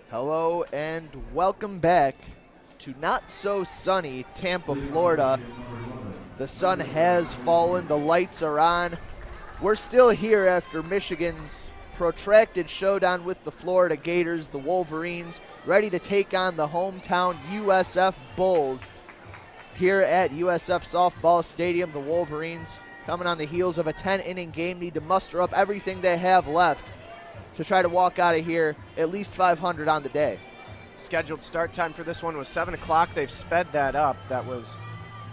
Hello and welcome back to not so sunny Tampa, Florida. The sun has fallen, the lights are on. We're still here after Michigan's protracted showdown with the Florida Gators, the Wolverines, ready to take on the hometown USF Bulls. Here at USF Softball Stadium, the Wolverines, coming on the heels of a 10-inning game, need to muster up everything they have left to try to walk out of here at least 500 on the day. Scheduled start time for this one was 7 o'clock. They've sped that up. That was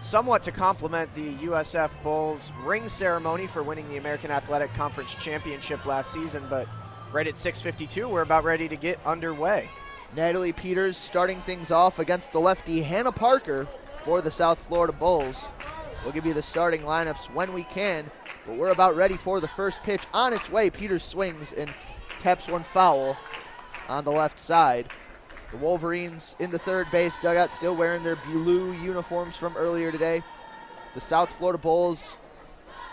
somewhat to complement the USF Bulls ring ceremony for winning the American Athletic Conference Championship last season, but right at 6:52, we're about ready to get underway. Natalie Peters starting things off against the lefty Hannah Parker for the South Florida Bulls. We'll give you the starting lineups when we can, but we're about ready for the first pitch. On its way, Peters swings and taps one foul on the left side. The Wolverines in the third base dugout still wearing their blue uniforms from earlier today. The South Florida Bulls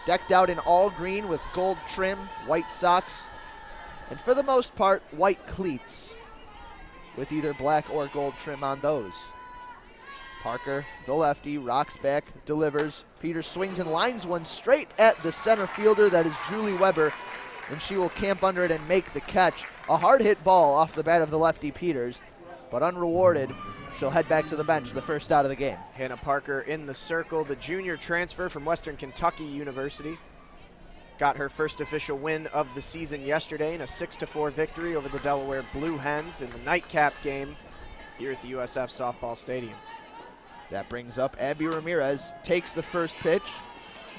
decked out in all green with gold trim, white socks, and for the most part, white cleats with either black or gold trim on those. Parker, the lefty, rocks back, delivers. Peters swings and lines one straight at the center fielder. That is Julie Weber, and she will camp under it and make the catch. A hard-hit ball off the bat of the lefty Peters, but unrewarded. She'll head back to the bench, the first out of the game. Hannah Parker in the circle, the junior transfer from Western Kentucky University. Got her first official win of the season yesterday in a 6-4 victory over the Delaware Blue Hens in the nightcap game here at the USF Softball Stadium. That brings up Abby Ramirez, takes the first pitch.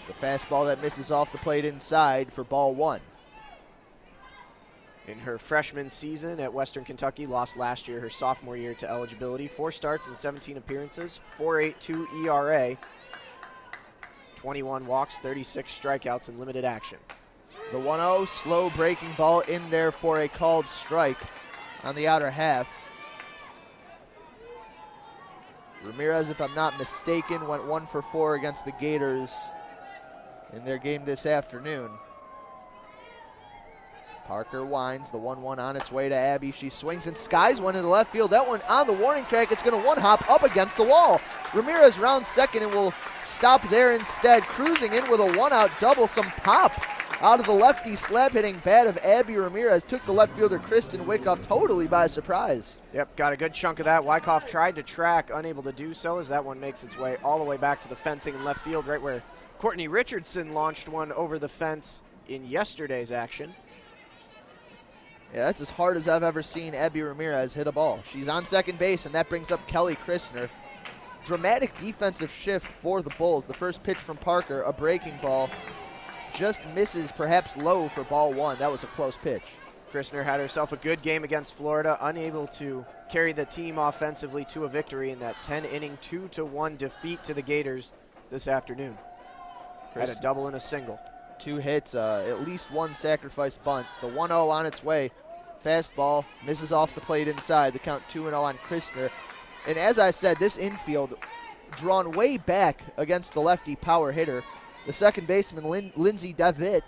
It's a fastball that misses off the plate inside for ball one. In her freshman season at Western Kentucky, lost last year, her sophomore year to eligibility. 4 starts and 17 appearances, 4.82 ERA, 21 walks, 36 strikeouts, and limited action. The 1-0, slow breaking ball in there for a called strike on the outer half. Ramirez, if I'm not mistaken, went 1 for 4 against the Gators in their game this afternoon. Parker winds, the 1-1 on its way to Abby. She swings and skies one into left field. That one on the warning track. It's going to one-hop up against the wall. Ramirez rounds second and will stop there instead. Cruising in with a one-out double. Some pop out of the lefty slab-hitting bat of Abby Ramirez. Took the left fielder Kristen Wyckoff totally by surprise. Yep, got a good chunk of that. Wyckoff tried to track, unable to do so as that one makes its way all the way back to the fencing in left field, right where Courtney Richardson launched one over the fence in yesterday's action. Yeah, that's as hard as I've ever seen Abby Ramirez hit a ball. She's on second base, and that brings up Kelly Christner. Dramatic defensive shift for the Bulls. The first pitch from Parker, a breaking ball, just misses perhaps low for ball one. That was a close pitch. Christner had herself a good game against Florida, unable to carry the team offensively to a victory in that 10-inning 2-1 defeat to the Gators this afternoon. Had a double and a single. 2 hits, at least 1 sacrifice bunt. The 1-0 on its way. Fastball misses off the plate inside. The count 2-0 on Christner. And as I said, this infield drawn way back against the lefty power hitter. The second baseman, Lindsay Devitt.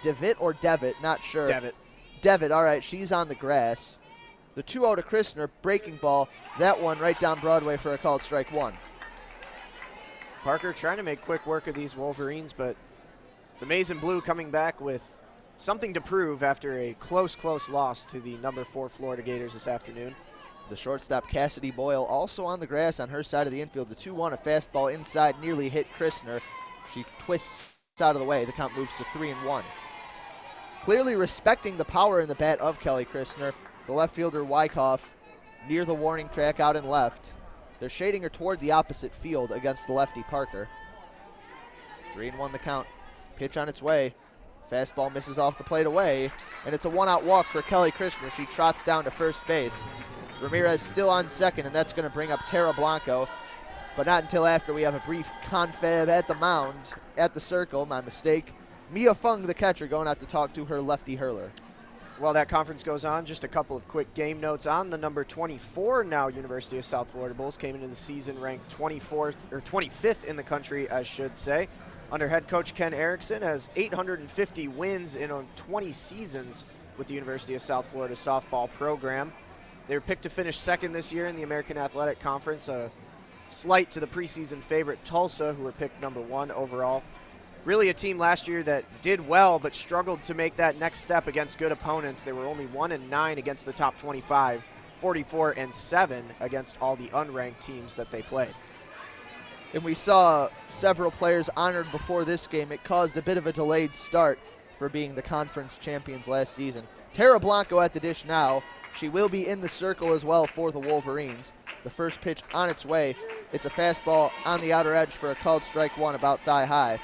Devitt or Devitt, not sure. Devitt. Devitt, all right, she's on the grass. The 2-0 to Christner, breaking ball. That one right down Broadway for a called strike one. Parker trying to make quick work of these Wolverines, but the Maize and Blue coming back with something to prove after a close loss to the number 4 Florida Gators this afternoon. The shortstop Cassidy Boyle also on the grass on her side of the infield. The 2-1, a fastball inside, nearly hit Christner. She twists out of the way. The count moves to 3-1. Clearly respecting the power in the bat of Kelly Christner. The left fielder Wyckoff near the warning track out and left. They're shading her toward the opposite field against the lefty Parker. 3-1 the count. Pitch on its way. Fastball misses off the plate away, and it's a 1-out walk for Kelly Christner. She trots down to first base. Ramirez still on second, and that's going to bring up Tara Blanco, but not until after we have a brief confab at the mound, at the circle, my mistake. Mia Fung, the catcher, going out to talk to her lefty hurler. While that conference goes on, just a couple of quick game notes on the number 24 now University of South Florida Bulls came into the season ranked 24th or 25th in the country, I should say. Under head coach Ken Erickson has 850 wins in 20 seasons with the University of South Florida softball program. They were picked to finish second this year in the American Athletic Conference, a slight to the preseason favorite Tulsa, who were picked number 1 overall. Really a team last year that did well but struggled to make that next step against good opponents. They were only 1-9 against the top 25, 44-7 against all the unranked teams that they played. And we saw several players honored before this game. It caused a bit of a delayed start for being the conference champions last season. Tara Blanco at the dish now. She will be in the circle as well for the Wolverines. The first pitch on its way. It's a fastball on the outer edge for a called strike one about thigh high.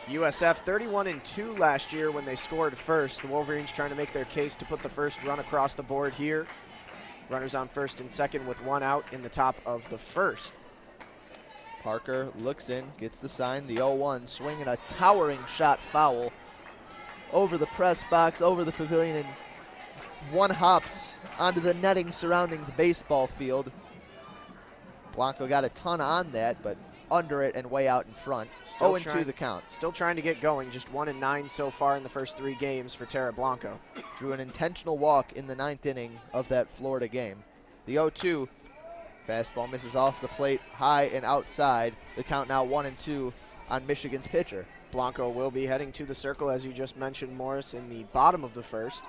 USF 31-2 last year when they scored first. The Wolverines trying to make their case to put the first run across the board here. Runners on first and second with 1 out in the top of the first. Parker looks in, gets the sign, the 0-1, swinging a towering shot foul over the press box, over the pavilion, and one hops onto the netting surrounding the baseball field. Blanco got a ton on that, but under it and way out in front. 0-2 the count. Still trying to get going, just 1-9 so far in the first 3 games for Tara Blanco. Drew an intentional walk in the 9th inning of that Florida game. The 0-2, fastball misses off the plate, high and outside. The count now 1-2 on Michigan's pitcher. Blanco will be heading to the circle, as you just mentioned, Morris, in the bottom of the first,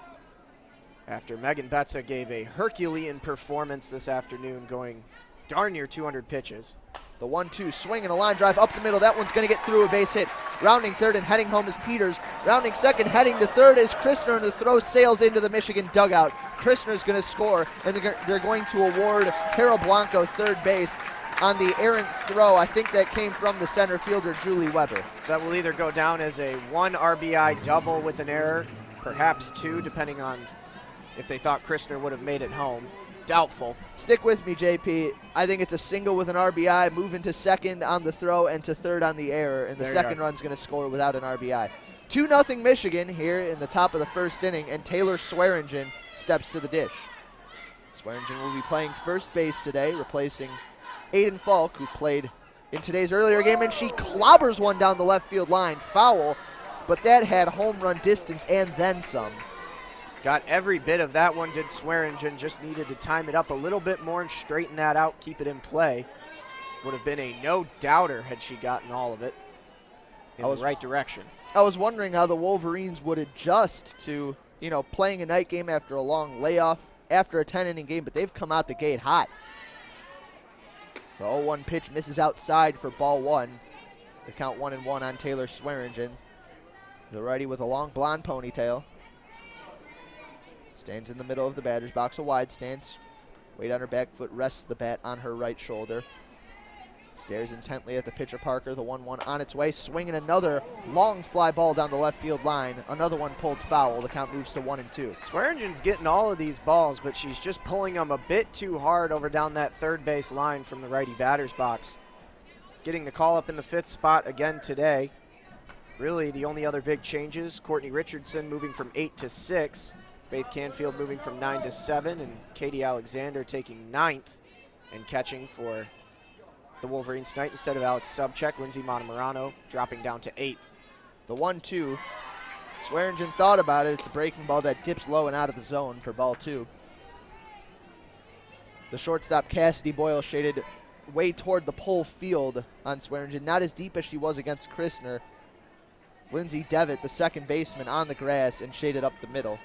after Megan Betza gave a Herculean performance this afternoon, going darn near 200 pitches. The 1-2 swing and a line drive up the middle. That one's going to get through a base hit. Rounding third and heading home is Peters. Rounding second, heading to third is Christner, and the throw sails into the Michigan dugout. Christner's going to score, and they're going to award Tara Blanco third base on the errant throw. I think that came from the center fielder, Julie Weber. So that will either go down as a 1 RBI double with an error, perhaps 2, depending on if they thought Christner would have made it home. Doubtful. Stick with me, JP. I think it's a single with an RBI, moving to second on the throw and to third on the error, and the second run's going to score without an RBI. 2-0 Michigan here in the top of the first inning, and Taylor Swearingen steps to the dish. Swearingen will be playing first base today, replacing Aiden Falk, who played in today's earlier game, and she clobbers one down the left field line. Foul, but that had home run distance and then some. Got every bit of that one, did Swearingen. Just needed to time it up a little bit more and straighten that out, keep it in play. Would have been a no-doubter had she gotten all of it in the right direction. I was wondering how the Wolverines would adjust to, playing a night game after a long layoff, after a 10-inning game, but they've come out the gate hot. The 0-1 pitch misses outside for ball 1. The count 1-1 on Taylor Swearingen. The righty with a long blonde ponytail. Stands in the middle of the batter's box, a wide stance. Weight on her back foot, rests the bat on her right shoulder. Stares intently at the pitcher Parker, the 1-1 on its way. Swinging another long fly ball down the left field line. Another one pulled foul. The count moves to 1-2. Swearingen's getting all of these balls, but she's just pulling them a bit too hard over down that third base line from the righty batter's box. Getting the call up in the 5th spot again today. Really the only other big changes, Courtney Richardson moving from 8 to 6. Faith Canfield moving from 9 to 7, and Katie Alexander taking 9th and catching for the Wolverines tonight instead of Alex Subcheck. Lindsay Montemurano dropping down to 8th. The 1-2. Swearingen thought about it. It's a breaking ball that dips low and out of the zone for ball 2. The shortstop Cassidy Boyle shaded way toward the pole field on Swearingen, not as deep as she was against Christner. Lindsay Devitt, the second baseman, on the grass and shaded up the middle.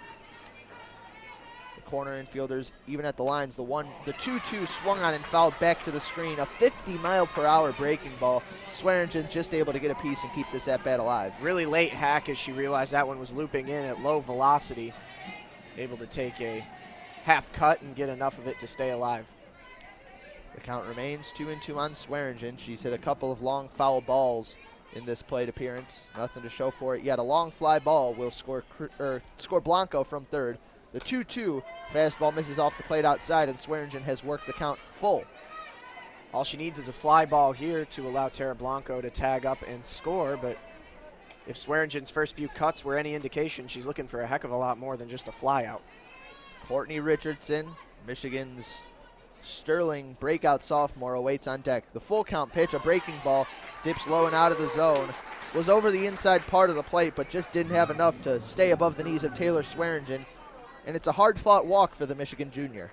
Corner infielders even at the lines. The 2-2 swung on and fouled back to the screen. A 50-mile-per-hour breaking ball. Swearingen just able to get a piece and keep this at-bat alive. Really late hack as she realized that one was looping in at low velocity. Able to take a half cut and get enough of it to stay alive. The count remains 2-2 on Swearingen. She's hit a couple of long foul balls in this plate appearance. Nothing to show for it yet. A long fly ball will score Blanco from third. The 2-2 fastball misses off the plate outside, and Swearingen has worked the count full. All she needs is a fly ball here to allow Tara Blanco to tag up and score, but if Swearingen's first few cuts were any indication, she's looking for a heck of a lot more than just a fly out. Courtney Richardson, Michigan's sterling breakout sophomore, awaits on deck. The full count pitch, a breaking ball, dips low and out of the zone. Was over the inside part of the plate, but just didn't have enough to stay above the knees of Taylor Swearingen. and it's a hard-fought walk for the Michigan junior.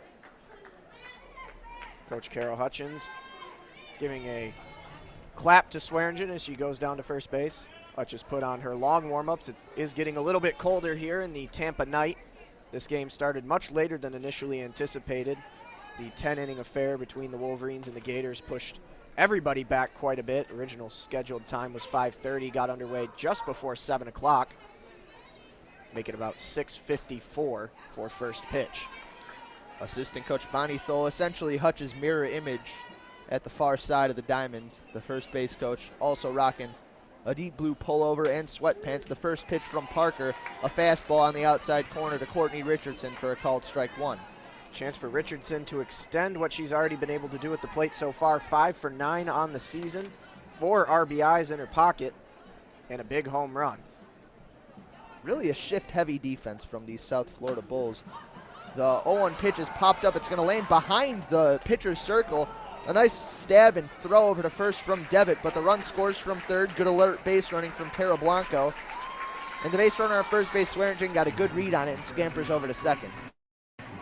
Coach Carol Hutchins giving a clap to Swearingen as she goes down to first base. Hutch has put on her long warm-ups. It is getting a little bit colder here in the Tampa night. This game started much later than initially anticipated. The 10-inning affair between the Wolverines and the Gators pushed everybody back quite a bit. Original scheduled time was 5:30, got underway just before 7 o'clock. Make it about 6:54 for first pitch. Assistant Coach Bonnie Thole, essentially Hutch's mirror image at the far side of the diamond. The first base coach also rocking a deep blue pullover and sweatpants. The first pitch from Parker, a fastball on the outside corner to Courtney Richardson for a called strike one. Chance for Richardson to extend what she's already been able to do at the plate so far. 5 for 9 on the season, 4 RBIs in her pocket, and a big home run. Really a shift-heavy defense from these South Florida Bulls. The 0-1 pitch is popped up. It's going to land behind the pitcher's circle. A nice stab and throw over to first from Devitt, but the run scores from third. Good alert base running from Tara Blanco. And the base runner on first base, Swearingen, got a good read on it and scampers over to second.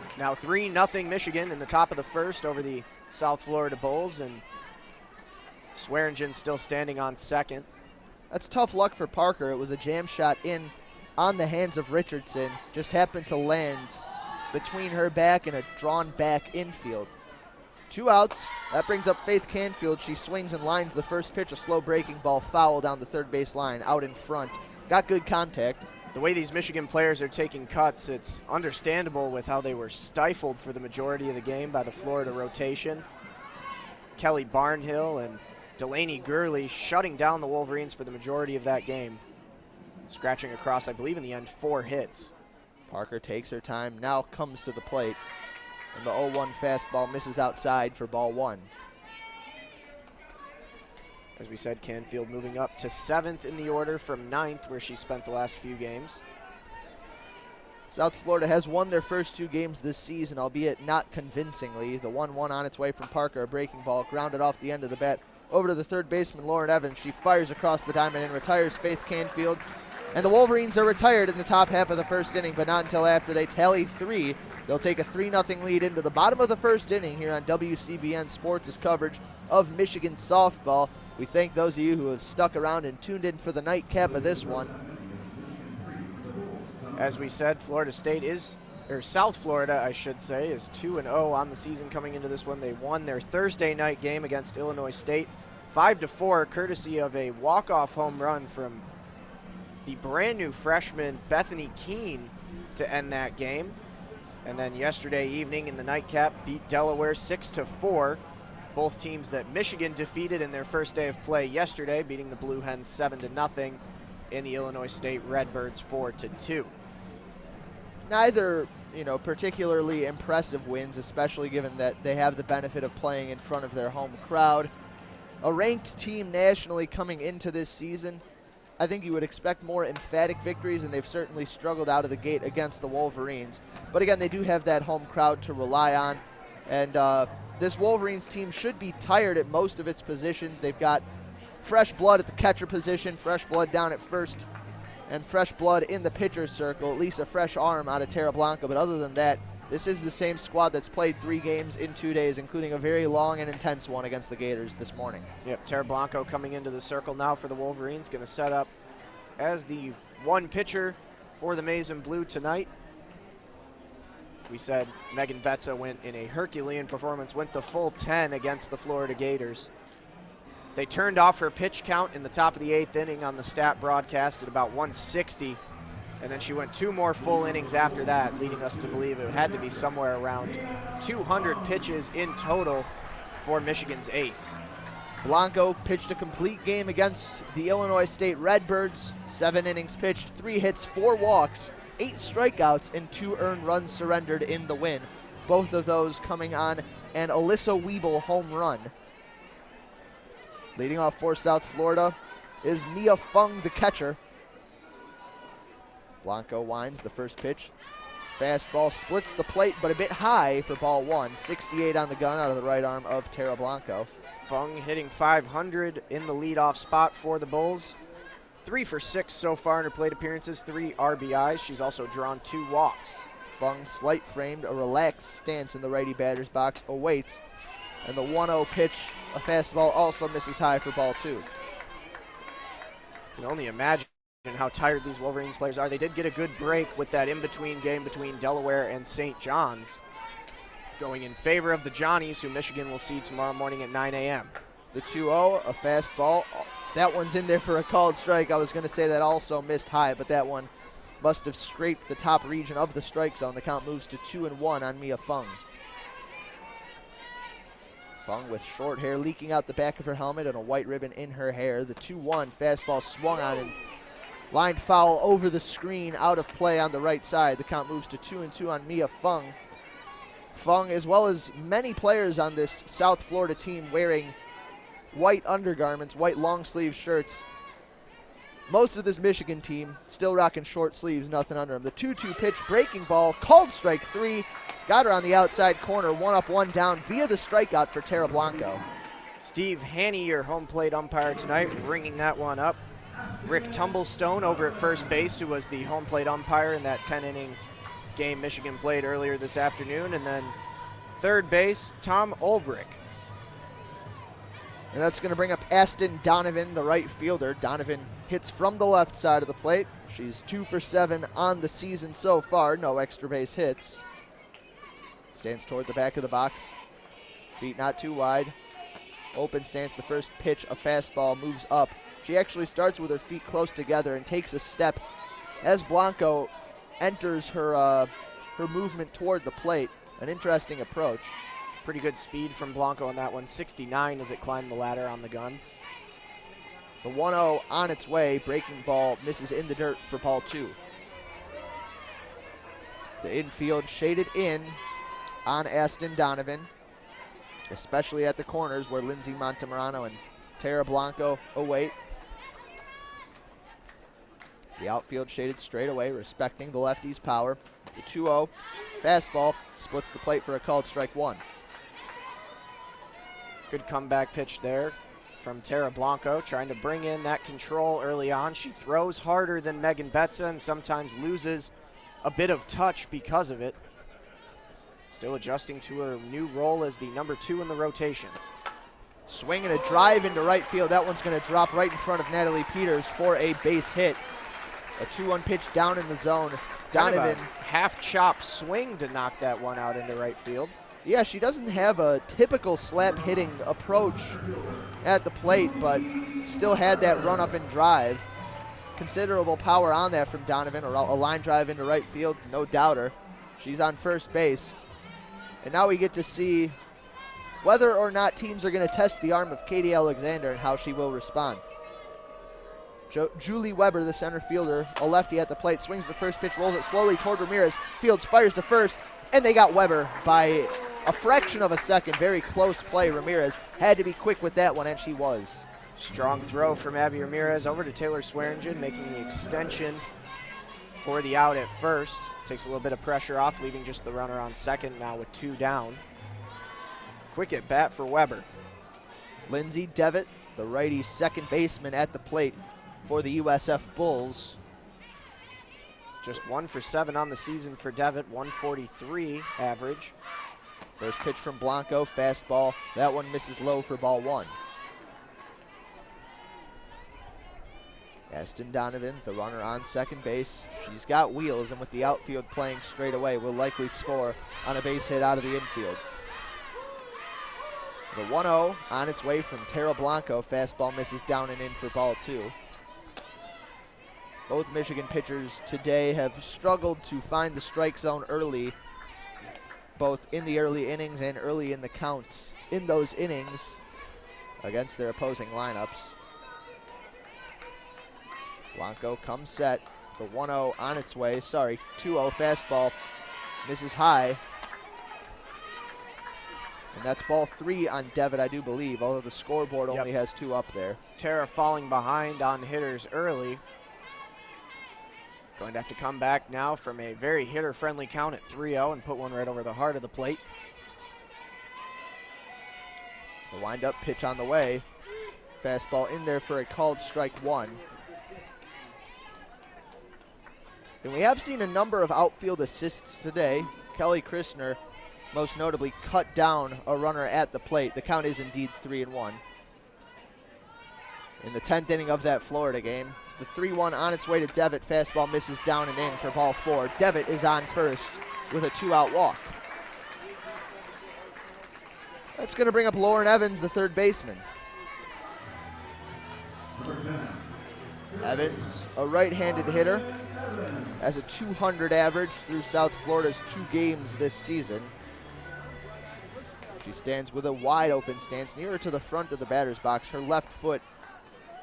It's now 3-0 Michigan in the top of the first over the South Florida Bulls, and Swearingen still standing on second. That's tough luck for Parker. It was a jam shot in on the hands of Richardson. Just happened to land between her back and a drawn back infield. 2 outs. That brings up Faith Canfield. She swings and lines the first pitch, a slow breaking ball foul down the third base line, out in front. Got good contact. The way these Michigan players are taking cuts, it's understandable with how they were stifled for the majority of the game by the Florida rotation. Kelly Barnhill and Delaney Gurley shutting down the Wolverines for the majority of that game. Scratching across, I believe in the end, 4 hits. Parker takes her time, now comes to the plate. And the 0-1 fastball misses outside for ball 1. As we said, Canfield moving up to 7th in the order from 9th, where she spent the last few games. South Florida has won their first 2 games this season, albeit not convincingly. The 1-1 on its way from Parker, a breaking ball, grounded off the end of the bat over to the third baseman, Lauren Evans. She fires across the diamond and retires Faith Canfield. And the Wolverines are retired in the top half of the first inning, but not until after they tally 3. They'll take a 3-0 lead into the bottom of the first inning here on WCBN Sports' coverage of Michigan softball. We thank those of you who have stuck around and tuned in for the nightcap of this one. As we said, South Florida, I should say, is 2-0 on the season coming into this one. They won their Thursday night game against Illinois State 5-4, courtesy of a walk-off home run from the brand new freshman Bethany Keene to end that game. And then yesterday evening in the nightcap, beat Delaware 6-4. Both teams that Michigan defeated in their first day of play yesterday, beating the Blue Hens 7-0 in the Illinois State Redbirds 4-2. Neither, particularly impressive wins, especially given that they have the benefit of playing in front of their home crowd. A ranked team nationally coming into this season, I think you would expect more emphatic victories, and they've certainly struggled out of the gate against the Wolverines. But again, they do have that home crowd to rely on, and this Wolverines team should be tired at most of its positions. They've got fresh blood at the catcher position, fresh blood down at first, and fresh blood in the pitcher's circle, at least a fresh arm out of Tara Blanco. But other than that, this is the same squad that's played 3 games in 2 days, including a very long and intense one against the Gators this morning. Yep, Tara Blanco coming into the circle now for the Wolverines, going to set up as the 1 pitcher for the Maize and Blue tonight. We said Megan Betza went in a Herculean performance, went the full 10 against the Florida Gators. They turned off her pitch count in the top of the 8th inning on the stat broadcast at about 160, and then she went 2 more full innings after that, leading us to believe it had to be somewhere around 200 pitches in total for Michigan's ace. Blanco pitched a complete game against the Illinois State Redbirds. 7 innings pitched, 3 hits, 4 walks, 8 strikeouts, and 2 earned runs surrendered in the win. Both of those coming on an Alyssa Weeble home run. Leading off for South Florida is Mia Fung, the catcher. Blanco winds the first pitch. Fastball splits the plate, but a bit high for ball 1. 68 on the gun out of the right arm of Tara Blanco. Fung hitting .500 in the leadoff spot for the Bulls. 3 for 6 so far in her plate appearances, 3 RBIs. She's also drawn 2 walks. Fung, slight framed, a relaxed stance in the righty batter's box, awaits. And the 1-0 pitch, a fastball, also misses high for ball 2. You can only imagine how tired these Wolverines players are. They did get a good break with that in-between game between Delaware and St. John's, going in favor of the Johnnies, who Michigan will see tomorrow morning at 9 a.m. The 2-0, a fastball. That one's in there for a called strike. I was going to say that also missed high, but that one must have scraped the top region of the strike zone. The count moves to 2-1 on Mia Fung. Fung with short hair leaking out the back of her helmet and a white ribbon in her hair. The 2-1 fastball swung on and lined foul over the screen, out of play on the right side. The count moves to 2-2 on Mia Fung. Fung, as well as many players on this South Florida team, wearing white undergarments, white long sleeve shirts. Most of this Michigan team still rocking short sleeves, nothing under them. The 2-2 pitch, breaking ball, called strike 3. Got her on the outside corner, 1 up, 1 down via the strikeout for Tara Blanco. Steve Haney, your home plate umpire tonight, ringing that one up. Rick Tumblestone over at first base, who was the home plate umpire in that 10-inning game Michigan played earlier this afternoon. And then third base, Tom Olbrich. And that's going to bring up Aston Donovan, the right fielder. Donovan hits from the left side of the plate. She's 2 for 7 on the season so far, no extra base hits. Stands toward the back of the box. Feet not too wide. Open stance, the first pitch, a fastball, moves up. She actually starts with her feet close together and takes a step as Blanco enters her movement toward the plate. An interesting approach. Pretty good speed from Blanco on that one. 69 as it climbed the ladder on the gun. The 1-0 on its way. Breaking ball misses in the dirt for ball 2. The infield shaded in on Aston Donovan, especially at the corners where Lindsay Montemarano and Tara Blanco await. The outfield shaded straight away, respecting the lefty's power. The 2-0 fastball splits the plate for a called strike 1. Good comeback pitch there from Tara Blanco, trying to bring in that control early on. She throws harder than Megan Betza and sometimes loses a bit of touch because of it. Still adjusting to her new role as the number 2 in the rotation. Swing and a drive into right field. That one's going to drop right in front of Natalie Peters for a base hit. A 2-1 pitch down in the zone. Donovan, kind of a half-chop swing to knock that one out into right field. Yeah, she doesn't have a typical slap hitting approach at the plate, but still had that run up and drive. Considerable power on that from Donovan. A line drive into right field, no doubter. She's on first base. And now we get to see whether or not teams are going to test the arm of Katie Alexander and how she will respond. Julie Weber, the center fielder, a lefty at the plate, swings the first pitch, rolls it slowly toward Ramirez. Fields fires to first, and they got Weber by a fraction of a second. Very close play. Ramirez had to be quick with that one, and she was. Strong throw from Abby Ramirez over to Taylor Swearingen, making the extension for the out at first. Takes a little bit of pressure off, leaving just the runner on second now with 2 down. Quick at bat for Weber. Lindsay Devitt, the righty second baseman at the plate for the USF Bulls. Just 1 for 7 on the season for Devitt, 143 average. First pitch from Blanco, fastball. That one misses low for ball 1. Aston Donovan, the runner on second base. She's got wheels, and with the outfield playing straight away, will likely score on a base hit out of the infield. The 1-0 on its way from Tara Blanco. Fastball misses down and in for ball 2. Both Michigan pitchers today have struggled to find the strike zone early, both in the early innings and early in the counts in those innings against their opposing lineups. Blanco comes set. The 1-0 on its way. 2-0 fastball misses high. And that's ball 3 on Devitt, I do believe, although the scoreboard only has 2 up there. Tara falling behind on hitters early. Going to have to come back now from a very hitter-friendly count at 3-0 and put one right over the heart of the plate. The wind-up pitch on the way. Fastball in there for a called strike 1. And we have seen a number of outfield assists today. Kelly Christner most notably cut down a runner at the plate. The count is indeed 3-1. In the 10th inning of that Florida game, the 3-1 on its way to Devitt. Fastball misses down and in for ball 4. Devitt is on first with a 2-out walk. That's going to bring up Lauren Evans, the third baseman. Evans, a right-handed hitter, has a 200 average through South Florida's 2 games this season. She stands with a wide open stance nearer to the front of the batter's box, her left foot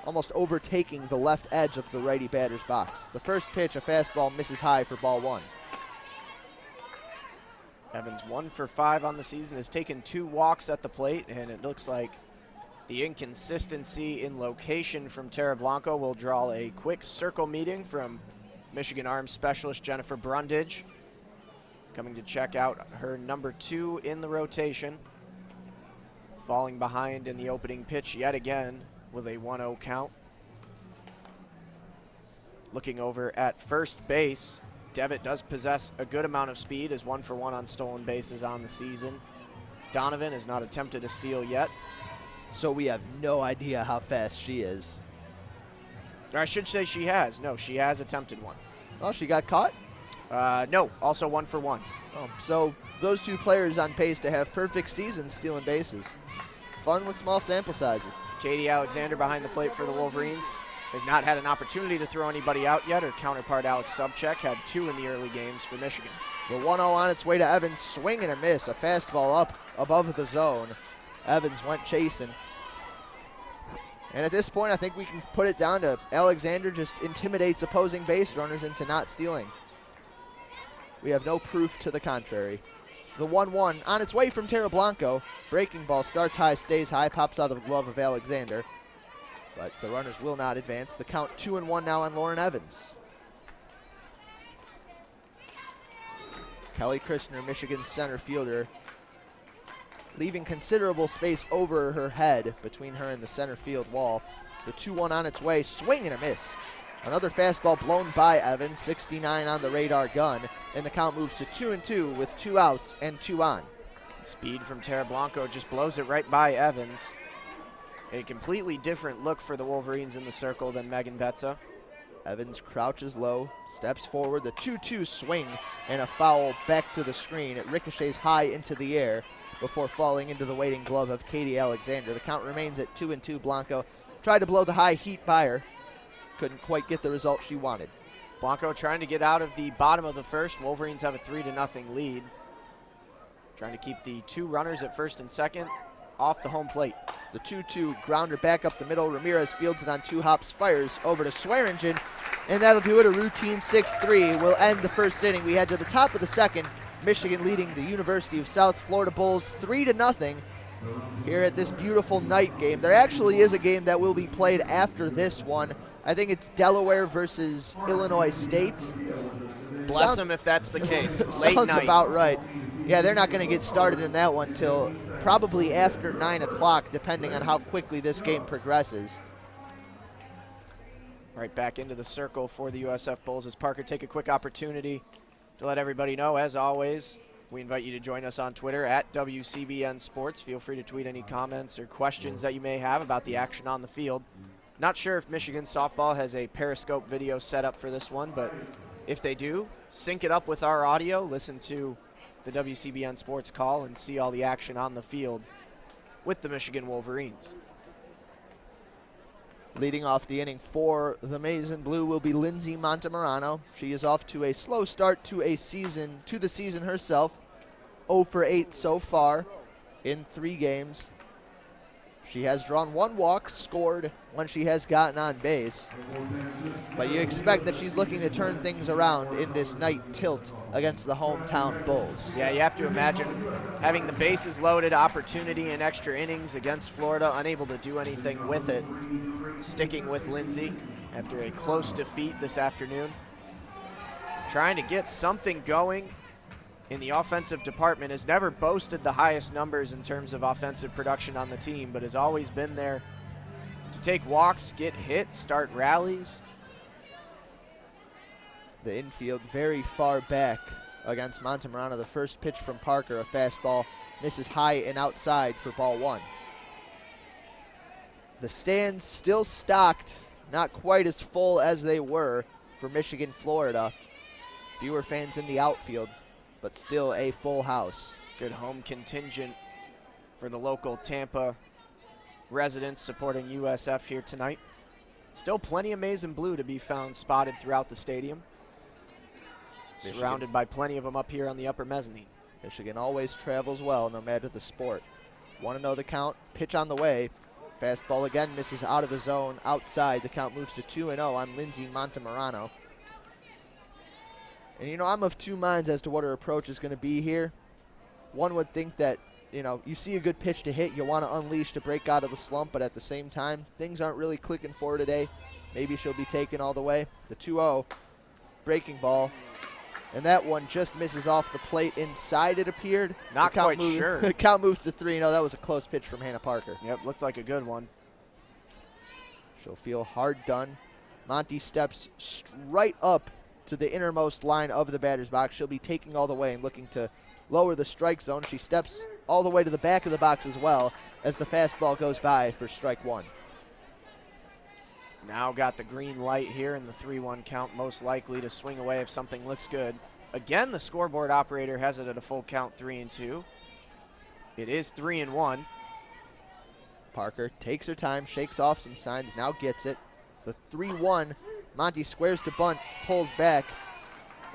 almost overtaking the left edge of the righty batter's box. The first pitch, a fastball, misses high for ball 1. Evans 1 for 5 on the season, has taken 2 walks at the plate, and it looks like the inconsistency in location from Tara Blanco will draw a quick circle meeting from Michigan arms specialist Jennifer Brundage, coming to check out her number 2 in the rotation. Falling behind in the opening pitch yet again with a 1-0 count. Looking over at first base, Devitt does possess a good amount of speed, is 1 for 1 on stolen bases on the season. Donovan has not attempted a steal yet. So we have no idea how fast she is. Or I should say she has. No, she has attempted one. Oh, she got caught? No, also 1 for 1. Oh, so those 2 players on pace to have perfect seasons stealing bases. Fun with small sample sizes. Katie Alexander behind the plate for the Wolverines has not had an opportunity to throw anybody out yet. Her counterpart Alex Subcheck had 2 in the early games for Michigan. The 1-0 on its way to Evans, swing and a miss, a fastball up above the zone. Evans went chasing. And at this point, I think we can put it down to Alexander just intimidates opposing base runners into not stealing. We have no proof to the contrary. The 1-1 on its way from Tara Blanco. Breaking ball starts high, stays high, pops out of the glove of Alexander. But the runners will not advance. The count 2-1 now on Lauren Evans. Kelly Christner, Michigan center fielder, leaving considerable space over her head between her and the center field wall. The 2-1 on its way, swing and a miss. Another fastball blown by Evans, 69 on the radar gun, and the count moves to 2-2 with 2 outs and 2 on. Speed from Tara Blanco just blows it right by Evans. A completely different look for the Wolverines in the circle than Megan Betza. Evans crouches low, steps forward, the 2-2 swing, and a foul back to the screen. It ricochets high into the air before falling into the waiting glove of Katie Alexander. The count remains at 2-2. Blanco tried to blow the high heat by her. Couldn't quite get the result she wanted. Blanco trying to get out of the bottom of the first. Wolverines have a 3-0 lead. Trying to keep the 2 runners at first and second off the home plate. The 2-2 grounder back up the middle. Ramirez fields it on 2 hops, fires over to Swearingen, and that'll do it. A routine 6-3 will end the first inning. We head to the top of the second. Michigan leading the University of South Florida Bulls 3-0 here at this beautiful night game. There actually is a game that will be played after this one. I think it's Delaware versus Illinois State. Bless them if that's the case. Late Sounds night. about right. Yeah, they're not going to get started in that one till probably after 9 o'clock, depending on how quickly this game progresses. Right back into the circle for the USF Bulls as Parker take a quick opportunity to let everybody know, as always, we invite you to join us on Twitter at WCBN Sports. Feel free to tweet any comments or questions that you may have about the action on the field. Not sure if Michigan softball has a Periscope video set up for this one, but if they do, sync it up with our audio, listen to the WCBN Sports call, and see all the action on the field with the Michigan Wolverines. Leading off the inning for the Maize and Blue will be Lindsay Montemurano. She is off to a slow start to the season herself. 0 for 8 so far in 3 games. She has drawn 1 walk, scored when she has gotten on base. But you expect that she's looking to turn things around in this night tilt against the hometown Bulls. Yeah, you have to imagine having the bases loaded, opportunity in extra innings against Florida, unable to do anything with it. Sticking with Lindsay after a close defeat this afternoon. Trying to get something going in the offensive department. Has never boasted the highest numbers in terms of offensive production on the team, but has always been there to take walks, get hits, start rallies. The infield very far back against Montemarano. The first pitch from Parker, a fastball, misses high and outside for ball one. The stands still stocked, not quite as full as they were for Michigan, Florida. Fewer fans in the outfield, but still a full house. Good home contingent for the local Tampa residents supporting USF here tonight. Still plenty of maize and blue to be found spotted throughout the stadium. Michigan. Surrounded by plenty of them up here on the upper mezzanine. Michigan always travels well no matter the sport. 1-0 the count, pitch on the way. Fastball again misses out of the zone, outside. The count moves to 2-0 on Lindsay Montemarano. And you know, I'm of two minds as to what her approach is going to be here. One would think that, you know, you see a good pitch to hit, you want to unleash to break out of the slump, but at the same time, things aren't really clicking for her today. Maybe she'll be taken all the way. The 2-0 breaking ball. And that one just misses off the plate inside, it appeared. Not quite sure. The count moves to 3-0. That was a close pitch from Hannah Parker. Yep, looked like a good one. She'll feel hard done. Monty steps right up to the innermost line of the batter's box. She'll be taking all the way and looking to lower the strike zone. She steps all the way to the back of the box as well as the fastball goes by for strike one. Now got the green light here in the 3-1 count, most likely to swing away if something looks good. Again, the scoreboard operator has it at a full count, 3-2. It is 3-1. Parker takes her time, shakes off some signs, now gets it. The 3-1, Monty squares to bunt, pulls back.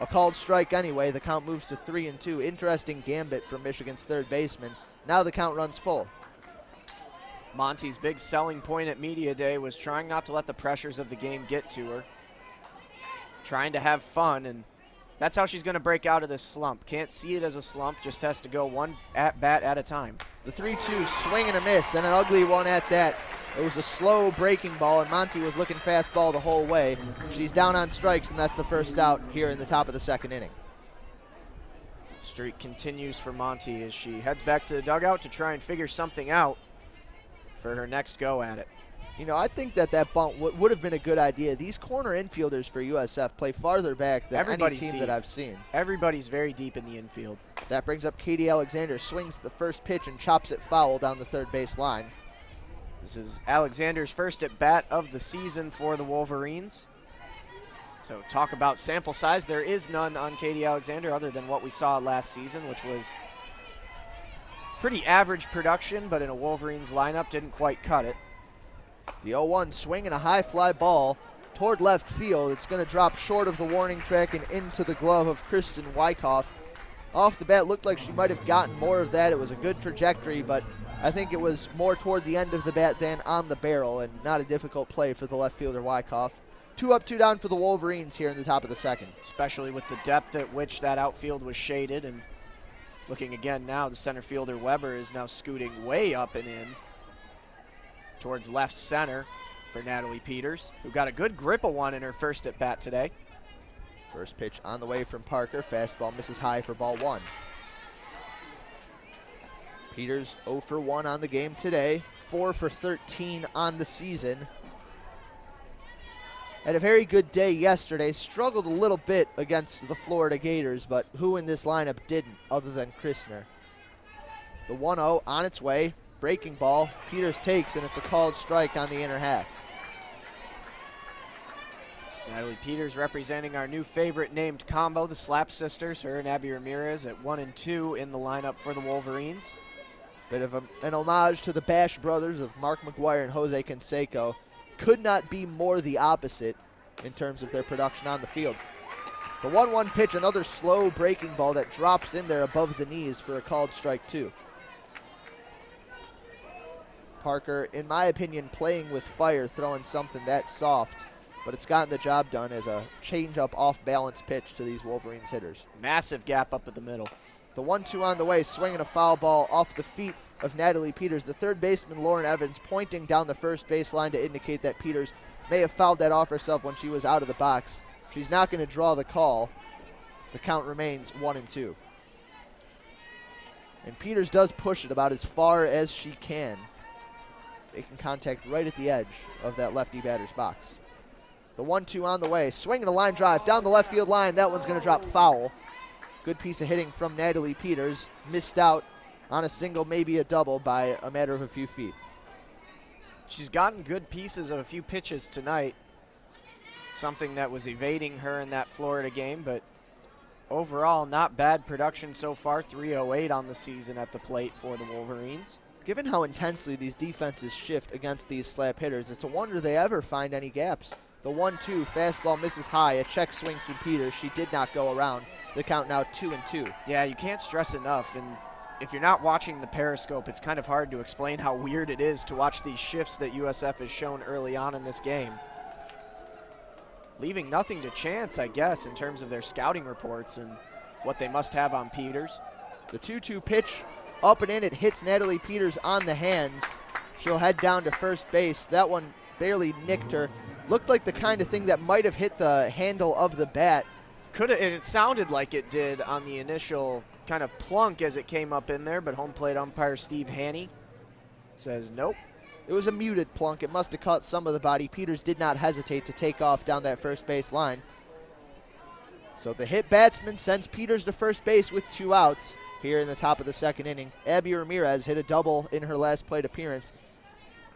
A called strike anyway. The count moves to 3-2. Interesting gambit from Michigan's third baseman. Now the count runs full. Monty's big selling point at Media Day was trying not to let the pressures of the game get to her. Trying to have fun, and that's how she's going to break out of this slump. Can't see it as a slump, just has to go one at-bat at a time. The 3-2, swing and a miss, and an ugly one at that. It was a slow breaking ball, and Monty was looking fastball the whole way. She's down on strikes, and that's the first out here in the top of the second inning. Streak continues for Monty as she heads back to the dugout to try and figure something out for her next go at it. You know, I think that bunt would have been a good idea. These corner infielders for USF play farther back than any team deep. that I've seen. Everybody's very deep in the infield. That brings up Katie Alexander, swings the first pitch and chops it foul down the third base line. This is Alexander's first at bat of the season for the Wolverines. So talk about sample size. There is none on Katie Alexander other than what we saw last season, which was pretty average production, but in a Wolverines lineup didn't quite cut it. The 0-1 swing and a high fly ball toward left field. It's going to drop short of the warning track and into the glove of Kristen Wyckoff. Off the bat, looked like she might have gotten more of that. It was a good trajectory, but I think it was more toward the end of the bat than on the barrel, and not a difficult play for the left fielder Wyckoff. 2 up, 2 down for the Wolverines here in the top of the second. Especially with the depth at which that outfield was shaded, and looking again now, the center fielder Weber is now scooting way up and in towards left center for Natalie Peters, who got a good grip of one in her first at bat today. First pitch on the way from Parker. Fastball misses high for ball one. Peters 0 for 1 on the game today, 4 for 13 on the season. Had a very good day yesterday, struggled a little bit against the Florida Gators, but who in this lineup didn't other than Christner? The 1-0 on its way, breaking ball, Peters takes, and it's a called strike on the inner half. Natalie Peters representing our new favorite named combo, the Slap Sisters, her and Abby Ramirez at 1 and 2 in the lineup for the Wolverines. Bit of an homage to the Bash brothers of Mark McGuire and Jose Canseco. Could not be more the opposite in terms of their production on the field. The 1-1 pitch, another slow breaking ball that drops in there above the knees for a called strike 2. Parker, in my opinion, playing with fire, throwing something that soft, but it's gotten the job done as a change-up off-balance pitch to these Wolverines hitters. Massive gap up at the middle. The 1-2 on the way, swinging a foul ball off the feet of Natalie Peters. The third baseman, Lauren Evans, pointing down the first baseline to indicate that Peters may have fouled that off herself when she was out of the box. She's not going to draw the call. The count remains 1-2. And Peters does push it about as far as she can, making contact right at the edge of that lefty batter's box. The 1-2 on the way. Swinging a line drive down the left field line. That one's going to drop foul. Good piece of hitting from Natalie Peters. Missed out on a single, maybe a double by a matter of a few feet. She's gotten good pieces of a few pitches tonight. Something that was evading her in that Florida game, but overall, not bad production so far. 308 on the season at the plate for the Wolverines. Given how intensely these defenses shift against these slap hitters, it's a wonder they ever find any gaps. The 1-2 fastball misses high, a check swing from Peters. She did not go around. The count now 2-2. Yeah, you can't stress enough, and if you're not watching the Periscope, it's kind of hard to explain how weird it is to watch these shifts that USF has shown early on in this game. Leaving nothing to chance, I guess, in terms of their scouting reports and what they must have on Peters. The 2-2 pitch up and in. It hits Natalie Peters on the hands. She'll head down to first base. That one barely nicked her. Looked like the kind of thing that might have hit the handle of the bat. And it sounded like it did on the initial kind of plunk as it came up in there, but home plate umpire Steve Haney says nope. It was a muted plunk. It must have caught some of the body. Peters did not hesitate to take off down that first base line. So the hit batsman sends Peters to first base with 2 outs here in the top of the second inning. Abby Ramirez hit a double in her last plate appearance.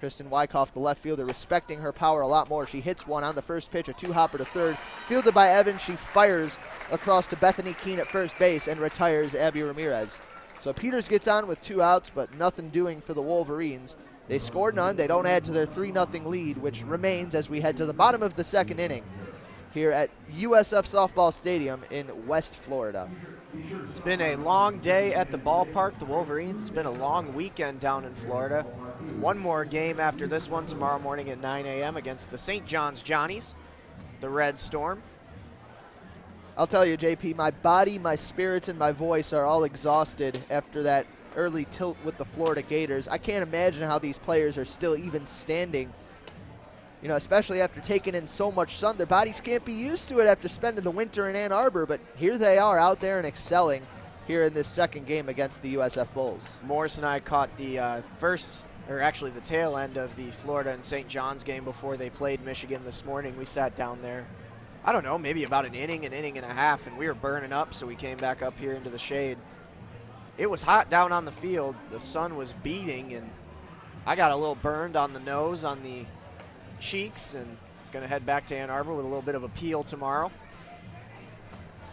Kristen Wyckoff, the left fielder, respecting her power a lot more. She hits one on the first pitch, a 2-hopper to third. Fielded by Evans, she fires across to Bethany Keene at first base and retires Abby Ramirez. So Peters gets on with 2 outs, but nothing doing for the Wolverines. They scored none. They don't add to their 3-0 lead, which remains as we head to the bottom of the second inning here at USF Softball Stadium in West Florida. It's been a long day at the ballpark, the Wolverines. It's been a long weekend down in Florida. One more game after this one tomorrow morning at 9 a.m. against the St. John's Johnnies, the Red Storm. I'll tell you, JP, my body, my spirits, and my voice are all exhausted after that early tilt with the Florida Gators. I can't imagine how these players are still even standing, you know, especially after taking in so much sun. Their bodies can't be used to it after spending the winter in Ann Arbor, but here they are out there and excelling here in this second game against the USF Bulls. Morris and I caught the the tail end of the Florida and St. John's game before they played Michigan this morning. We sat down there, I don't know, maybe about an inning and a half, and we were burning up, so we came back up here into the shade. It was hot down on the field. The sun was beating, and I got a little burned on the nose, on the cheeks, and going to head back to Ann Arbor with a little bit of a peel tomorrow.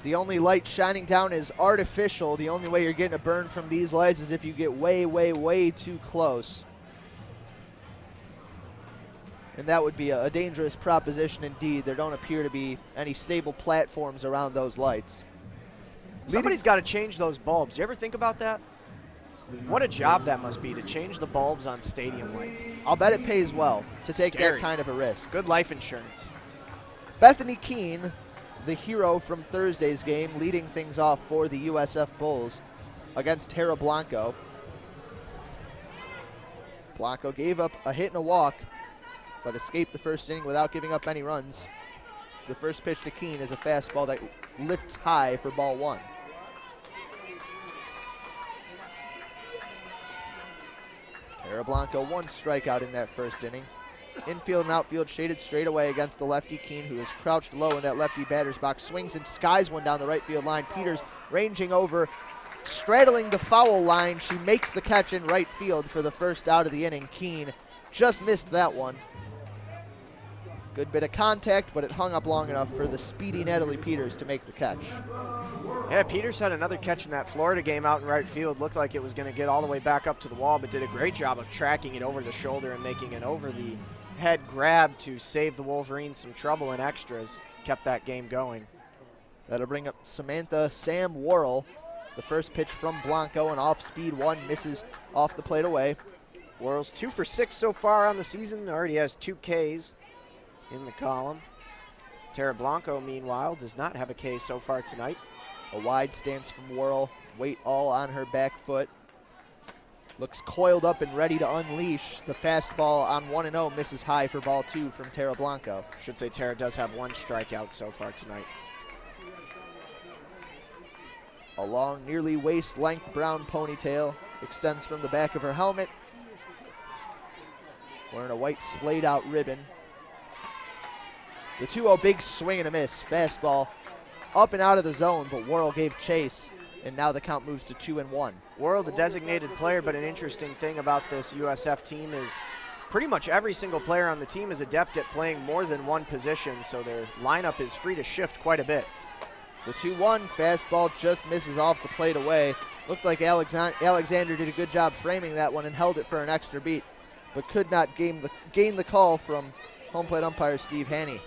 The only light shining down is artificial. The only way you're getting a burn from these lights is if you get way, way, way too close. And that would be a dangerous proposition indeed. There don't appear to be any stable platforms around those lights. Somebody's got to change those bulbs. You ever think about that? What a job that must be to change the bulbs on stadium lights. I'll bet it pays well to take that kind of a risk. Good life insurance. Bethany Keene, the hero from Thursday's game, leading things off for the USF Bulls against Tara Blanco. Blanco gave up a hit and a walk, but escaped the first inning without giving up any runs. The first pitch to Keene is a fastball that lifts high for ball 1. Tara Blanco, 1 strikeout in that first inning. Infield and outfield shaded straight away against the lefty Keene, who is crouched low in that lefty batter's box. Swings and skies one down the right field line. Peters ranging over, straddling the foul line. She makes the catch in right field for the first out of the inning. Keene just missed that one. Good bit of contact, but it hung up long enough for the speedy Natalie Peters to make the catch. Yeah, Peters had another catch in that Florida game out in right field. Looked like it was going to get all the way back up to the wall, but did a great job of tracking it over the shoulder and making an over-the-head grab to save the Wolverines some trouble in extras. Kept that game going. That'll bring up Samantha Sam Worrell. The first pitch from Blanco, an off-speed one, misses off the plate away. Worrell's 2 for 6 so far on the season. Already has 2 Ks in the column. Tara Blanco, meanwhile, does not have a K so far tonight. A wide stance from Worrell. Weight all on her back foot. Looks coiled up and ready to unleash. The fastball on 1-0 misses high for ball 2 from Tara Blanco. Should say Tara does have 1 strikeout so far tonight. A long, nearly waist-length brown ponytail extends from the back of her helmet. Wearing a white splayed-out ribbon. The 2-0 big swing and a miss. Fastball up and out of the zone, but Worrell gave chase, and now the count moves to 2-1. Worrell, the designated player, but an interesting thing about this USF team is pretty much every single player on the team is adept at playing more than one position, so their lineup is free to shift quite a bit. The 2-1 fastball just misses off the plate away. Looked like Alexander did a good job framing that one and held it for an extra beat, but could not gain the call from home plate umpire Steve Haney.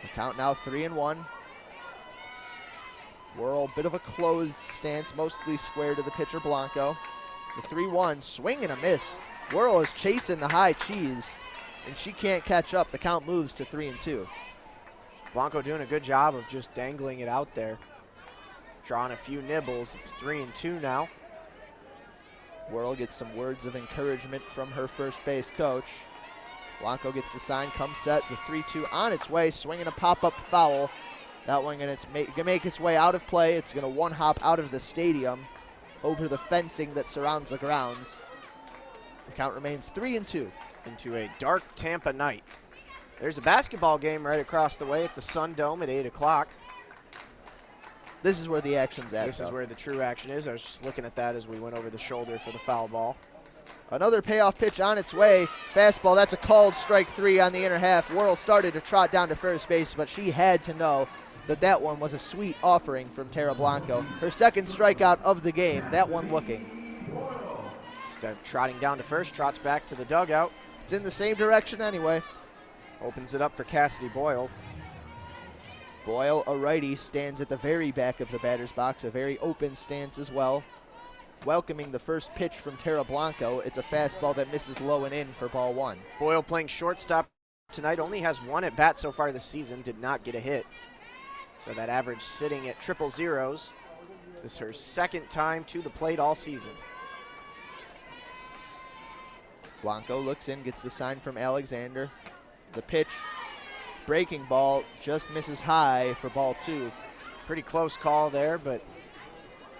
The count now 3-1. Worrell, bit of a closed stance, mostly square to the pitcher Blanco. The 3-1 swing and a miss. Worrell is chasing the high cheese, and she can't catch up. The count moves to 3-2. Blanco doing a good job of just dangling it out there, drawing a few nibbles. It's 3-2 now. Worrell gets some words of encouragement from her first base coach. Blanco gets the sign, comes set, the 3-2 on its way, swinging a pop-up foul. That one going to make its way out of play. It's going to one-hop out of the stadium over the fencing that surrounds the grounds. The count remains 3-2. Into a dark Tampa night. There's a basketball game right across the way at the Sun Dome at 8 o'clock. This is where the action's at. This is where the true action is. I was just looking at that as we went over the shoulder for the foul ball. Another payoff pitch on its way. Fastball, that's a called strike 3 on the inner half. Worrell started to trot down to first base, but she had to know that that one was a sweet offering from Tara Blanco. Her second strikeout of the game, that one looking. Instead of trotting down to first, trots back to the dugout. It's in the same direction anyway. Opens it up for Cassidy Boyle. Boyle, a righty, stands at the very back of the batter's box, a very open stance as well. Welcoming the first pitch from Tara Blanco. It's a fastball that misses low and in for ball 1. Boyle playing shortstop tonight, only has 1 at bat so far this season, did not get a hit. So that average sitting at triple zeros. This is her second time to the plate all season. Blanco looks in, gets the sign from Alexander. The pitch, breaking ball, just misses high for ball 2. Pretty close call there, but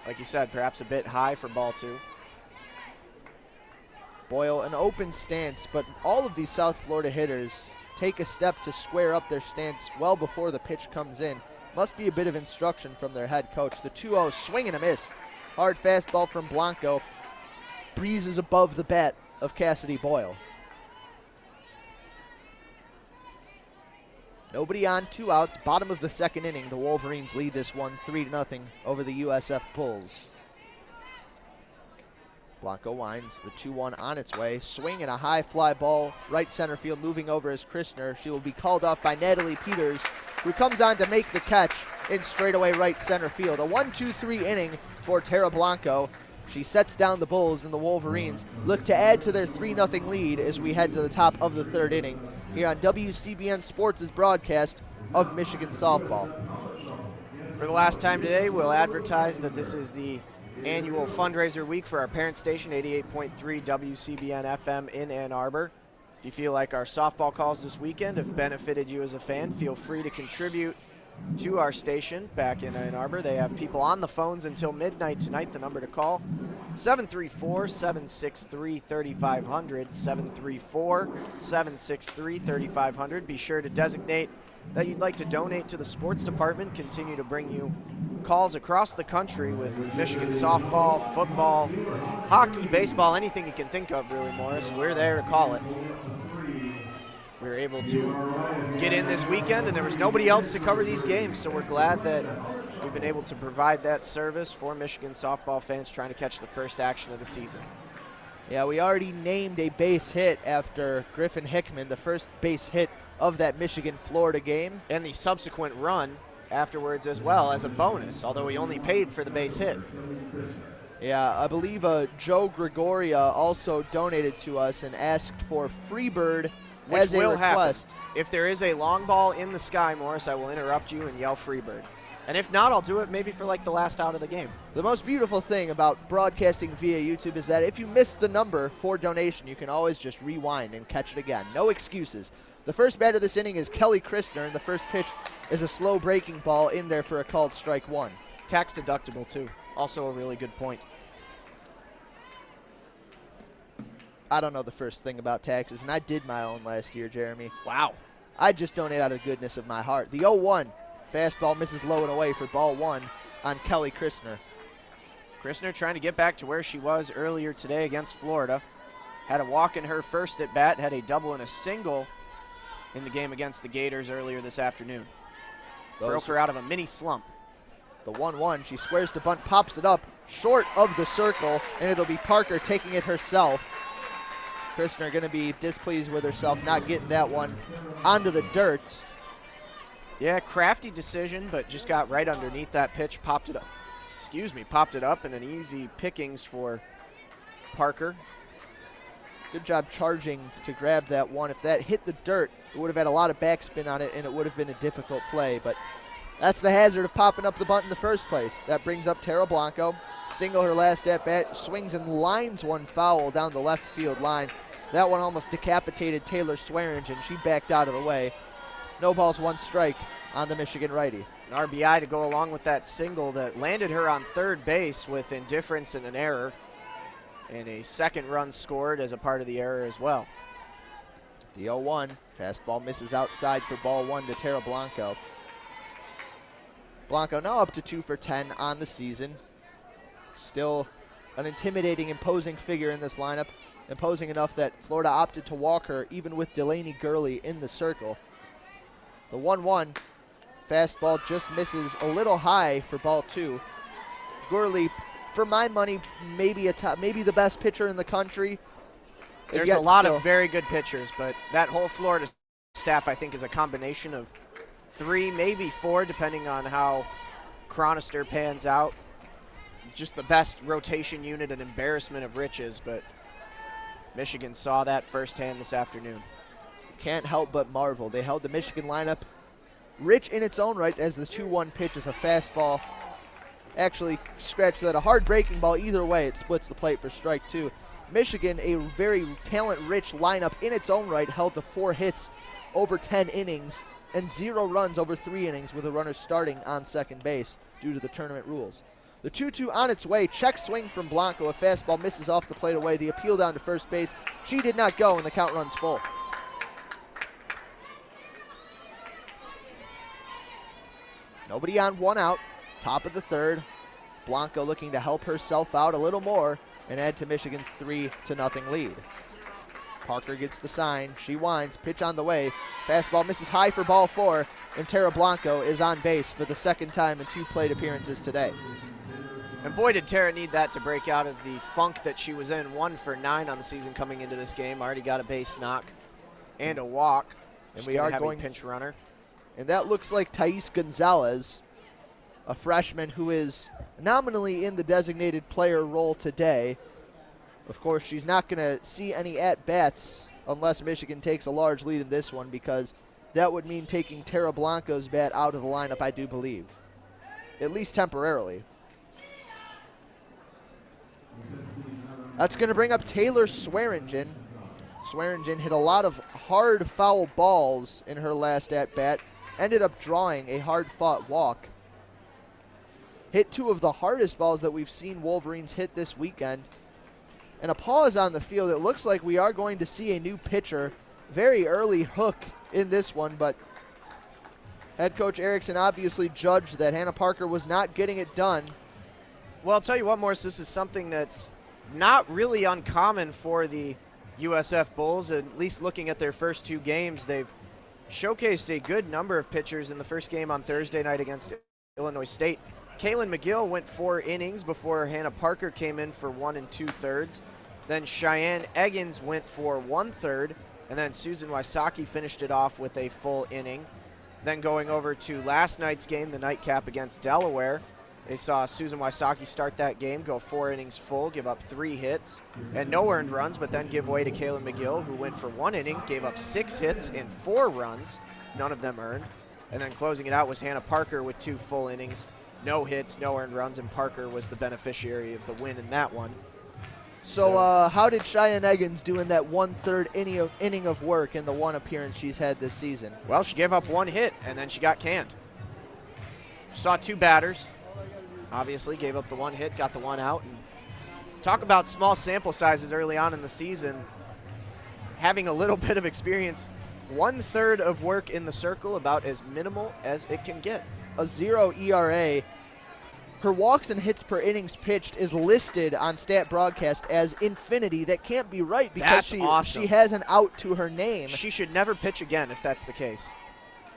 like you said, perhaps a bit high for ball 2. Boyle, an open stance, but all of these South Florida hitters take a step to square up their stance well before the pitch comes in. Must be a bit of instruction from their head coach. The 2-0 swing and a miss. Hard fastball from Blanco. Breezes above the bat of Cassidy Boyle. Nobody on, 2 outs, bottom of the second inning. The Wolverines lead this one 3-0 over the USF Bulls. Blanco winds, the 2-1 on its way. Swing and a high fly ball, right center field, moving over as Christner. She will be called off by Natalie Peters, who comes on to make the catch in straightaway right center field. A 1-2-3 inning for Tara Blanco. She sets down the Bulls, and the Wolverines look to add to their 3-0 lead as we head to the top of the third inning here on WCBN Sports' broadcast of Michigan softball. For the last time today, we'll advertise that this is the annual fundraiser week for our parent station, 88.3 WCBN FM in Ann Arbor. If you feel like our softball calls this weekend have benefited you as a fan, feel free to contribute to our station back in Ann Arbor. They have people on the phones until midnight tonight. The number to call, 734-763-3500, 734-763-3500. Be sure to designate that you'd like to donate to the sports department. Continue to bring you calls across the country with Michigan softball, football, hockey, baseball, anything you can think of, really, Morris. We're there to call it. We were able to get in this weekend, and there was nobody else to cover these games, so we're glad that we've been able to provide that service for Michigan softball fans trying to catch the first action of the season. Yeah, we already named a base hit after Griffin Hickman, the first base hit of that Michigan-Florida game. And the subsequent run afterwards as well as a bonus, although he only paid for the base hit. Yeah, I believe Joe Gregoria also donated to us and asked for Freebird as a request. Happen. If there is a long ball in the sky, Morris, I will interrupt you and yell Freebird. And if not, I'll do it maybe for like the last out of the game. The most beautiful thing about broadcasting via YouTube is that if you miss the number for donation, you can always just rewind and catch it again. No excuses. The first batter this inning is Kelly Christner, and the first pitch is a slow breaking ball in there for a called strike 1. Tax deductible, too. Also a really good point. I don't know the first thing about taxes, and I did my own last year, Jeremy. Wow. I just donate out of the goodness of my heart. The 0-1. Fastball misses low and away for ball 1 on Kelly Christner. Christner trying to get back to where she was earlier today against Florida. Had a walk in her first at bat, had a double and a single in the game against the Gators earlier this afternoon. Broke her out of a mini slump. The 1-1, she squares to bunt, pops it up short of the circle, and it'll be Parker taking it herself. Christner going to be displeased with herself not getting that one onto the dirt. Yeah, crafty decision, but just got right underneath that pitch, popped it up. Popped it up, and an easy pickings for Parker. Good job charging to grab that one. If that hit the dirt, it would have had a lot of backspin on it, and it would have been a difficult play. But that's the hazard of popping up the bunt in the first place. That brings up Tara Blanco. Single her last at-bat, swings and lines one foul down the left field line. That one almost decapitated Taylor Swearingen. She backed out of the way. No balls, 1 strike on the Michigan righty. An RBI to go along with that single that landed her on third base with indifference and an error. And a second run scored as a part of the error as well. The 0-1, fastball misses outside for ball 1 to Tara Blanco. Blanco now up to 2 for 10 on the season. Still an intimidating, imposing figure in this lineup. Imposing enough that Florida opted to walk her even with Delaney Gurley in the circle. The 1-1, fastball just misses a little high for ball 2. Gurley, for my money, maybe the best pitcher in the country. There's a lot of very good pitchers, but that whole Florida staff, I think, is a combination of 3, maybe 4, depending on how Chronister pans out. Just the best rotation unit, an embarrassment of riches, but Michigan saw that firsthand this afternoon. Can't help but marvel. They held the Michigan lineup rich in its own right as the 2-1 pitch is a fastball. Actually scratched that, a hard breaking ball. Either way, it splits the plate for strike 2. Michigan, a very talent-rich lineup in its own right, held to 4 hits over 10 innings and 0 runs over 3 innings with a runner starting on second base due to the tournament rules. The 2-2 on its way. Check swing from Blanco. A fastball misses off the plate away. The appeal down to first base. She did not go, and the count runs full. Nobody on, 1 out. Top of the 3rd. Blanco looking to help herself out a little more and add to Michigan's 3-0 lead. Parker gets the sign. She winds. Pitch on the way. Fastball misses high for ball 4, and Tara Blanco is on base for the 2nd time in 2 plate appearances today. And boy, did Tara need that to break out of the funk that she was in. 1 for 9 on the season coming into this game. Already got a base knock and a walk. And we are going pinch runner. And that looks like Thais Gonzalez, a freshman who is nominally in the designated player role today. Of course, she's not going to see any at-bats unless Michigan takes a large lead in this one, because that would mean taking Tara Blanco's bat out of the lineup, I do believe, at least temporarily. That's going to bring up Taylor Swearingen. Swearingen hit a lot of hard foul balls in her last at-bat, ended up drawing a hard-fought walk. Hit 2 of the hardest balls that we've seen Wolverines hit this weekend. And a pause on the field. It looks like we are going to see a new pitcher. Very early hook in this one, but head coach Erickson obviously judged that Hannah Parker was not getting it done. Well, I'll tell you what, Morris, this is something that's not really uncommon for the USF Bulls. At least looking at their first 2 games, they've showcased a good number of pitchers in the first game on Thursday night against Illinois State. Kaylin McGill went 4 innings before Hannah Parker came in for 1 2/3. Then Cheyenne Eggins went for 1/3, and then Susan Wysocki finished it off with a full inning. Then going over to last night's game, the nightcap against Delaware, they saw Susan Wysocki start that game, go 4 innings full, give up 3 hits and no earned runs, but then give way to Kaylin McGill, who went for 1 inning, gave up 6 hits and 4 runs, none of them earned. And then closing it out was Hannah Parker with 2 full innings, no hits, no earned runs, and Parker was the beneficiary of the win in that one. So how did Cheyenne Eggins do in that 1/3 inning of work in the 1 appearance she's had this season? Well, she gave up 1 hit, and then she got canned. Saw 2 batters. Obviously, gave up the 1 hit, got the 1 out. And talk about small sample sizes early on in the season. Having a little bit of experience 1/3 of work in the circle, about as minimal as it can get. A 0 ERA. Her walks and hits per innings pitched is listed on Stat Broadcast as infinity. That can't be right because awesome. she has an out to her name. She should never pitch again if that's the case.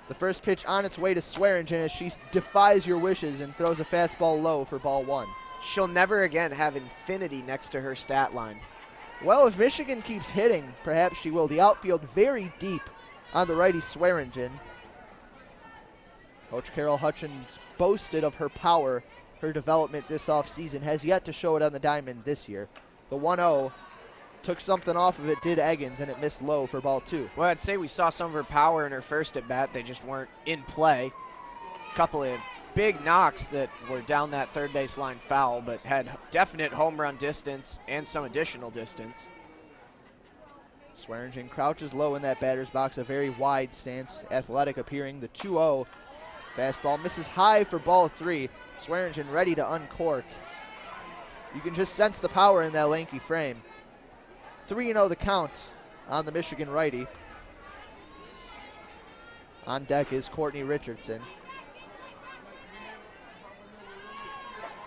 The first pitch on its way to Swearingen as she defies your wishes and throws a fastball low for ball 1. She'll never again have infinity next to her stat line. Well, if Michigan keeps hitting, perhaps she will. The outfield very deep on the righty Swearingen. Coach Carol Hutchins boasted of her power. Her development this offseason has yet to show it on the diamond this year. The 1-0 took something off of it, did Eggins, and it missed low for ball 2. Well, I'd say we saw some of her power in her first at bat. They just weren't in play. A couple of big knocks that were down that third base line foul, but had definite home run distance and some additional distance. Swearingen crouches low in that batter's box, a very wide stance, athletic appearing. The 2-0 fastball misses high for ball 3. Swearingen ready to uncork. You can just sense the power in that lanky frame. 3-0 the count on the Michigan righty. On deck is Courtney Richardson.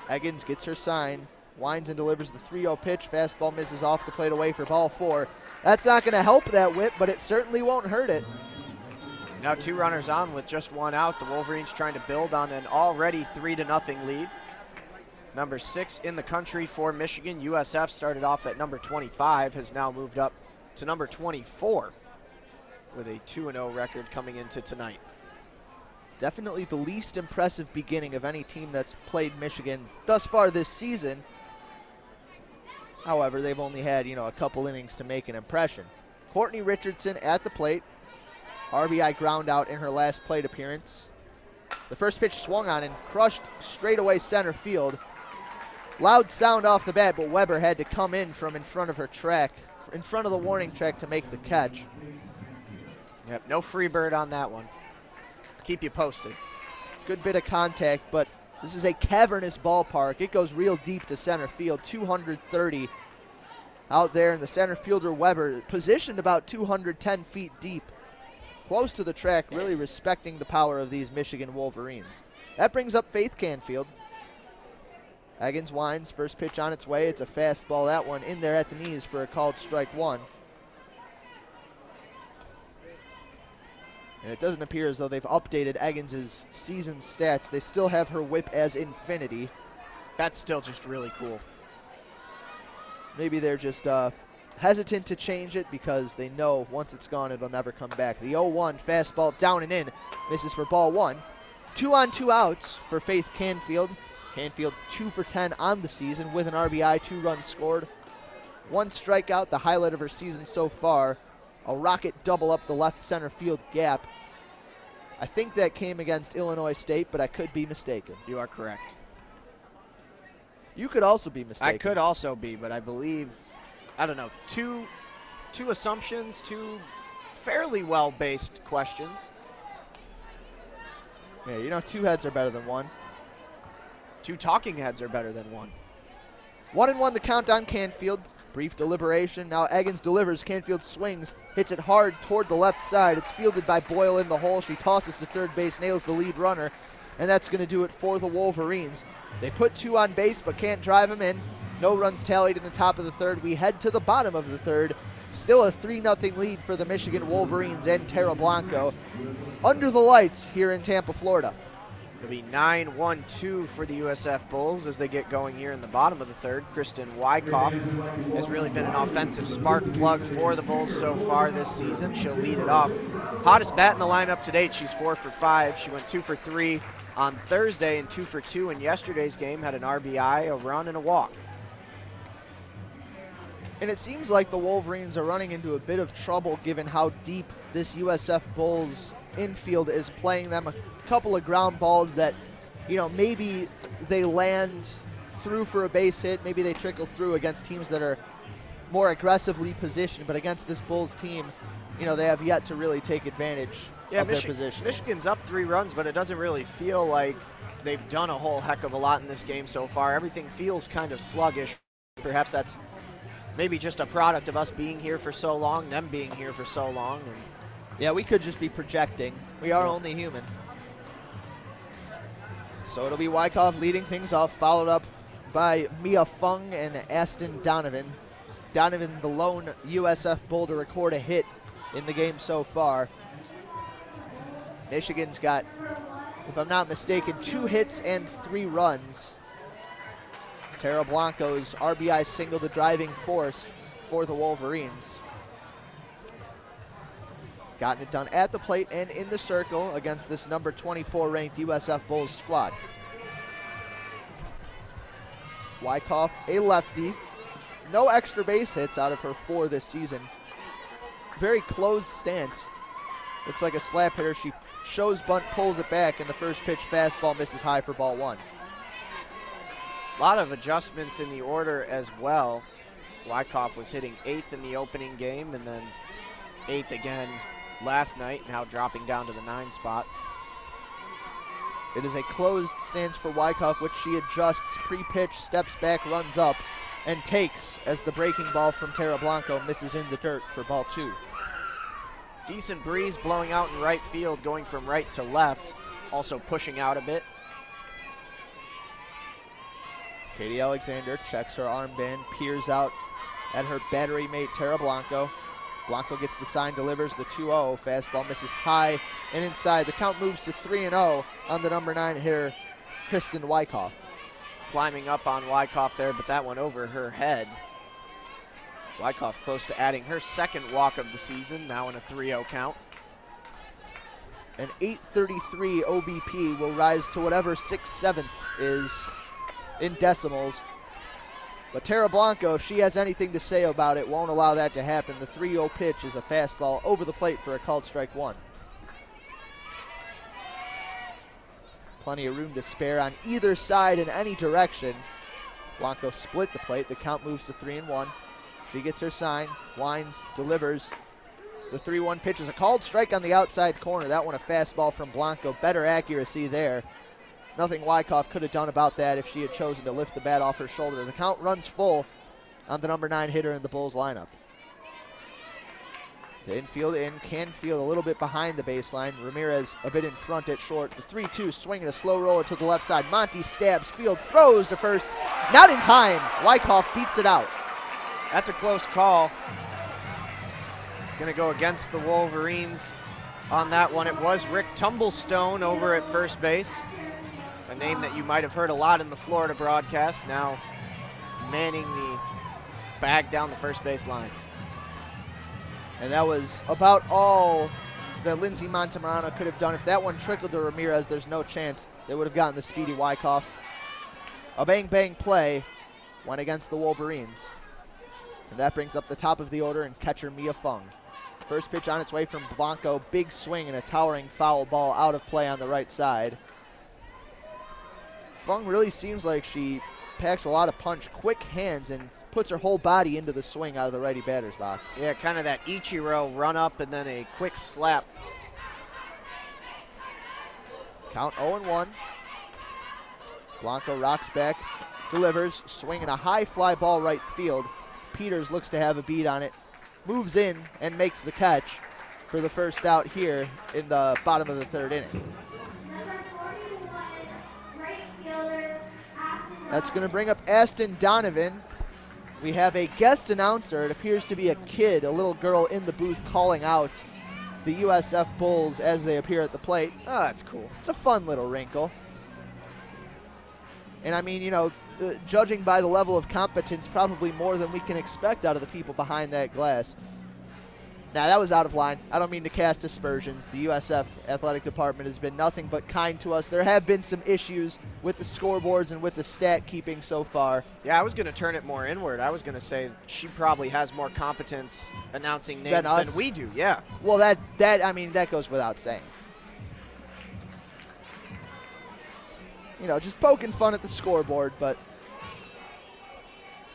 Eggins gets her sign, winds and delivers the 3-0 pitch. Fastball misses off the plate away for ball 4. That's not going to help that whip, but it certainly won't hurt it. Now 2 runners on with just 1 out. The Wolverines trying to build on an already 3-0 lead. Number 6 in the country for Michigan. USF started off at number 25, has now moved up to number 24 with a 2-0 record coming into tonight. Definitely the least impressive beginning of any team that's played Michigan thus far this season. However, they've only had, a couple innings to make an impression. Courtney Richardson at the plate. RBI ground out in her last plate appearance. The first pitch swung on and crushed straight away center field. Loud sound off the bat, but Weber had to come in from in front of her track, in front of the warning track to make the catch. Yep, no free bird on that one. Keep you posted. Good bit of contact, but this is a cavernous ballpark. It goes real deep to center field, 230 out there, and the center fielder Weber positioned about 210 feet deep. Close to the track, really respecting the power of these Michigan Wolverines. That brings up Faith Canfield. Eggins winds, first pitch on its way. It's a fastball, that one in there at the knees for a called strike 1. And it doesn't appear as though they've updated Eggins' season stats. They still have her whip as infinity. That's still just really cool. Maybe they're just hesitant to change it because they know once it's gone, it'll never come back. The 0-1 fastball down and in, misses for ball 1. 2 on 2 outs for Faith Canfield. Canfield 2 for 10 on the season with an RBI, 2 runs scored. 1 strikeout, the highlight of her season so far. A rocket double up the left center field gap. I think that came against Illinois State, but I could be mistaken. You are correct. You could also be mistaken. I could also be, but I believe, I don't know, two assumptions, 2 fairly well-based questions. Yeah, 2 heads are better than 1. 2 talking heads are better than 1. 1-1 the count on Canfield. Brief deliberation. Now Eggins delivers. Canfield swings, hits it hard toward the left side. It's fielded by Boyle in the hole. She tosses to third base, nails the lead runner, and that's going to do it for the Wolverines. They put 2 on base but can't drive them in. No runs tallied in the top of the third. We head to the bottom of the third. Still a 3-0 lead for the Michigan Wolverines and Terra Blanco. Under the lights here in Tampa, Florida. It'll be 9-1-2 for the USF Bulls as they get going here in the bottom of the third. Kristen Wyckoff has really been an offensive spark plug for the Bulls so far this season. She'll lead it off. Hottest bat in the lineup to date. She's 4 for 5. She went 2 for 3 on Thursday and 2 for 2 in yesterday's game. Had an RBI, a run, and a walk. And it seems like the Wolverines are running into a bit of trouble given how deep this USF Bulls infield is playing them. A couple of ground balls that, maybe they land through for a base hit. Maybe they trickle through against teams that are more aggressively positioned. But against this Bulls team, they have yet to really take advantage of their position. Michigan's up 3 runs, but it doesn't really feel like they've done a whole heck of a lot in this game so far. Everything feels kind of sluggish. Perhaps that's maybe just a product of us being here for so long, them being here for so long. And Yeah, we could just be projecting. We are only human. So it'll be Wyckoff leading things off, followed up by Mia Fung and Aston Donovan. Donovan, the lone USF Bull to record a hit in the game so far. Michigan's got, if I'm not mistaken, 2 hits and 3 runs. Tara Blanco's RBI single, the driving force for the Wolverines. Gotten it done at the plate and in the circle against this number 24 ranked USF Bulls squad. Wyckoff, a lefty. No extra base hits out of her 4 this season. Very closed stance. Looks like a slap hitter. She shows bunt, pulls it back, and the first pitch fastball misses high for ball 1. A lot of adjustments in the order as well. Wyckoff was hitting 8th in the opening game and then 8th again last night, now dropping down to the 9 spot. It is a closed stance for Wyckoff, which she adjusts pre-pitch, steps back, runs up, and takes as the breaking ball from Tara Blanco misses in the dirt for ball 2. Decent breeze blowing out in right field, going from right to left, also pushing out a bit. Katie Alexander checks her armband, peers out at her battery mate Tara Blanco. Blanco gets the sign, delivers the 2-0. Fastball misses high and inside. The count moves to 3-0 on the number 9 hitter, Kristen Wyckoff. Climbing up on Wyckoff there, but that one over her head. Wyckoff close to adding her 2nd walk of the season, now in a 3-0 count. An 833 OBP will rise to whatever 6/7 is in decimals. But Tara Blanco, if she has anything to say about it, won't allow that to happen. The 3-0 pitch is a fastball over the plate for a called strike 1. Plenty of room to spare on either side in any direction. Blanco split the plate. The count moves to 3-1. She gets her sign, winds, delivers. The 3-1 pitch is a called strike on the outside corner. That one a fastball from Blanco. Better accuracy there. Nothing Wyckoff could have done about that if she had chosen to lift the bat off her shoulder. The count runs full on the number 9 hitter in the Bulls lineup. The infield in, Canfield a little bit behind the baseline. Ramirez a bit in front at short. The 3-2 swinging a slow roller to the left side. Monty stabs, fields, throws to first. Not in time. Wyckoff beats it out. That's a close call. Going to go against the Wolverines on that one. It was Rick Tumblestone over at first base. A name that you might have heard a lot in the Florida broadcast, now manning the bag down the first base line. And that was about all that Lindsey Montemurano could have done. If that one trickled to Ramirez, there's no chance they would have gotten the speedy Wyckoff. A bang-bang play went against the Wolverines. And that brings up the top of the order and catcher Mia Fung. First pitch on its way from Blanco. Big swing and a towering foul ball out of play on the right side. Fung really seems like she packs a lot of punch, quick hands, and puts her whole body into the swing out of the righty batter's box. Yeah, kind of that Ichiro run up and then a quick slap. Count 0-1. Blanco rocks back, delivers, swinging a high fly ball right field. Peters looks to have a beat on it, moves in and makes the catch for the first out here in the bottom of the 3rd inning. That's going to bring up Aston Donovan. We have a guest announcer. It appears to be a kid, a little girl in the booth calling out the USF Bulls as they appear at the plate. Oh, that's cool. It's a fun little wrinkle. And I mean, you know, judging by the level of competence, probably more than we can expect out of the people behind that glass. Now, that was out of line. I don't mean to cast aspersions. The USF athletic department has been nothing but kind to us. There have been some issues with the scoreboards and with the stat keeping so far. Yeah, I was going to turn it more inward. I was going to say she probably has more competence announcing names than we do. Yeah. Well, that goes without saying. You know, just poking fun at the scoreboard, but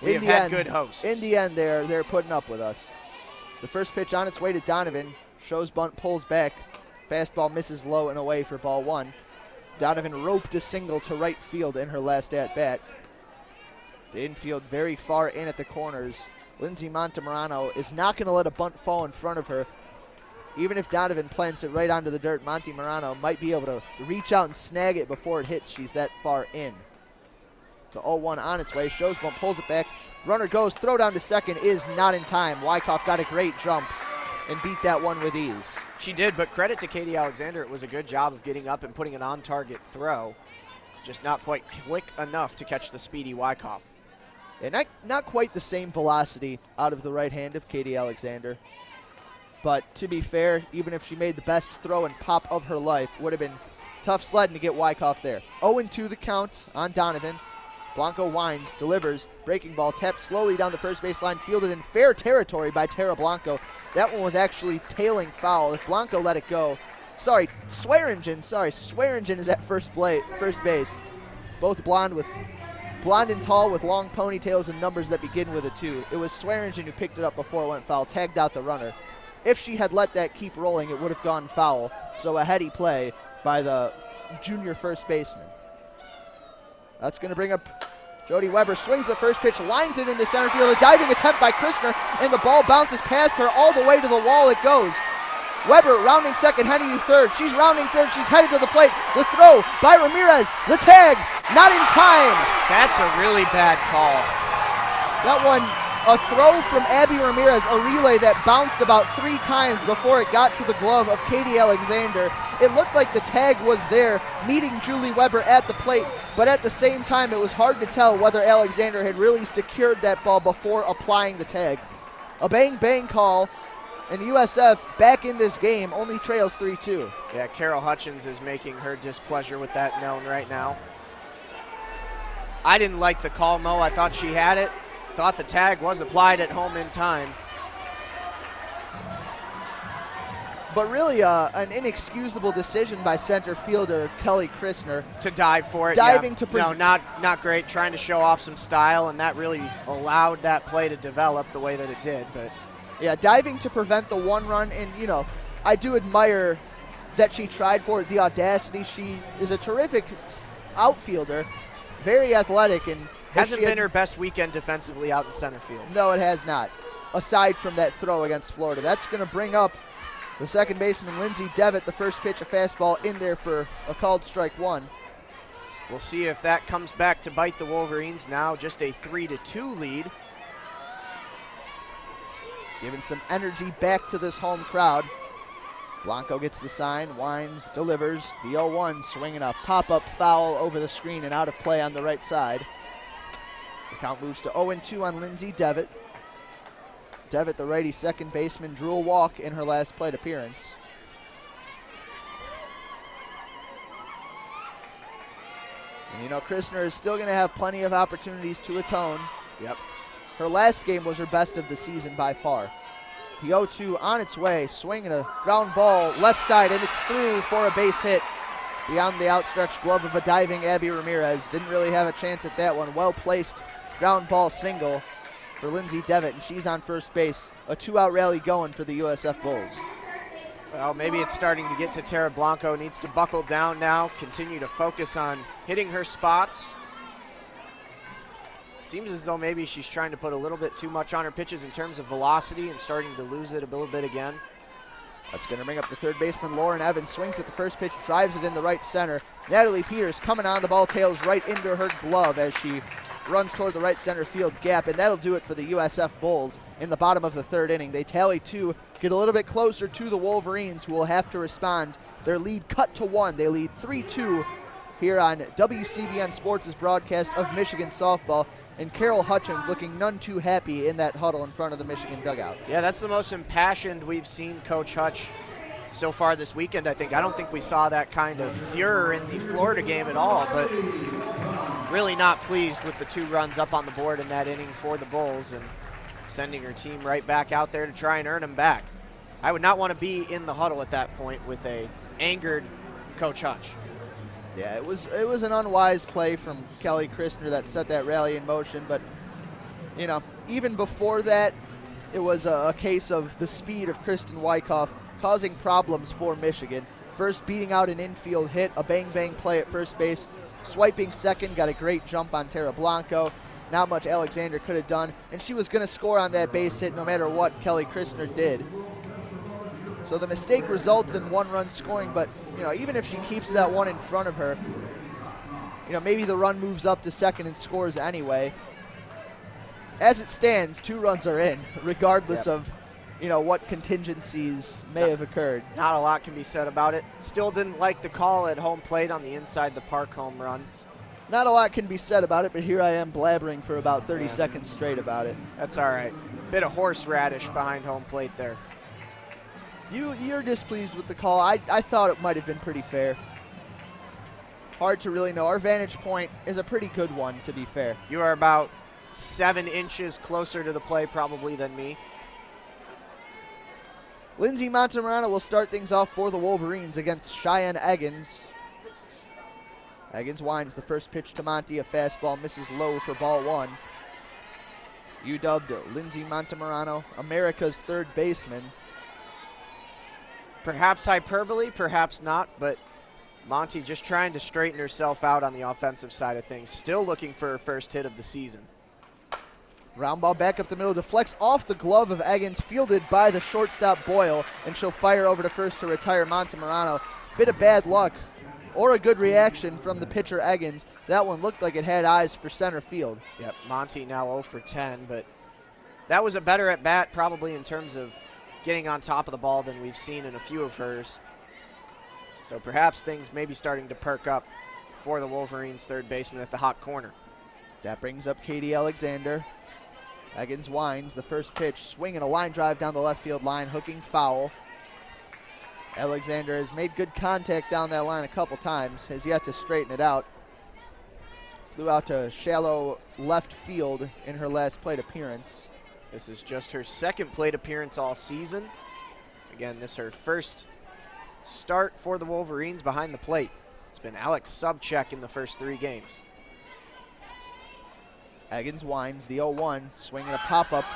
we have had good hosts. In the end, they're putting up with us. The first pitch on its way to Donovan. Shows bunt, pulls back. Fastball misses low and away for ball 1. Donovan roped a single to right field in her last at-bat. The infield very far in at the corners. Lindsey Montemurano is not going to let a bunt fall in front of her. Even if Donovan plants it right onto the dirt, Monty Morano might be able to reach out and snag it before it hits. She's that far in. The 0-1 on its way. Showsbump pulls it back. Runner goes. Throw down to second is not in time. Wyckoff got a great jump and beat that one with ease. She did, but credit to Katie Alexander. It was a good job of getting up and putting an on-target throw. Just not quite quick enough to catch the speedy Wyckoff. And not quite the same velocity out of the right hand of Katie Alexander. But to be fair, even if she made the best throw and pop of her life, would have been tough sledding to get Wyckoff there. 0-2 the count on Donovan. Blanco winds, delivers, breaking ball, tapped slowly down the first baseline, fielded in fair territory by Tara Blanco. That one was actually tailing foul. If Blanco let it go, Swearingen is at first base. Both blonde and tall with long ponytails and numbers that begin with a 2. It was Swearingen who picked it up before it went foul, tagged out the runner. If she had let that keep rolling, it would have gone foul. So a heady play by the junior first baseman. That's going to bring up Jody Weber. Swings the first pitch, lines it into center field. A diving attempt by Christner, and the ball bounces past her all the way to the wall. It goes. Weber rounding second, heading to third. She's rounding third. She's headed to the plate. The throw by Ramirez. The tag, not in time. That's a really bad call. That one, a throw from Abby Ramirez, a relay that bounced about 3 times before it got to the glove of Katie Alexander. It looked like the tag was there, meeting Julie Weber at the plate, but at the same time, it was hard to tell whether Alexander had really secured that ball before applying the tag. A bang-bang call, and USF back in this game only trails 3-2. Yeah, Carol Hutchins is making her displeasure with that known right now. I didn't like the call, Mo. I thought she had it. Thought the tag was applied at home in time. But really an inexcusable decision by center fielder Kelly Christner. To dive for it, Diving yeah. to No, not great. Trying to show off some style, and that really allowed that play to develop the way that it did. But yeah, diving to prevent the 1 run, and I do admire that she tried for it, the audacity. She is a terrific outfielder, very athletic, and hasn't been her best weekend defensively out in center field. No, it has not, aside from that throw against Florida. That's going to bring up the second baseman, Lindsey Devitt. The first pitch, a fastball in there for a called strike 1. We'll see if that comes back to bite the Wolverines now. Just a 3-2 lead. Giving some energy back to this home crowd. Blanco gets the sign, winds, delivers. The 0-1 swinging a pop-up foul over the screen and out of play on the right side. The count moves to 0-2 on Lindsey Devitt. Devitt, the righty second baseman, drew a walk in her last plate appearance. And Christner is still going to have plenty of opportunities to atone. Yep. Her last game was her best of the season by far. The 0-2 on its way, swinging a ground ball left side, and it's through for a base hit. Beyond the outstretched glove of a diving Abby Ramirez. Didn't really have a chance at that one. Well-placed ground ball single for Lindsey Devitt, and she's on first base. A 2-out rally going for the USF Bulls. Well, maybe it's starting to get to Tara Blanco. Needs to buckle down now, continue to focus on hitting her spots. Seems as though maybe she's trying to put a little bit too much on her pitches in terms of velocity and starting to lose it a little bit again. That's going to bring up the third baseman, Lauren Evans. Swings at the first pitch, drives it in the right center. Natalie Peters coming on, the ball tails right into her glove as she runs toward the right center field gap, and that'll do it for the USF Bulls in the bottom of the 3rd inning. They tally 2, get a little bit closer to the Wolverines, who will have to respond. Their lead cut to 1. They lead 3-2 here on WCBN Sports' broadcast of Michigan softball. And Carol Hutchins looking none too happy in that huddle in front of the Michigan dugout. Yeah, that's the most impassioned we've seen Coach Hutch so far this weekend, I think. I don't think we saw that kind of furor in the Florida game at all, but really not pleased with the 2 runs up on the board in that inning for the Bulls and sending her team right back out there to try and earn them back. I would not want to be in the huddle at that point with a angered Coach Hutch. Yeah, it was an unwise play from Kelly Christner that set that rally in motion, but even before that, it was a case of the speed of Kristen Wyckoff causing problems for Michigan. First beating out an infield hit, a bang-bang play at first base, swiping second, got a great jump on Tara Blanco. Not much Alexander could have done, and she was going to score on that base hit no matter what Kelly Christner did. So the mistake results in 1 run scoring, but even if she keeps that one in front of her, maybe the run moves up to second and scores anyway. As it stands, 2 runs are in, regardless of what contingencies may have occurred. Not a lot can be said about it. Still didn't like the call at home plate on the inside the park home run. Not a lot can be said about it, but here I am blabbering for about 30 seconds straight about it. That's all right. Bit of horseradish behind home plate there. You're displeased with the call. I thought it might have been pretty fair. Hard to really know. Our vantage point is a pretty good one, to be fair. You are about 7 inches closer to the play probably than me. Lindsay Montemarano will start things off for the Wolverines against Cheyenne Eggins. Eggins winds the first pitch to Monty. A fastball misses low for ball 1. You dubbed Lindsay Montemarano America's third baseman. Perhaps hyperbole, perhaps not, but Monty just trying to straighten herself out on the offensive side of things. Still looking for her first hit of the season. Round ball back up the middle, deflects off the glove of Eggins, fielded by the shortstop Boyle, and she'll fire over to first to retire Montemarano. Bit of bad luck, or a good reaction from the pitcher Eggins. That one looked like it had eyes for center field. Yep, Monty now 0 for 10, but that was a better at bat probably in terms of getting on top of the ball than we've seen in a few of hers. So perhaps things may be starting to perk up for the Wolverines' third baseman at the hot corner. That brings up Katie Alexander. Eggins winds the first pitch, swinging a line drive down the left field line, hooking foul. Alexander has made good contact down that line a couple times, has yet to straighten it out. Flew out to shallow left field in her last plate appearance. This is just her second plate appearance all season. Again, this is her first start for the Wolverines behind the plate. It's been Alex Subcheck in the first 3 games. Eggins winds the 0-1, swinging a pop-up.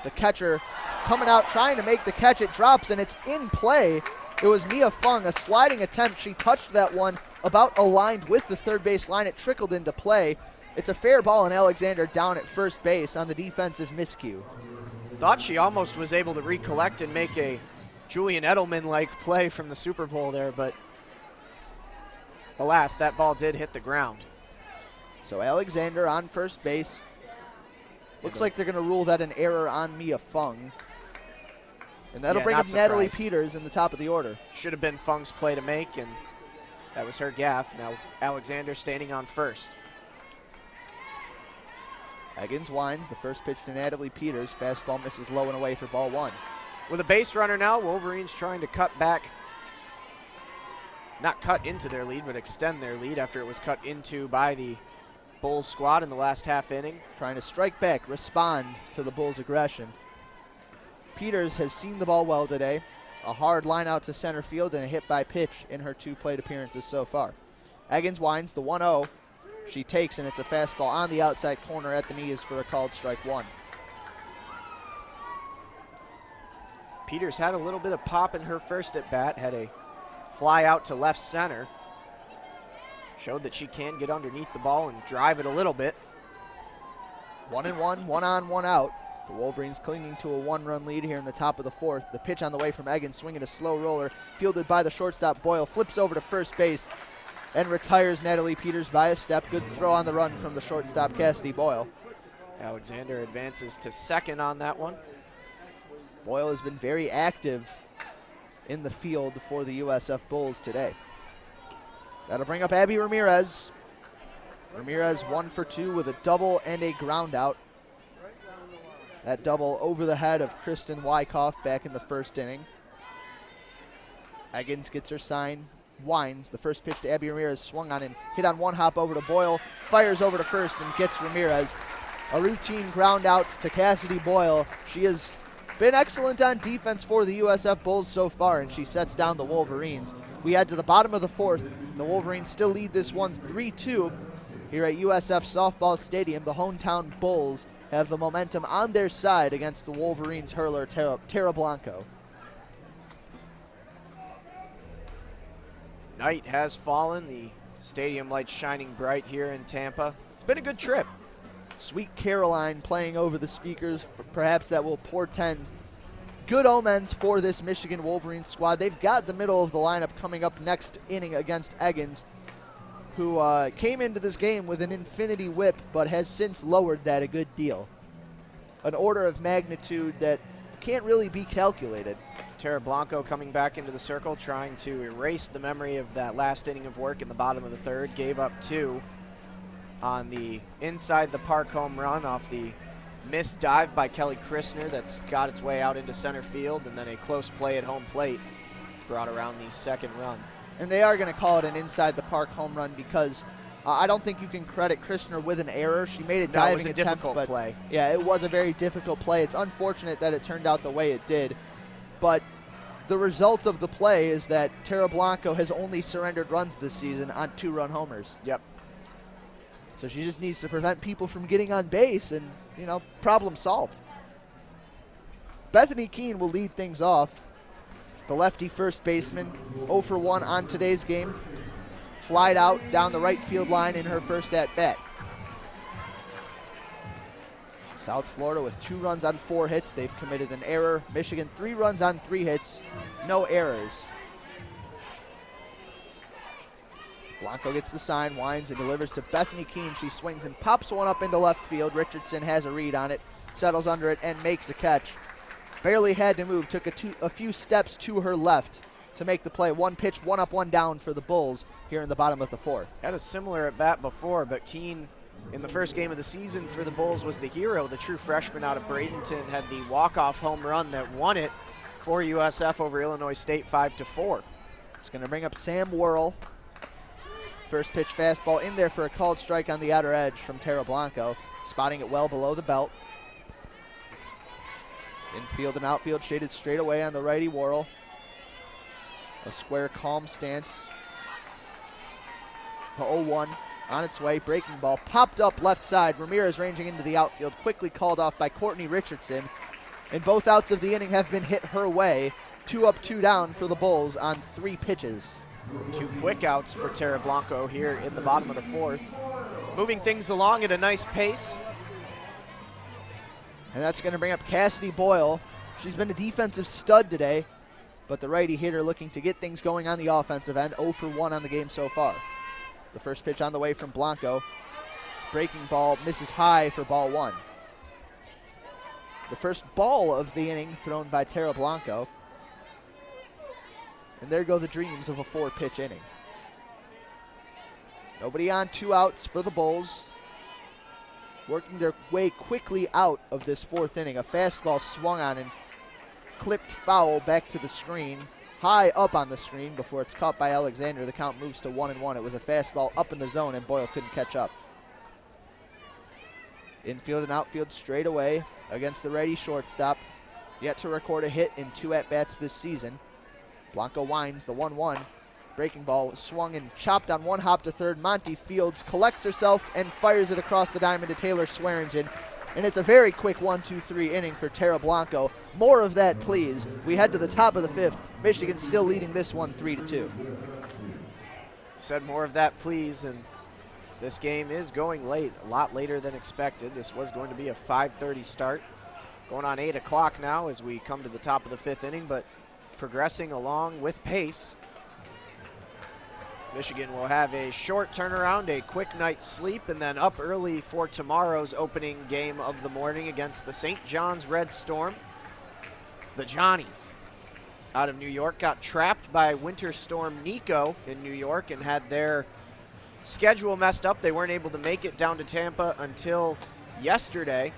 The catcher coming out, trying to make the catch. It drops, and it's in play. It was Mia Fung, a sliding attempt. She touched that one about aligned with the third base line. It trickled into play. It's a fair ball, and Alexander down at first base on the defensive miscue. Thought she almost was able to recollect and make a Julian Edelman-like play from the Super Bowl there, but alas, that ball did hit the ground. So Alexander on first base. Looks like they're going to rule that an error on Mia Fung. And that'll bring up Natalie Peters in the top of the order. Should have been Fung's play to make, and that was her gaffe. Now Alexander standing on first. Eggins winds the first pitch to Natalie Peters. Fastball misses low and away for ball 1. With a base runner now, Wolverines trying to cut back. Not cut into their lead, but extend their lead after it was cut into by the Bulls squad in the last half inning. Trying to strike back, respond to the Bulls' aggression. Peters has seen the ball well today. A hard line out to center field and a hit by pitch in her 2 plate appearances so far. Eggins winds the 1-0. She takes, and it's a fastball on the outside corner at the knees for a called strike 1. Peters had a little bit of pop in her first at bat, had a fly out to left center. Showed that she can get underneath the ball and drive it a little bit. 1-1, 1 on, 1 out. The Wolverines clinging to a 1-run lead here in the top of the 4th. The pitch on the way from Eggins, swinging a slow roller, fielded by the shortstop Boyle, flips over to first base and retires Natalie Peters by a step. Good throw on the run from the shortstop Cassidy Boyle. Alexander advances to second on that one. Boyle has been very active in the field for the USF Bulls today. That'll bring up Abby Ramirez. Ramirez 1 for 2 with a double and a ground out. That double over the head of Kristen Wyckoff back in the first inning. Eggins gets her sign, winds. The first pitch to Abby Ramirez, swung on and hit on 1 hop over to Boyle. Fires over to first and gets Ramirez. A routine ground out to Cassidy Boyle. She has been excellent on defense for the USF Bulls so far, and she sets down the Wolverines. We head to the bottom of the 4th. The Wolverines still lead this one 3-2 here at USF Softball Stadium. The hometown Bulls have the momentum on their side against the Wolverines hurler Tara Blanco. Night has fallen. The stadium lights shining bright here in Tampa. It's been a good trip. Sweet Caroline playing over the speakers. Perhaps that will portend good omens for this Michigan Wolverines squad. They've got the middle of the lineup coming up next inning against Eggins, who came into this game with an infinity whip but has since lowered that a good deal. An order of magnitude that can't really be calculated. Tara Blanco coming back into the circle, trying to erase the memory of that last inning of work in the bottom of the third. Gave up 2 on the inside the park home run off the missed dive by Kelly Christner that's got its way out into center field, and then a close play at home plate brought around the second run. And they are going to call it an inside the park home run because I don't think you can credit Christner with an error. She made a diving attempt, difficult play. Yeah, it was a very difficult play. It's unfortunate that it turned out the way it did, but the result of the play is that Tara Blanco has only surrendered runs this season on 2-run homers. Yep. So she just needs to prevent people from getting on base, and, you know, problem solved. Bethany Keene will lead things off. The lefty first baseman, 0 for 1 on today's game. Flied out down the right field line in her first at-bat. South Florida with 2 runs on 4 hits. They've committed an error. Michigan 3 runs on 3 hits. No errors. Blanco gets the sign, winds, and delivers to Bethany Keene. She swings and pops one up into left field. Richardson has a read on it, settles under it, and makes a catch. Barely had to move, took a few steps to her left to make the play. 1 pitch, 1 up, 1 down for the Bulls here in the bottom of the 4th. Had a similar at bat before, but Keene in the first game of the season for the Bulls was the hero. The true freshman out of Bradenton had the walk-off home run that won it for USF over Illinois State 5-4. It's going to bring up Sam Worrell. First pitch fastball in there for a called strike on the outer edge from Tara Blanco, spotting it well below the belt. Infield and outfield shaded straight away on the righty Worrell. A square, calm stance. The 0-1 on its way. Breaking ball popped up left side. Ramirez ranging into the outfield. Quickly called off by Courtney Richardson. And both outs of the inning have been hit her way. 2 up, 2 down for the Bulls on 3 pitches. 2 quick outs for Tara Blanco here in the bottom of the 4th. Moving things along at a nice pace. And that's going to bring up Cassidy Boyle. She's been a defensive stud today, but the righty hitter looking to get things going on the offensive end. 0 for 1 on the game so far. The first pitch on the way from Blanco. Breaking ball misses high for ball 1. The first ball of the inning thrown by Tara Blanco. And there go the dreams of a 4-pitch inning. Nobody on, 2 outs for the Bulls. Working their way quickly out of this 4th inning. A fastball swung on and clipped foul back to the screen. High up on the screen before it's caught by Alexander. The count moves to 1-1. It was a fastball up in the zone and Boyle couldn't catch up. Infield and outfield straight away against the righty shortstop. Yet to record a hit in 2 at-bats this season. Blanco winds the 1-1. Breaking ball swung and chopped on 1 hop to third. Monty Fields collects herself and fires it across the diamond to Taylor Swearingen. And it's a very quick 1-2-3 inning for Tara Blanco. More of that, please. We head to the top of the 5th. Michigan still leading this one 3-2. Said more of that, please. And this game is going late, a lot later than expected. This was going to be a 5:30 start. Going on 8 o'clock now as we come to the top of the 5th inning, but progressing along with pace. Michigan will have a short turnaround, a quick night's sleep, and then up early for tomorrow's opening game of the morning against the St. John's Red Storm. The Johnnies out of New York got trapped by Winter Storm Nico in New York and had their schedule messed up. They weren't able to make it down to Tampa until yesterday,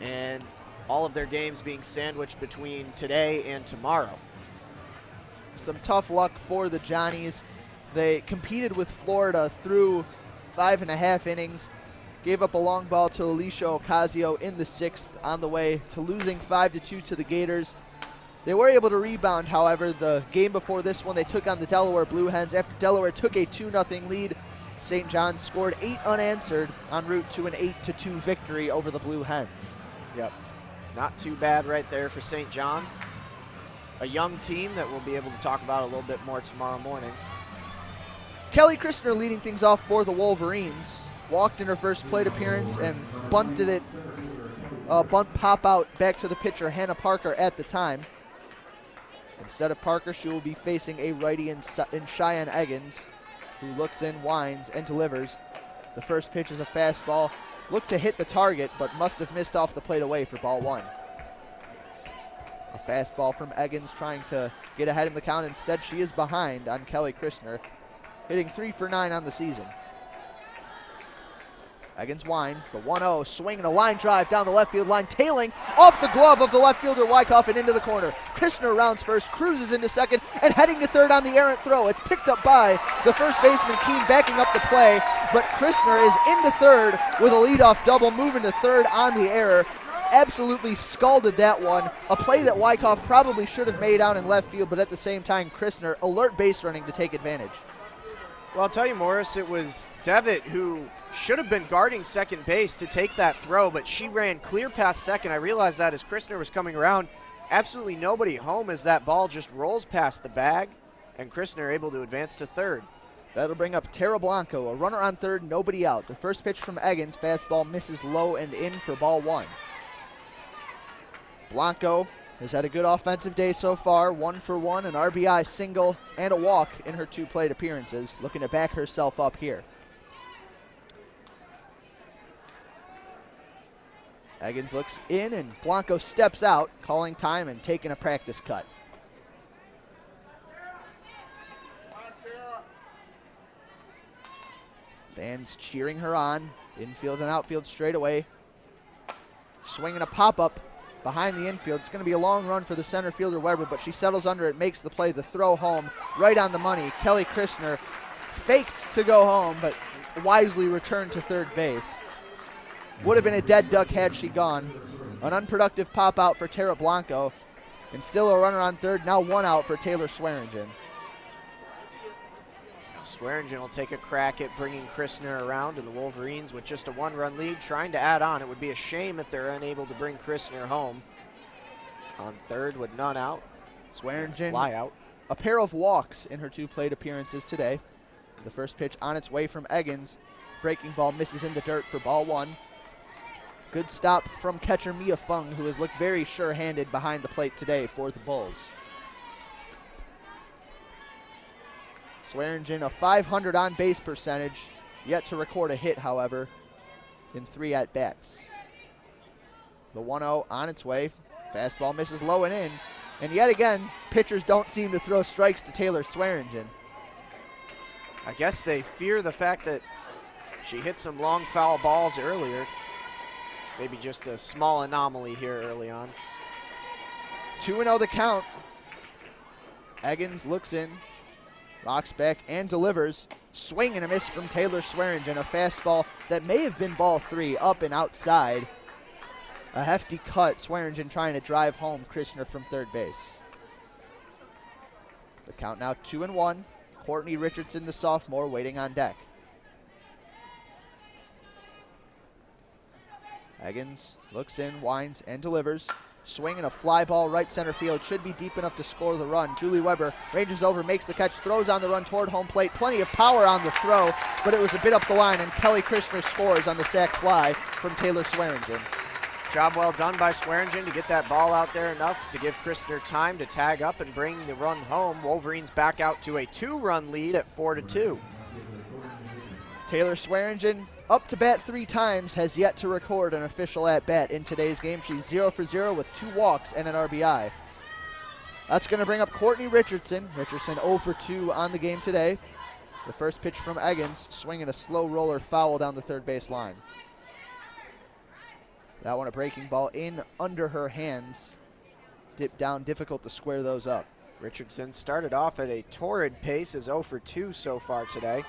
and all of their games being sandwiched between today and tomorrow. Some tough luck for the Johnnies. They competed with Florida through 5.5 innings, gave up a long ball to Alicia Ocasio in the 6th on the way to losing 5-2 to the Gators. They were able to rebound, however. The game before this one, they took on the Delaware Blue Hens. After Delaware took a 2-0 lead, St. John's scored 8 unanswered en route to an 8-2 victory over the Blue Hens. Yep, not too bad right there for St. John's. A young team that we'll be able to talk about a little bit more tomorrow morning. Kelly Christner leading things off for the Wolverines. Walked in her first plate appearance and bunted it, bunt pop out back to the pitcher, Hannah Parker, at the time. Instead of Parker, she will be facing a righty in Cheyenne Eggins, who looks in, winds, and delivers. The first pitch is a fastball. Looked to hit the target, but must have missed off the plate away for ball one. A fastball from Eggins trying to get ahead in the count. Instead, she is behind on Kelly Christner, hitting 3 for 9 on the season. Eggins winds, the 1-0, swinging a line drive down the left field line, tailing off the glove of the left fielder Wyckoff and into the corner. Christner rounds first, cruises into second, and heading to third on the errant throw. It's picked up by the first baseman, Keene, backing up the play, but Christner is into third with a leadoff double, moving to third on the error. Absolutely scalded that one. A play that Wyckoff probably should have made out in left field, but at the same time, Christner alert base running to take advantage. Well, I'll tell you, Morris, it was Devitt who should have been guarding second base to take that throw, but she ran clear past second. I realized that as Christner was coming around. Absolutely nobody home as that ball just rolls past the bag, and Christner able to advance to third. That'll bring up Tara Blanco, a runner on third, nobody out. The first pitch from Eggins, fastball misses low and in for ball one. Blanco has had a good offensive day so far, 1 for 1, an RBI single and a walk in her 2 plate appearances, looking to back herself up here. Eggins looks in and Blanco steps out, calling time and taking a practice cut. Fans cheering her on, infield and outfield straight away. Swinging a pop-up behind the infield. It's going to be a long run for the center fielder Weber, but she settles under it, makes the play, the throw home, right on the money. Kelly Christner faked to go home, but wisely returned to third base. Would have been a dead duck had she gone. An unproductive pop out for Tara Blanco, and still a runner on third, now 1 out for Taylor Swearingen. Swearingen will take a crack at bringing Christner around, and the Wolverines with just a 1-run lead trying to add on. It would be a shame if they're unable to bring Christner home. On third with none out. Swearingen, fly out. A pair of walks in her 2 plate appearances today. The first pitch on its way from Eggins. Breaking ball misses in the dirt for ball one. Good stop from catcher Mia Fung, who has looked very sure-handed behind the plate today for the Bulls. Swearingen, a .500 on-base percentage, yet to record a hit, however, in 3 at-bats. The 1-0 on its way. Fastball misses low and in. And yet again, pitchers don't seem to throw strikes to Taylor Swearingen. I guess they fear the fact that she hit some long foul balls earlier. Maybe just a small anomaly here early on. 2-0 the count. Eggins looks in, rocks back and delivers. Swing and a miss from Taylor Swearingen. A fastball that may have been ball 3, up and outside. A hefty cut, Swearingen trying to drive home Christner from third base. The count now 2-1. Courtney Richardson, the sophomore, waiting on deck. Eggins looks in, winds, and delivers. Swing and a fly ball right center field. Should be deep enough to score the run. Julie Weber ranges over, makes the catch, throws on the run toward home plate. Plenty of power on the throw, but it was a bit up the line, and Kelly Christner scores on the sac fly from Taylor Swearingen. Job well done by Swearingen to get that ball out there enough to give Christner time to tag up and bring the run home. Wolverines back out to a 2-run lead at 4-2. Taylor Swearingen, up to bat 3 times, has yet to record an official at-bat in today's game. She's 0 for 0 with 2 walks and an RBI. That's going to bring up Courtney Richardson. Richardson 0 for 2 on the game today. The first pitch from Eggins, swinging a slow roller foul down the third base line. That one a breaking ball in under her hands. Dip down, difficult to square those up. Richardson started off at a torrid pace, is 0 for 2 so far today.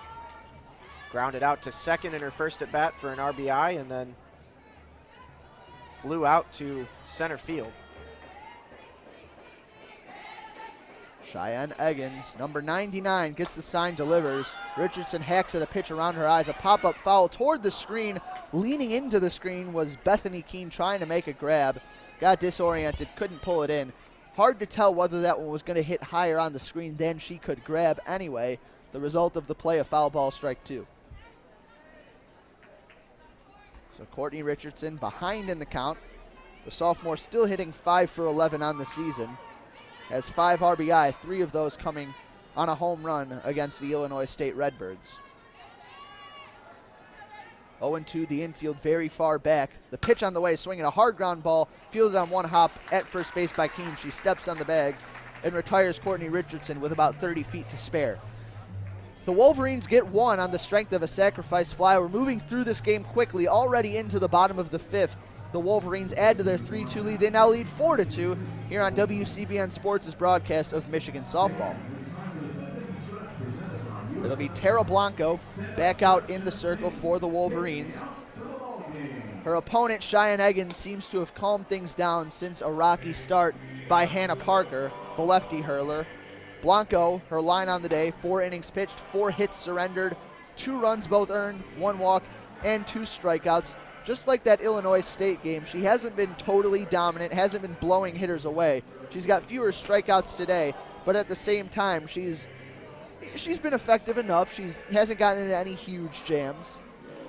Grounded out to second in her first at bat for an RBI, and then flew out to center field. Cheyenne Eggins, number 99, gets the sign, delivers. Richardson hacks at a pitch around her eyes, a pop-up foul toward the screen. Leaning into the screen was Bethany Keene trying to make a grab. Got disoriented, couldn't pull it in. Hard to tell whether that one was going to hit higher on the screen than she could grab anyway. The result of the play, a foul ball, strike 2. So Courtney Richardson behind in the count. The sophomore still hitting 5 for 11 on the season. Has 5 RBI, 3 of those coming on a home run against the Illinois State Redbirds. 0-2, the infield very far back. The pitch on the way, swinging a hard ground ball, fielded on one hop at first base by Keene. She steps on the bag and retires Courtney Richardson with about 30 feet to spare. The Wolverines get 1 on the strength of a sacrifice fly. We're moving through this game quickly, already into the bottom of the 5th. The Wolverines add to their 3-2 lead. They now lead 4-2 here on WCBN Sports' broadcast of Michigan softball. It'll be Tara Blanco back out in the circle for the Wolverines. Her opponent, Cheyenne Eggins, seems to have calmed things down since a rocky start by Hannah Parker, the lefty hurler. Blanco, her line on the day, 4 innings pitched, 4 hits surrendered, 2 runs both earned, 1 walk, and 2 strikeouts. Just like that Illinois State game, she hasn't been totally dominant, hasn't been blowing hitters away. She's got fewer strikeouts today, but at the same time, she's been effective enough. She hasn't gotten into any huge jams.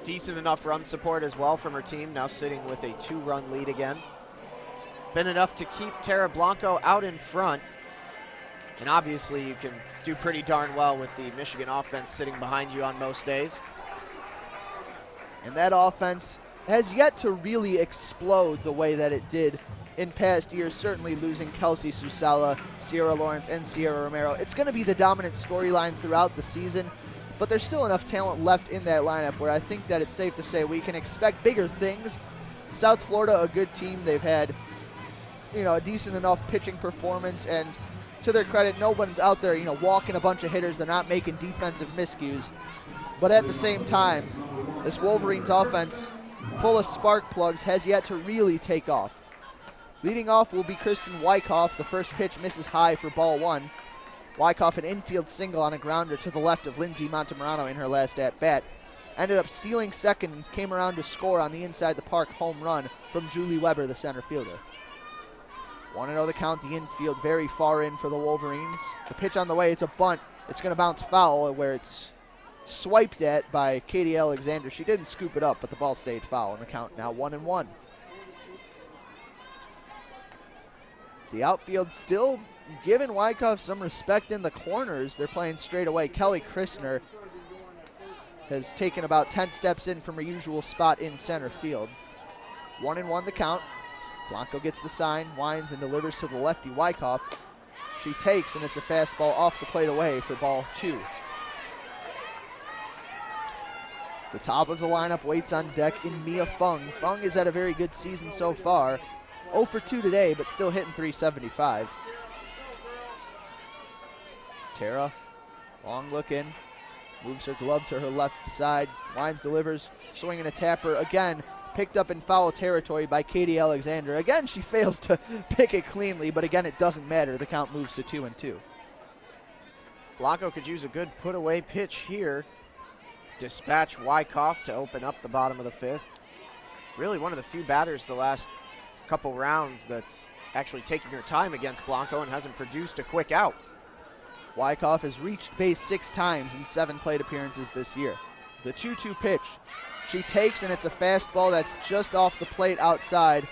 Decent enough run support as well from her team, now sitting with a 2-run lead again. Been enough to keep Tara Blanco out in front. And obviously you can do pretty darn well with the Michigan offense sitting behind you on most days. And that offense has yet to really explode the way that it did in past years, certainly losing Kelsey Susala, Sierra Lawrence, and Sierra Romero. It's going to be the dominant storyline throughout the season, but there's still enough talent left in that lineup where I think that it's safe to say we can expect bigger things. South Florida, a good team. They've had, a decent enough pitching performance, and to their credit, no one's out there, walking a bunch of hitters. They're not making defensive miscues. But at the same time, this Wolverines offense, full of spark plugs, has yet to really take off. Leading off will be Kristen Wyckoff. The first pitch misses high for ball 1. Wyckoff an infield single on a grounder to the left of Lindsay Montemurano in her last at-bat. Ended up stealing second and came around to score on the inside the park home run from Julie Weber, the center fielder. 1-0 the count, the infield very far in for the Wolverines. The pitch on the way, it's a bunt. It's going to bounce foul where it's swiped at by Katie Alexander. She didn't scoop it up, but the ball stayed foul, and the count now 1-1. The outfield still giving Wyckoff some respect in the corners. They're playing straight away. Kelly Christner has taken about 10 steps in from her usual spot in center field. 1-1 the count. Blanco gets the sign, winds and delivers to the lefty Wyckoff. She takes, and it's a fastball off the plate away for ball 2. The top of the lineup waits on deck in Mia Fung. Fung has had a very good season so far. 0 for 2 today, but still hitting .375. Tara, long look in, moves her glove to her left side, winds, delivers, swinging a tapper again, picked up in foul territory by Katie Alexander. Again, she fails to pick it cleanly, but again, it doesn't matter. The count moves to 2-2. Blanco could use a good put-away pitch here. Dispatch Wyckoff to open up the bottom of the 5th. Really one of the few batters the last couple rounds that's actually taking her time against Blanco and hasn't produced a quick out. Wyckoff has reached base 6 times in 7 plate appearances this year. The 2-2 pitch. She takes, and it's a fastball that's just off the plate outside.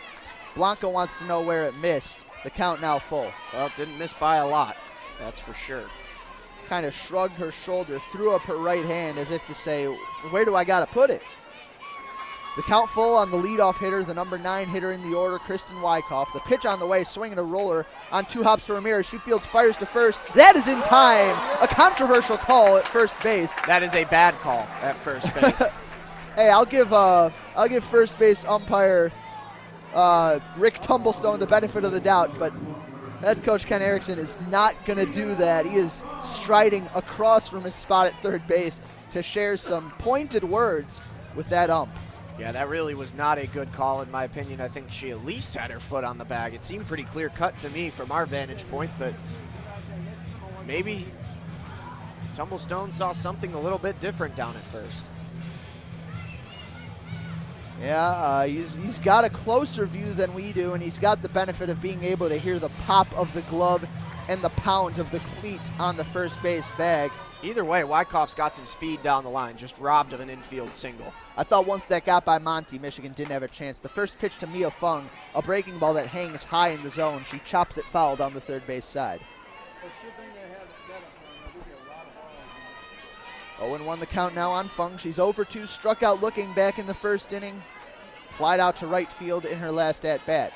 Blanco wants to know where it missed. The count now full. Well, it didn't miss by a lot, that's for sure. Kind of shrugged her shoulder, threw up her right hand as if to say, where do I got to put it? The count full on the leadoff hitter, the number 9 hitter in the order, Kristen Wyckoff. The pitch on the way, swinging a roller on 2 hops to Ramirez. She fields, fires to first. That is in time. A controversial call at first base. That is a bad call at first base. Hey, I'll give first base umpire Rick Tumblestone the benefit of the doubt, but head coach Ken Erickson is not going to do that. He is striding across from his spot at third base to share some pointed words with that ump. Yeah, that really was not a good call in my opinion. I think she at least had her foot on the bag. It seemed pretty clear cut to me from our vantage point, but maybe Tumblestone saw something a little bit different down at first. Yeah, he's got a closer view than we do, and he's got the benefit of being able to hear the pop of the glove and the pound of the cleat on the first base bag. Either way, Wyckoff's got some speed down the line, just robbed of an infield single. I thought once that got by Monty, Michigan didn't have a chance. The first pitch to Mia Fung, a breaking ball that hangs high in the zone. She chops it foul down the third base side. 0-1 the count now on Fung. She's over 2, struck out looking back in the first inning. Flied out to right field in her last at-bat.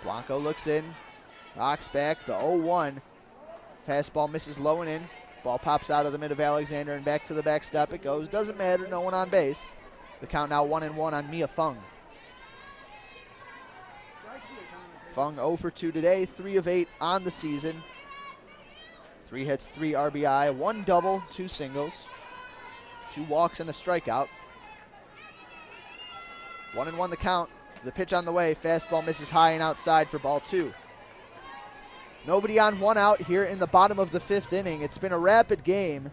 Blanco looks in, rocks back, the 0-1. Fastball misses low and in. Ball pops out of the mid of Alexander and back to the backstop it goes. Doesn't matter, no one on base. The count now 1-1 on Mia Fung. Fung 0 for 2 today, 3 of 8 on the season. 3 hits, 3 RBI, 1 double, 2 singles, 2 walks and a strikeout. 1-1 the count. The pitch on the way. Fastball misses high and outside for ball 2. Nobody on, 1 out here in the bottom of the 5th inning. It's been a rapid game.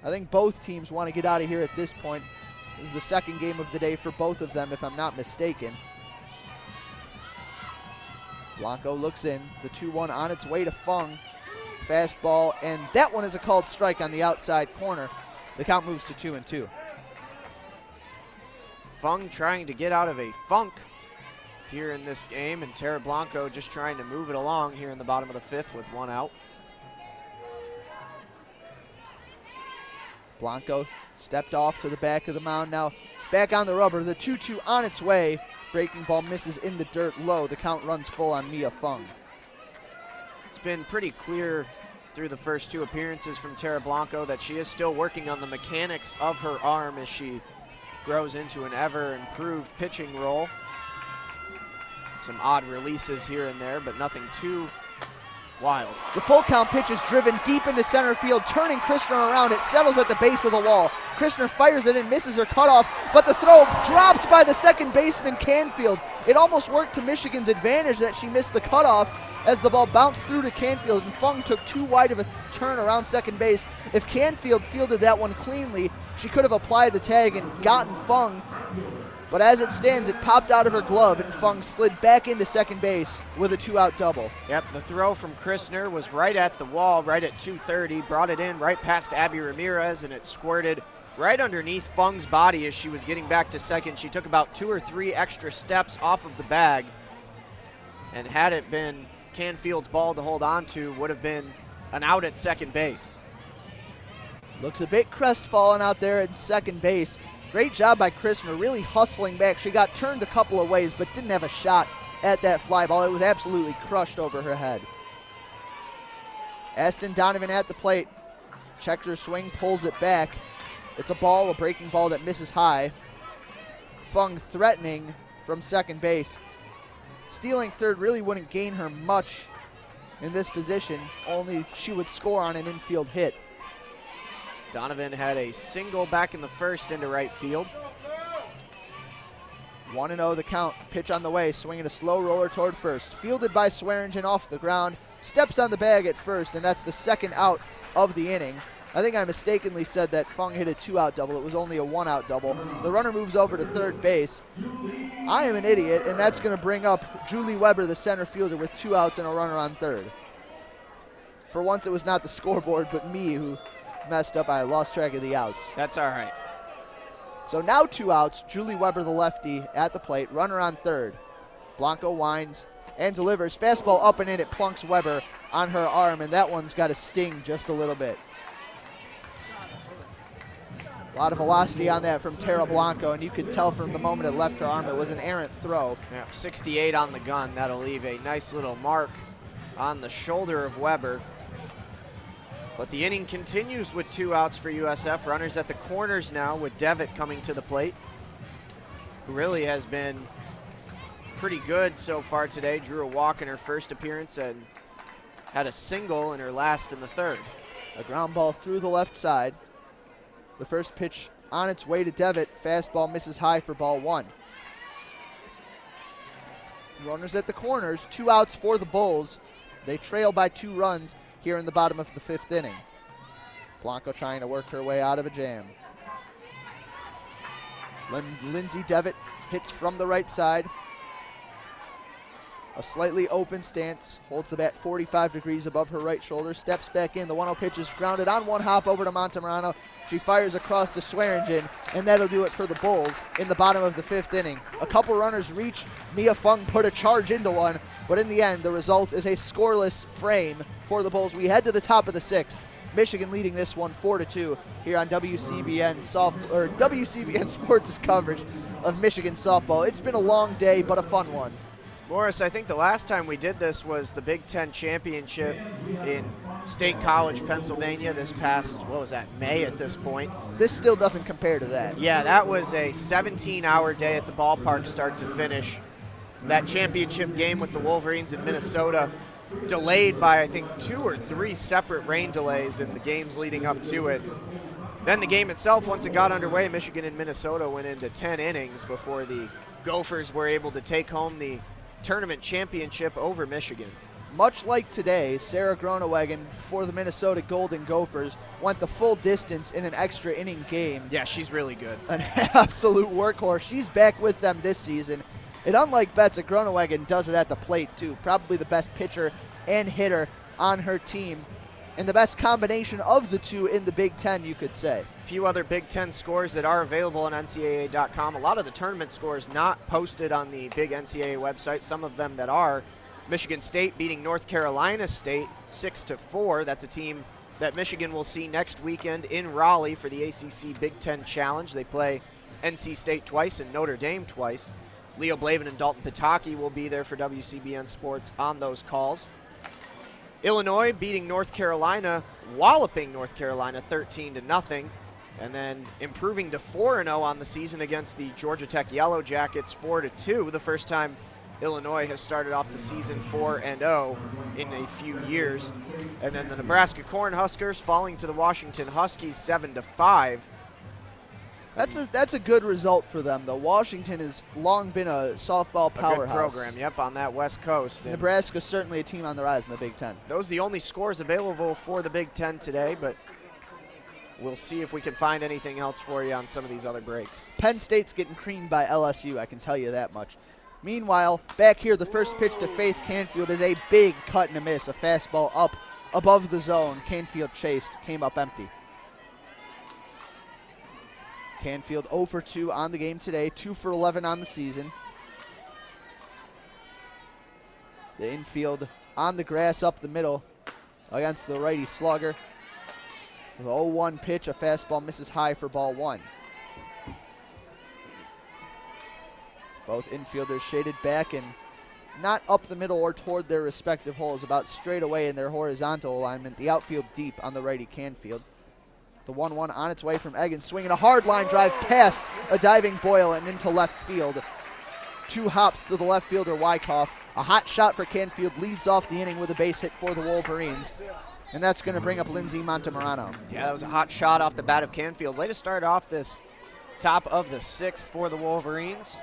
I think both teams want to get out of here at this point. This is the second game of the day for both of them, if I'm not mistaken. Blanco looks in. The 2-1 on its way to Fung. Fastball, and that one is a called strike on the outside corner. The count moves to 2-2. Fung trying to get out of a funk here in this game, and Tara Blanco just trying to move it along here in the bottom of the 5th with 1 out. Blanco stepped off to the back of the mound now. Back on the rubber, the 2-2 on its way. Breaking ball misses in the dirt low. The count runs full on Mia Fung. It's been pretty clear through the first 2 appearances from Tara Blanco that she is still working on the mechanics of her arm as she grows into an ever improved pitching role. Some odd releases here and there, but nothing too wild. The full count pitch is driven deep into center field, turning Christner around. It settles at the base of the wall. Christner fires it and misses her cutoff, but the throw dropped by the second baseman Canfield. It almost worked to Michigan's advantage that she missed the cutoff as the ball bounced through to Canfield, and Fung took too wide of a turn around second base. If Canfield fielded that one cleanly, she could have applied the tag and gotten Fung. But as it stands, it popped out of her glove, and Fung slid back into second base with a 2-out double. Yep, the throw from Christner was right at the wall, right at 230, brought it in right past Abby Ramirez, and it squirted right underneath Fung's body as she was getting back to second. She took about 2 or 3 extra steps off of the bag, and had it been Canfield's ball to hold on to, would have been an out at second base. Looks a bit crestfallen out there at second base. Great job by Christner, really hustling back. She got turned a couple of ways, but didn't have a shot at that fly ball. It was absolutely crushed over her head. Aston Donovan at the plate. Checks her swing, pulls it back. It's a ball, a breaking ball that misses high. Fung threatening from second base. Stealing third really wouldn't gain her much in this position, only she would score on an infield hit. Donovan had a single back in the first into right field. 1-0 the count. Pitch on the way, swinging a slow roller toward first. Fielded by Swearingen off the ground. Steps on the bag at first, and that's the 2nd out of the inning. I think I mistakenly said that Fung hit a 2-out double. It was only a 1-out double. The runner moves over to third base. I am an idiot, and that's going to bring up Julie Weber, the center fielder, with 2 outs and a runner on third. For once, it was not the scoreboard, but me who messed up. I lost track of the outs. That's all right. So now 2 outs. Julie Weber, the lefty, at the plate. Runner on third. Blanco winds and delivers. Fastball up and in. It plunks Weber on her arm, and that one's got to sting just a little bit. A lot of velocity on that from Tara Blanco, and you could tell from the moment it left her arm it was an errant throw. Yeah, 68 on the gun. That'll leave a nice little mark on the shoulder of Weber. But the inning continues with 2 outs for USF. Runners at the corners now with Devitt coming to the plate, who really has been pretty good so far today. Drew a walk in her first appearance and had a single in her last in the 3rd. A ground ball through the left side. The first pitch on its way to Devitt. Fastball misses high for ball 1. Runners at the corners. 2 outs for the Bulls. They trail by 2 runs here in the bottom of the 5th inning. Blanco trying to work her way out of a jam. Lindsay Devitt hits from the right side. A slightly open stance, holds the bat 45 degrees above her right shoulder, steps back in. The 1-0 pitch is grounded on one hop over to Montemurano. She fires across to Swearingen, and that'll do it for the Bulls in the bottom of the 5th inning. A couple runners reach. Mia Fung put a charge into one, but in the end, the result is a scoreless frame for the Bulls. We head to the top of the 6th. Michigan leading this one 4-2 here on WCBN Sports' coverage of Michigan softball. It's been a long day, but a fun one. Morris, I think the last time we did this was the Big Ten Championship in State College, Pennsylvania this past, May at this point. This still doesn't compare to that. Yeah, that was a 17-hour day at the ballpark start to finish. That championship game with the Wolverines in Minnesota delayed by, I think, 2 or 3 separate rain delays in the games leading up to it. Then the game itself, once it got underway, Michigan and Minnesota went into 10 innings before the Gophers were able to take home the tournament championship over Michigan. Much like today, Sarah Groenewegen for the Minnesota Golden Gophers went the full distance in an extra inning game. Yeah, she's really good. An absolute workhorse. She's back with them this season. And unlike Betsa, Groenewegen does it at the plate too. Probably the best pitcher and hitter on her team, and the best combination of the two in the Big Ten, you could say. A few other Big Ten scores that are available on NCAA.com. A lot of the tournament scores not posted on the big NCAA website. Some of them that are. Michigan State beating North Carolina State 6-4. That's a team that Michigan will see next weekend in Raleigh for the ACC Big Ten Challenge. They play NC State twice and Notre Dame twice. Leo Blavin and Dalton Pataki will be there for WCBN Sports on those calls. Illinois beating North Carolina, walloping North Carolina 13-0, and then improving to 4-0 on the season against the Georgia Tech Yellow Jackets 4-2, the first time Illinois has started off the season 4-0 in a few years. And then the Nebraska Cornhuskers falling to the Washington Huskies 7-5. That's a good result for them, though. Washington has long been a softball powerhouse. A good program, yep, on that West Coast. And Nebraska's certainly a team on the rise in the Big Ten. Those are the only scores available for the Big Ten today, but we'll see if we can find anything else for you on some of these other breaks. Penn State's getting creamed by LSU, I can tell you that much. Meanwhile, back here, the first pitch to Faith Canfield is a big cut and a miss, a fastball up above the zone. Canfield chased, came up empty. Canfield 0 for 2 on the game today, 2 for 11 on the season. The infield on the grass up the middle against the righty slugger. The 0-1 pitch, a fastball misses high for ball 1. Both infielders shaded back and not up the middle or toward their respective holes, about straight away in their horizontal alignment. The outfield deep on the righty Canfield. The 1-1 on its way from Eggins, swinging a hard line drive past a diving Boyle and into left field. 2 hops to the left fielder Wyckoff. A hot shot for Canfield leads off the inning with a base hit for the Wolverines. And that's going to bring up Lindsay Montemurano. Yeah, that was a hot shot off the bat of Canfield. Way to start off this top of the 6th for the Wolverines.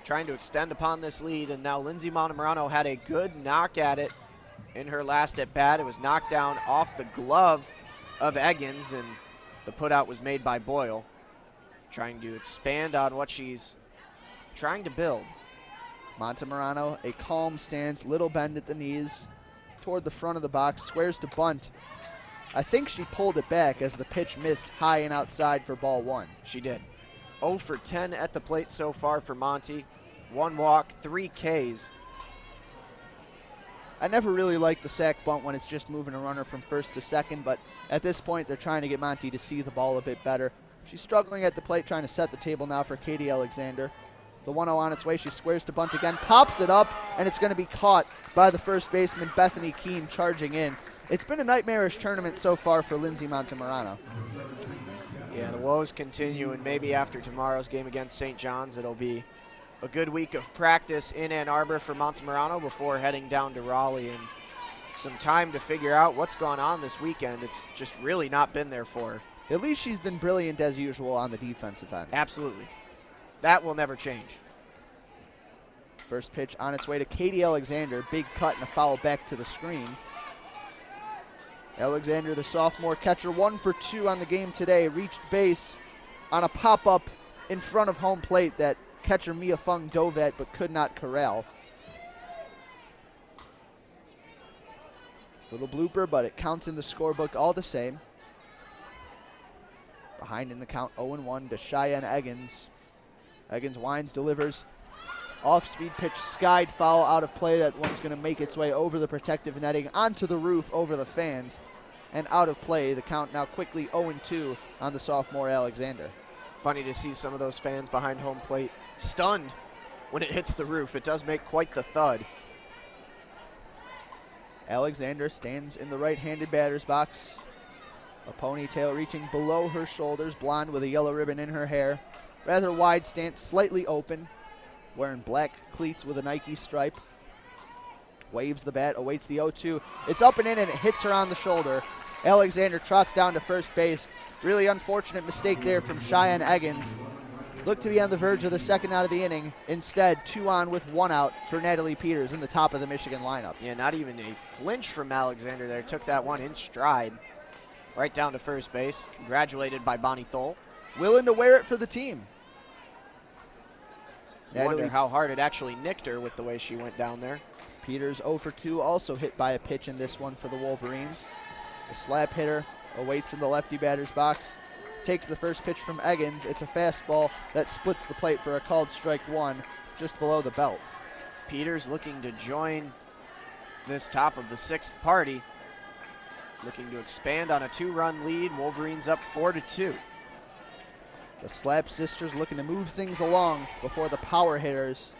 Trying to extend upon this lead, and now Lindsay Montemurano had a good knock at it in her last at bat. It was knocked down off the glove of Eggins, and the putout was made by Boyle, trying to expand on what she's trying to build. Montemurano, a calm stance, little bend at the knees, toward the front of the box, squares to bunt. I think she pulled it back as the pitch missed high and outside for ball 1. She did. 0 for 10 at the plate so far for Monty. 1 walk, 3 Ks. I never really like the sack bunt when it's just moving a runner from first to second, but at this point they're trying to get Monty to see the ball a bit better. She's struggling at the plate, trying to set the table now for Katie Alexander. The 1-0 on its way, she squares to bunt again, pops it up, and it's going to be caught by the first baseman, Bethany Keene, charging in. It's been a nightmarish tournament so far for Lindsay Montemurano. Yeah, the woes continue, and maybe after tomorrow's game against St. John's, it'll be a good week of practice in Ann Arbor for Montemurano before heading down to Raleigh, and some time to figure out what's gone on this weekend. It's just really not been there for her. At least she's been brilliant as usual on the defensive end. Absolutely. That will never change. First pitch on its way to Katie Alexander. Big cut and a foul back to the screen. Alexander, the sophomore catcher, 1 for 2 on the game today. Reached base on a pop-up in front of home plate that catcher Mia Fung dove at but could not corral. Little blooper, but it counts in the scorebook all the same. Behind in the count, 0-1 to Cheyenne Eggins. Eggins winds, delivers. Off-speed pitch, skied foul out of play. That one's going to make its way over the protective netting, onto the roof, over the fans, and out of play. The count now quickly 0-2 on the sophomore Alexander. Funny to see some of those fans behind home plate stunned when it hits the roof. It does make quite the thud. Alexander stands in the right-handed batter's box. A ponytail reaching below her shoulders, blonde with a yellow ribbon in her hair. Rather wide stance, slightly open. Wearing black cleats with a Nike stripe. Waves the bat, awaits the 0-2. It's up and in, and it hits her on the shoulder. Alexander trots down to first base. Really unfortunate mistake there from Cheyenne Eggins. Looked to be on the verge of the second out of the inning. Instead, 2 on with 1 out for Natalie Peters in the top of the Michigan lineup. Yeah, not even a flinch from Alexander there. Took that one in stride. Right down to first base. Congratulated by Bonnie Thole. Willing to wear it for the team. Wonder how hard it actually nicked her with the way she went down there. Peters 0 for 2, also hit by a pitch in this one for the Wolverines. The slap hitter awaits in the lefty batter's box. Takes the first pitch from Eggins. It's a fastball that splits the plate for a called strike 1 just below the belt. Peters looking to join this top of the 6th party. Looking to expand on a 2-run lead. Wolverines up 4-2. The Slap sisters looking to move things along before the power hitters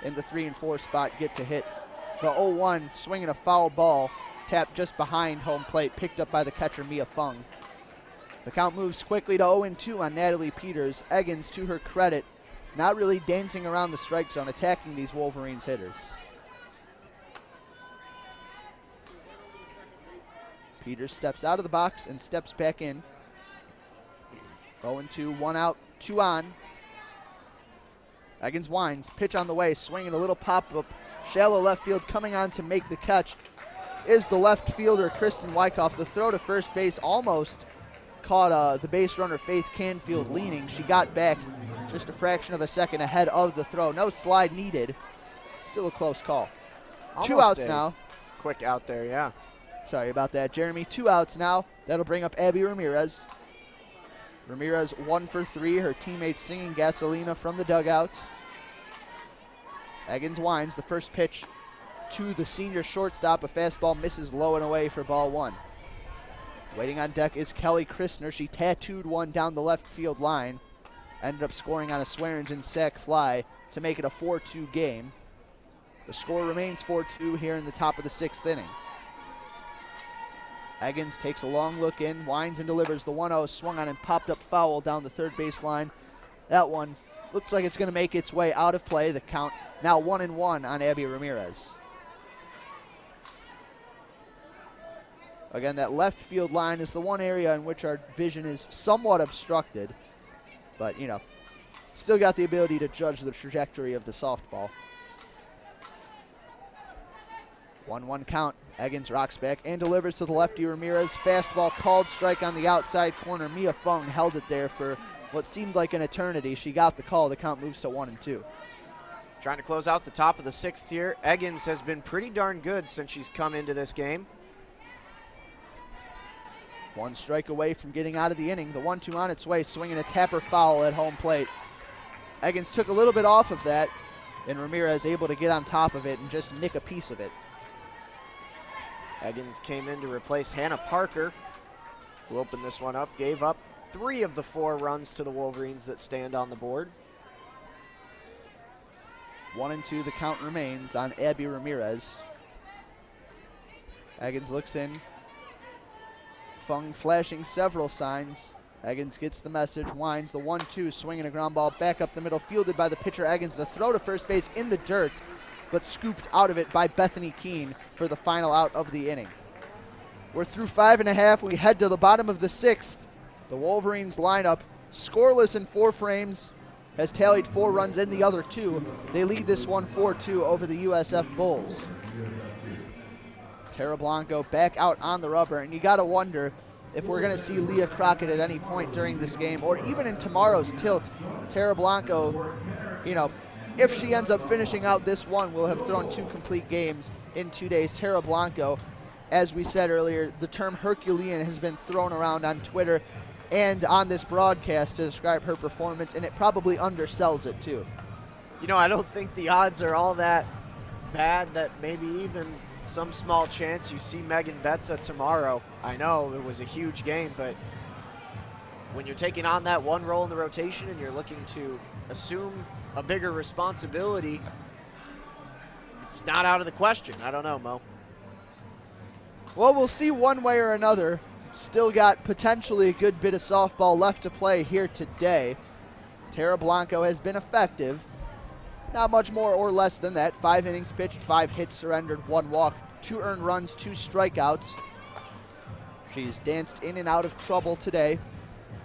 in the 3 and 4 spot get to hit. The 0-1 swinging a foul ball, tapped just behind home plate, picked up by the catcher Mia Fung. The count moves quickly to 0-2 on Natalie Peters. Eggins, to her credit, not really dancing around the strike zone, attacking these Wolverines hitters. Peters steps out of the box and steps back in. 0-2, 1 out, 2 on. Eggins winds, pitch on the way, swinging a little pop-up. Shallow left field, coming on to make the catch is the left fielder, Kristen Wyckoff. The throw to first base almost caught the base runner, Faith Canfield, leaning. She got back just a fraction of a second ahead of the throw. No slide needed. Still a close call. Almost 2 outs now. Quick out there, yeah. Sorry about that, Jeremy. 2 outs now. That'll bring up Abby Ramirez. Ramirez 1 for 3. Her teammates singing Gasolina from the dugout. Eggins winds. The first pitch to the senior shortstop. A fastball misses low and away for ball 1. Waiting on deck is Kelly Christner. She tattooed one down the left field line. Ended up scoring on a Swearingen sac fly to make it a 4-2 game. The score remains 4-2 here in the top of the 6th inning. Eggins takes a long look in, winds and delivers the 1-0, swung on and popped up foul down the third baseline. That one looks like it's going to make its way out of play. The count now 1-1 on Abby Ramirez. Again, that left field line is the one area in which our vision is somewhat obstructed. But, you know, still got the ability to judge the trajectory of the softball. 1-1 count. Eggins rocks back and delivers to the lefty Ramirez. Fastball called strike on the outside corner. Mia Fung held it there for what seemed like an eternity. She got the call. The count moves to 1-2. Trying to close out the top of the 6th here. Eggins has been pretty darn good since she's come into this game. 1 strike away from getting out of the inning. The 1-2 on its way, swinging a tapper foul at home plate. Eggins took a little bit off of that, and Ramirez able to get on top of it and just nick a piece of it. Eggins came in to replace Hannah Parker, who opened this one up, gave up 3 of the 4 runs to the Wolverines that stand on the board. 1-2, the count remains on Abby Ramirez. Eggins looks in. Fung flashing several signs. Eggins gets the message, winds the 1-2, swinging a ground ball back up the middle, fielded by the pitcher Eggins. The throw to first base in the dirt, but scooped out of it by Bethany Keene for the final out of the inning. We're through 5.5. We head to the bottom of the 6th. The Wolverines lineup, scoreless in 4 frames, has tallied 4 runs in the other 2. They lead this one 4-2 over the USF Bulls. Tara Blanco back out on the rubber, and you got to wonder if we're going to see Leah Crockett at any point during this game, or even in tomorrow's tilt. Tara Blanco, you know, if she ends up finishing out this one, we'll have thrown 2 complete games in 2 days. Tara Blanco as we said earlier, the term Herculean has been thrown around on Twitter and on this broadcast to describe her performance, and it probably undersells it too. You know, I don't think the odds are all that bad that maybe even some small chance you see Megan Betza tomorrow. I know it was a huge game, but when you're taking on that one role in the rotation and you're looking to assume a bigger responsibility, it's not out of the question. I don't know, Mo. Well, we'll see one way or another. Still got potentially a good bit of softball left to play here today. Tara Blanco has been effective. Not much more or less than that. 5 innings pitched, 5 hits surrendered, 1 walk, 2 earned runs, 2 strikeouts. She's danced in and out of trouble today.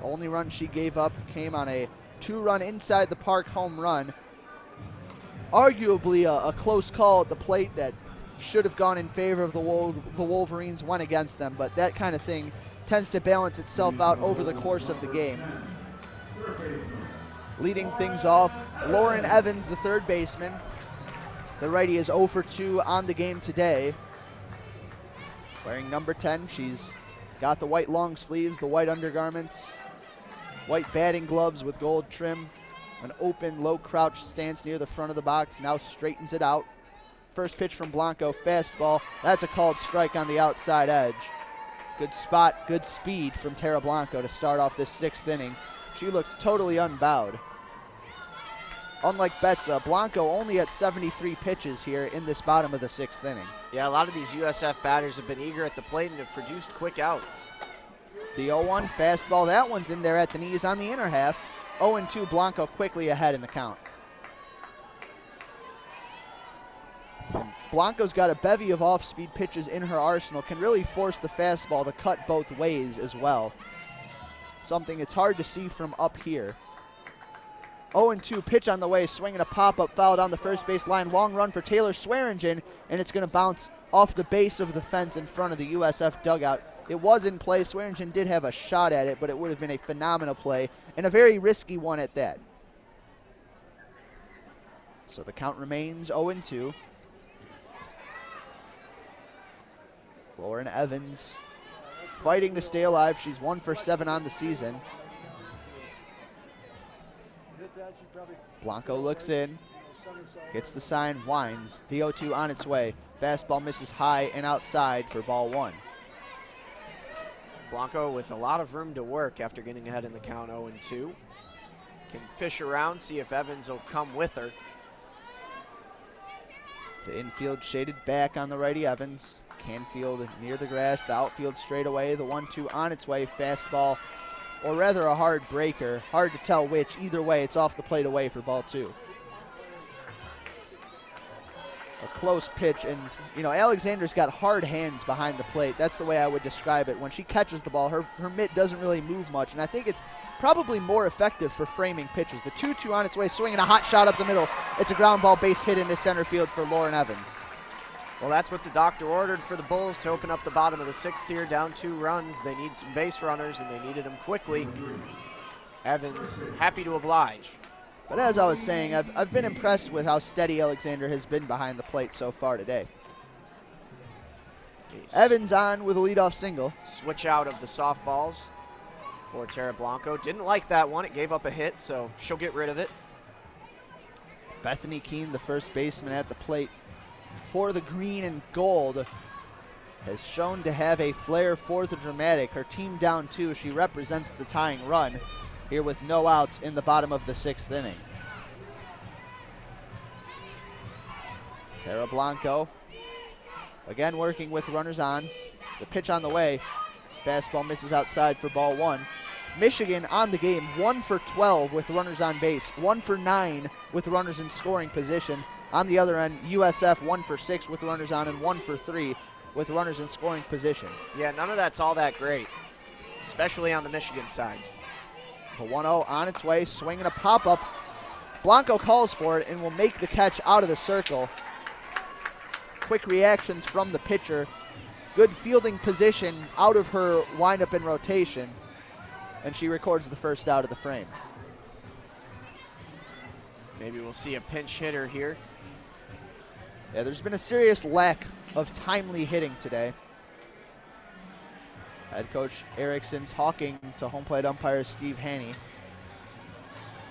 The only run she gave up came on a 2-run inside the park home run. Arguably a close call at the plate that should have gone in favor of the Wolverines, went against them, but that kind of thing tends to balance itself out over the course of the game. Leading things off, Lauren Evans, the third baseman. The righty is 0 for 2 on the game today. Wearing number 10, she's got the white long sleeves, the white undergarments, white batting gloves with gold trim, an open low crouch stance near the front of the box, now straightens it out. First pitch from Blanco, fastball. That's a called strike on the outside edge. Good spot, good speed from Tara Blanco to start off this 6th inning. She looked totally unbowed. Unlike Betza, Blanco only at 73 pitches here in this bottom of the 6th inning. Yeah, a lot of these USF batters have been eager at the plate and have produced quick outs. The 0-1 fastball, that one's in there at the knees on the inner half. 0-2, Blanco quickly ahead in the count. Blanco's got a bevy of off-speed pitches in her arsenal, can really force the fastball to cut both ways as well. Something it's hard to see from up here. 0-2, pitch on the way, swinging a pop-up foul down the first base line. Long run for Taylor Swearingen, and it's going to bounce off the base of the fence in front of the USF dugout. It was in play. Swearingen did have a shot at it, but it would have been a phenomenal play, and a very risky one at that. So the count remains 0-2. Lauren Evans fighting to stay alive. She's 1 for 7 on the season. Blanco looks in, gets the sign, winds. The 0-2 on its way. Fastball misses high and outside for ball 1. Blanco with a lot of room to work after getting ahead in the count 0-2. Can fish around, see if Evans will come with her. The infield shaded back on the righty Evans. Canfield near the grass, the outfield straight away. The 1-2 on its way, fastball, or rather a hard breaker. Hard to tell which. Either way, it's off the plate away for ball 2. A close pitch, and you know, Alexander's got hard hands behind the plate. That's the way I would describe it. When she catches the ball, her mitt doesn't really move much, and I think it's probably more effective for framing pitches. The 2-2 on its way, swinging a hot shot up the middle. It's a ground ball base hit into center field for Lauren Evans. Well, that's what the doctor ordered for the Bulls to open up the bottom of the 6th here, down 2 runs. They need some base runners, and they needed them quickly. Evans happy to oblige. But as I was saying, I've been impressed with how steady Alexander has been behind the plate so far today. Evans on with a leadoff single. Switch out of the softballs for Tara Blanco. Didn't like that one. It gave up a hit, so she'll get rid of it. Bethany Keene, the first baseman at the plate for the green and gold, has shown to have a flair for the dramatic. Her team down 2. She represents the tying run here with no outs in the bottom of the 6th inning. Tara Blanco again working with runners on. The pitch on the way. Fastball misses outside for ball 1. Michigan on the game, 1 for 12 with runners on base, 1 for 9 with runners in scoring position. On the other end, USF 1 for 6 with runners on and 1 for 3 with runners in scoring position. Yeah, none of that's all that great, especially on the Michigan side. The 1-0 on its way, swinging a pop-up. Blanco calls for it and will make the catch out of the circle. Quick reactions from the pitcher. Good fielding position out of her windup in rotation. And she records the first out of the frame. Maybe we'll see a pinch hitter here. Yeah, there's been a serious lack of timely hitting today. Head coach Erickson talking to home plate umpire Steve Haney.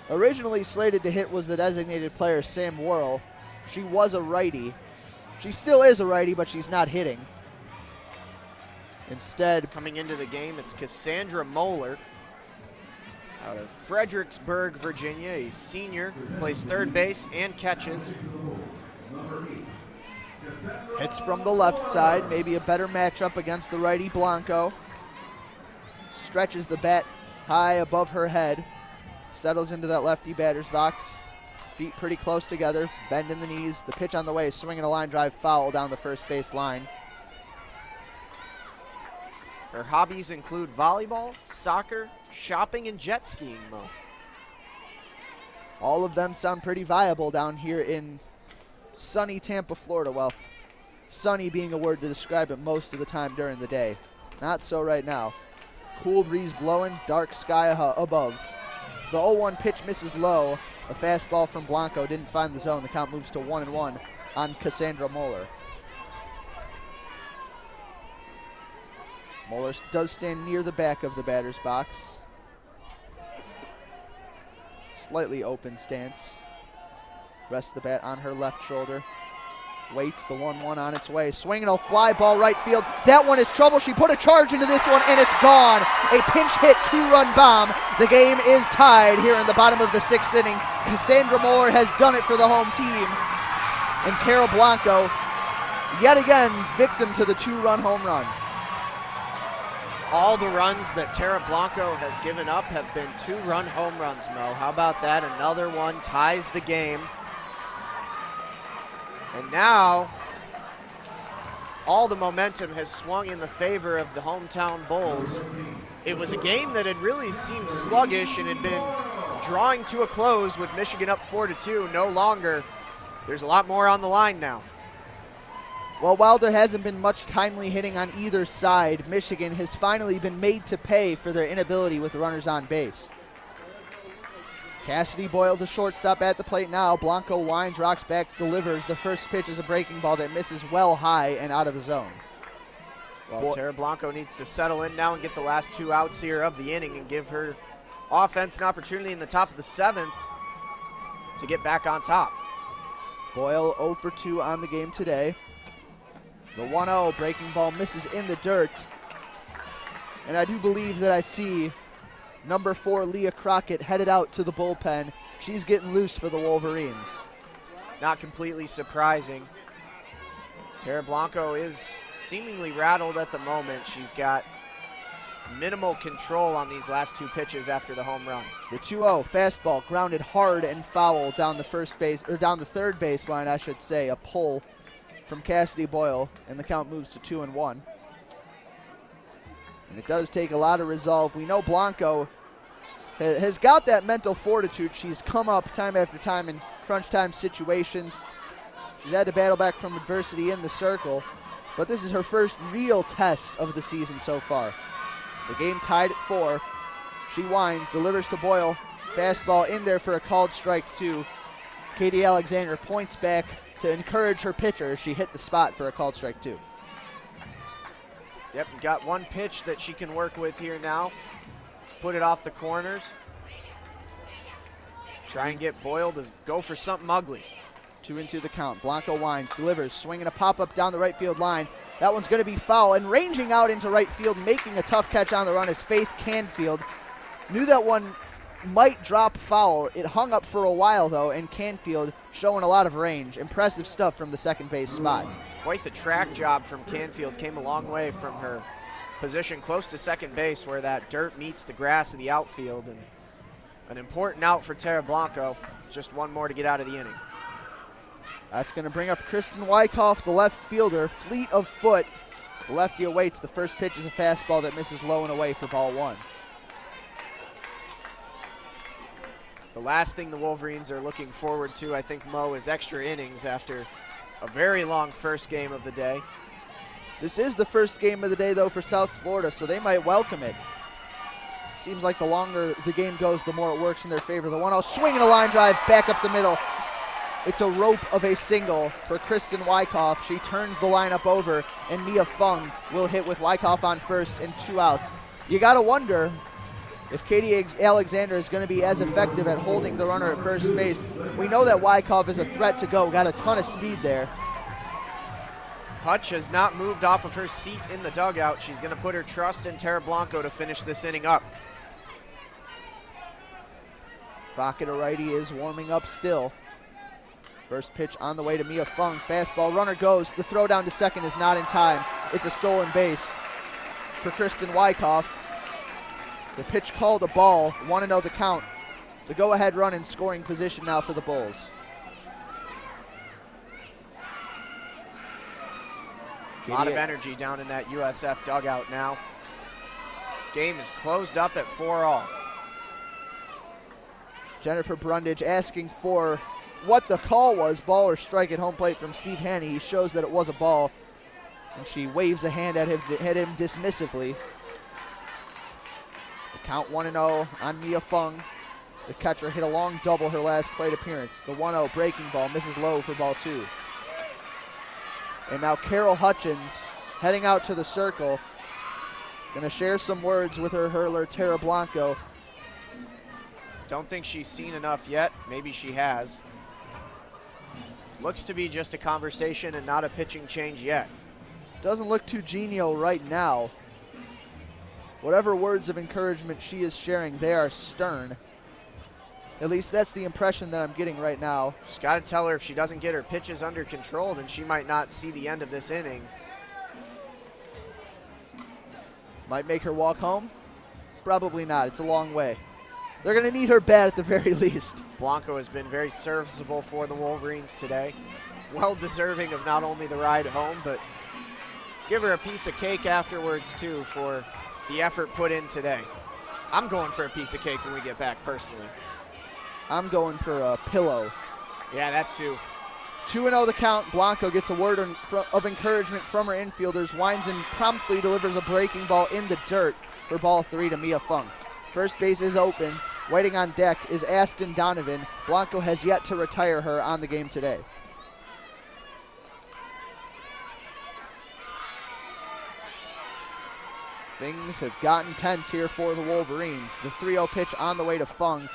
Originally slated to hit was the designated player Sam Worrell. She was a righty. She still is a righty, but she's not hitting. Instead, coming into the game, it's Cassandra Moeller out of Fredericksburg, Virginia, a senior who plays third base and catches. Hits from the left side, maybe a better matchup against the righty Blanco. Stretches the bat high above her head. Settles into that lefty batter's box. Feet pretty close together, bend in the knees. The pitch on the way, swinging a line drive foul down the first base line. Her hobbies include volleyball, soccer, shopping, and jet skiing, Mo. All of them sound pretty viable down here in sunny Tampa, Florida. Well, sunny being a word to describe it most of the time during the day. Not so right now. Cool breeze blowing, dark sky above. The 0-1 pitch misses low. A fastball from Blanco didn't find the zone. The count moves to 1-1 on Cassandra Moeller. Moeller does stand near the back of the batter's box. Slightly open stance. Rests the bat on her left shoulder. Waits, the 1-1 on its way. Swinging a fly ball right field. That one is trouble. She put a charge into this one, and it's gone. A pinch hit, two-run bomb. The game is tied here in the bottom of the sixth inning. Cassandra Moeller has done it for the home team. And Tara Blanco, yet again, victim to the two-run home run. All the runs that Tara Blanco has given up have been two-run home runs, Mo. How about that? Another one ties the game. And now, all the momentum has swung in the favor of the hometown Bulls. It was a game that had really seemed sluggish and had been drawing to a close with Michigan up 4-2. No longer. There's a lot more on the line now. Well, while there hasn't been much timely hitting on either side, Michigan has finally been made to pay for their inability with runners on base. Cassidy Boyle, the shortstop, at the plate now. Blanco winds, rocks back, delivers. The first pitch is a breaking ball that misses well high and out of the zone. Well, Tara Blanco needs to settle in now and get the last two outs here of the inning and give her offense an opportunity in the top of the seventh to get back on top. Boyle 0 for 2 on the game today. The 1-0 breaking ball misses in the dirt. And I do believe that I see number 4, Leah Crockett, headed out to the bullpen. She's getting loose for the Wolverines. Not completely surprising. Tara Blanco is seemingly rattled at the moment. She's got minimal control on these last two pitches after the home run. The 2-0 fastball grounded hard and foul down the first base, or down the third baseline, I should say. A pull from Cassidy Boyle, and the count moves to 2-1. And it does take a lot of resolve. We know Blanco has got that mental fortitude. She's come up time after time in crunch time situations. She's had to battle back from adversity in the circle, but this is her first real test of the season so far. The game tied at 4. She winds, delivers to Boyle. Fastball in there for a called strike 2. Katie Alexander points back to encourage her pitcher. She hit the spot for a called strike 2. Yep, got one pitch that she can work with here now. Put it off the corners. Try and get Boyle to go for something ugly. 2-2 the count. Blanco winds, delivers, swinging a pop-up down the right field line. That one's going to be foul, and ranging out into right field, making a tough catch on the run is Faith Canfield. Knew that one might drop foul. It hung up for a while, though, and Canfield showing a lot of range. Impressive stuff from the second base spot. Quite the track job from Canfield. Came a long way from her position close to second base where that dirt meets the grass of the outfield. And an important out for Tara Blanco. Just one more to get out of the inning. That's going to bring up Kristen Wyckoff, the left fielder, fleet of foot. The lefty awaits. The first pitch is a fastball that misses low and away for ball 1. The last thing the Wolverines are looking forward to, I think, Mo, is extra innings after a very long first game of the day. This is the first game of the day, though, for South Florida, so they might welcome it. Seems like the longer the game goes, the more it works in their favor. The 1-0 swing and a line drive back up the middle. It's a rope of a single for Kristen Wyckoff. She turns the lineup over, and Mia Fung will hit with Wyckoff on first and 2 outs. You got to wonder if Katie Alexander is going to be as effective at holding the runner at first base. We know that Wyckoff is a threat to go. Got a ton of speed there. Hutch has not moved off of her seat in the dugout. She's going to put her trust in Tara Blanco to finish this inning up. Crockett, a righty, is warming up still. First pitch on the way to Mia Fung. Fastball, runner goes. The throw down to second is not in time. It's a stolen base for Kristen Wyckoff. The pitch called a ball. 1-0 the count. The go-ahead run in scoring position now for the Bulls. A lot of energy down in that USF dugout now. Game is closed up at 4-all. Jennifer Brundage asking for what the call was, ball or strike at home plate from Steve Haney. He shows that it was a ball, and she waves a hand at him dismissively. The count 1-0 on Mia Fung. The catcher hit a long double her last plate appearance. The 1-0 breaking ball misses low for ball 2. And now Carol Hutchins heading out to the circle. Gonna share some words with her hurler, Tara Blanco. Don't think she's seen enough yet. Maybe she has. Looks to be just a conversation and not a pitching change yet. Doesn't look too genial right now. Whatever words of encouragement she is sharing, they are stern. At least that's the impression that I'm getting right now. Just got to tell her if she doesn't get her pitches under control, then she might not see the end of this inning. Might make her walk home? Probably not. It's a long way. They're going to need her bat at the very least. Blanco has been very serviceable for the Wolverines today. Well deserving of not only the ride home, but give her a piece of cake afterwards, too, for the effort put in today. I'm going for a piece of cake when we get back, personally. I'm going for a pillow. Yeah, that too. 2-0 the count. Blanco gets a word of encouragement from her infielders. Winds and promptly delivers a breaking ball in the dirt for ball 3 to Mia Fung. First base is open. Waiting on deck is Aston Donovan. Blanco has yet to retire her on the game today. Things have gotten tense here for the Wolverines. The 3-0 pitch on the way to Fung.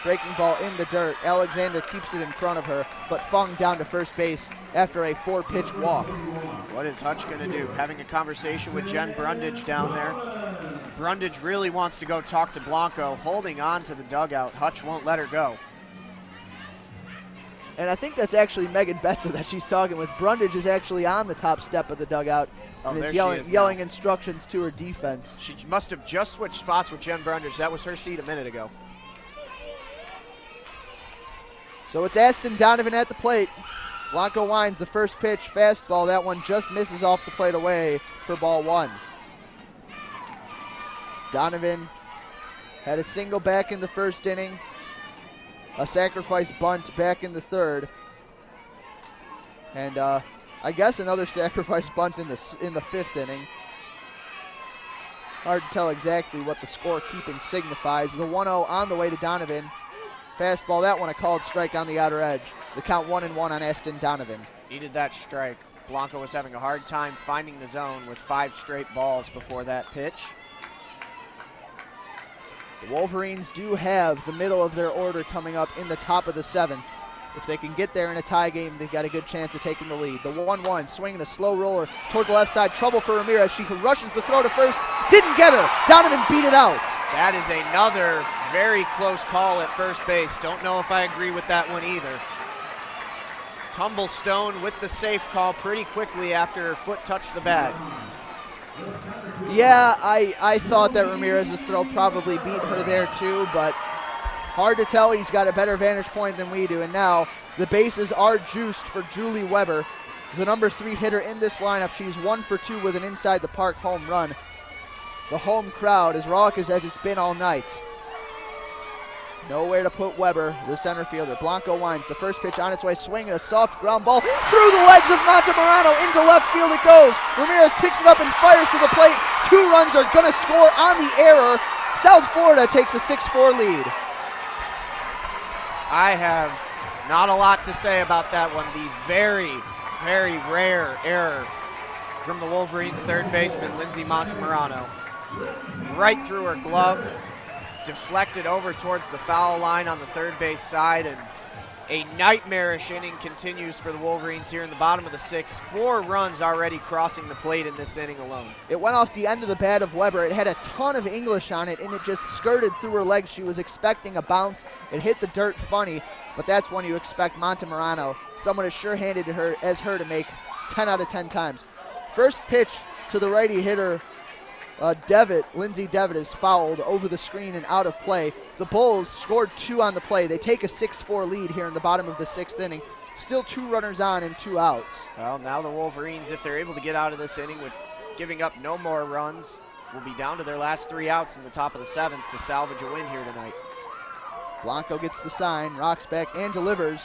Breaking ball in the dirt. Alexander keeps it in front of her, but Fung down to first base after a 4-pitch walk. What is Hutch going to do? Having a conversation with Jen Brundage down there. Brundage really wants to go talk to Blanco, holding on to the dugout. Hutch won't let her go. And I think that's actually Megan Betza that she's talking with. Brundage is actually on the top step of the dugout and is yelling instructions to her defense. She must have just switched spots with Jen Brundage. That was her seat a minute ago. So it's Aston Donovan at the plate. Blanco winds the first pitch, fastball. That one just misses off the plate away for ball 1. Donovan had a single back in the first inning, a sacrifice bunt back in the third, and I guess another sacrifice bunt in the 5th inning. Hard to tell exactly what the scorekeeping signifies. The 1-0 on the way to Donovan. Fastball, that one a called strike on the outer edge. The count 1-1 on Aston Donovan. Needed that strike. Blanco was having a hard time finding the zone with 5 straight balls before that pitch. The Wolverines do have the middle of their order coming up in the top of the 7th. If they can get there in a tie game, they've got a good chance of taking the lead. The 1-1, swinging a slow roller toward the left side. Trouble for Ramirez. She rushes the throw to first. Didn't get her. Donovan beat it out. That is another very close call at first base. Don't know if I agree with that one either. Tumblestone with the safe call pretty quickly after her foot touched the bat. Yeah, I thought that Ramirez's throw probably beat her there too, but hard to tell. He's got a better vantage point than we do. And now the bases are juiced for Julie Weber, the number 3 hitter in this lineup. She's 1 for 2 with an inside the park home run. The home crowd is raucous as it's been all night. Nowhere to put Weber, the center fielder. Blanco winds the first pitch on its way, swinging a soft ground ball through the legs of Montemorano. Into left field it goes. Ramirez picks it up and fires to the plate. 2 runs are going to score on the error. South Florida takes a 6-4 lead. I have Not a lot to say about that one. The very, very rare error from the Wolverines' third baseman, Lindsay Montemurano. Right through her glove, deflected over towards the foul line on the third base side, and a nightmarish inning continues for the Wolverines here in the bottom of the sixth. 4 runs already crossing the plate in this inning alone. It went off the end of the bat of Weber. It had a ton of English on it, and it just skirted through her legs. She was expecting a bounce. It hit the dirt funny, but that's when you expect Montemurano, someone as sure-handed as her, to make 10 out of 10 times. First pitch to the righty hitter, Lindsay Devitt, is fouled over the screen and out of play. The Bulls scored 2 on the play. They take a 6-4 lead here in the bottom of the 6th inning. Still 2 runners on and 2 outs. Well, now the Wolverines, if they're able to get out of this inning with giving up no more runs, will be down to their last 3 outs in the top of the 7th to salvage a win here tonight. Blanco gets the sign, rocks back and delivers.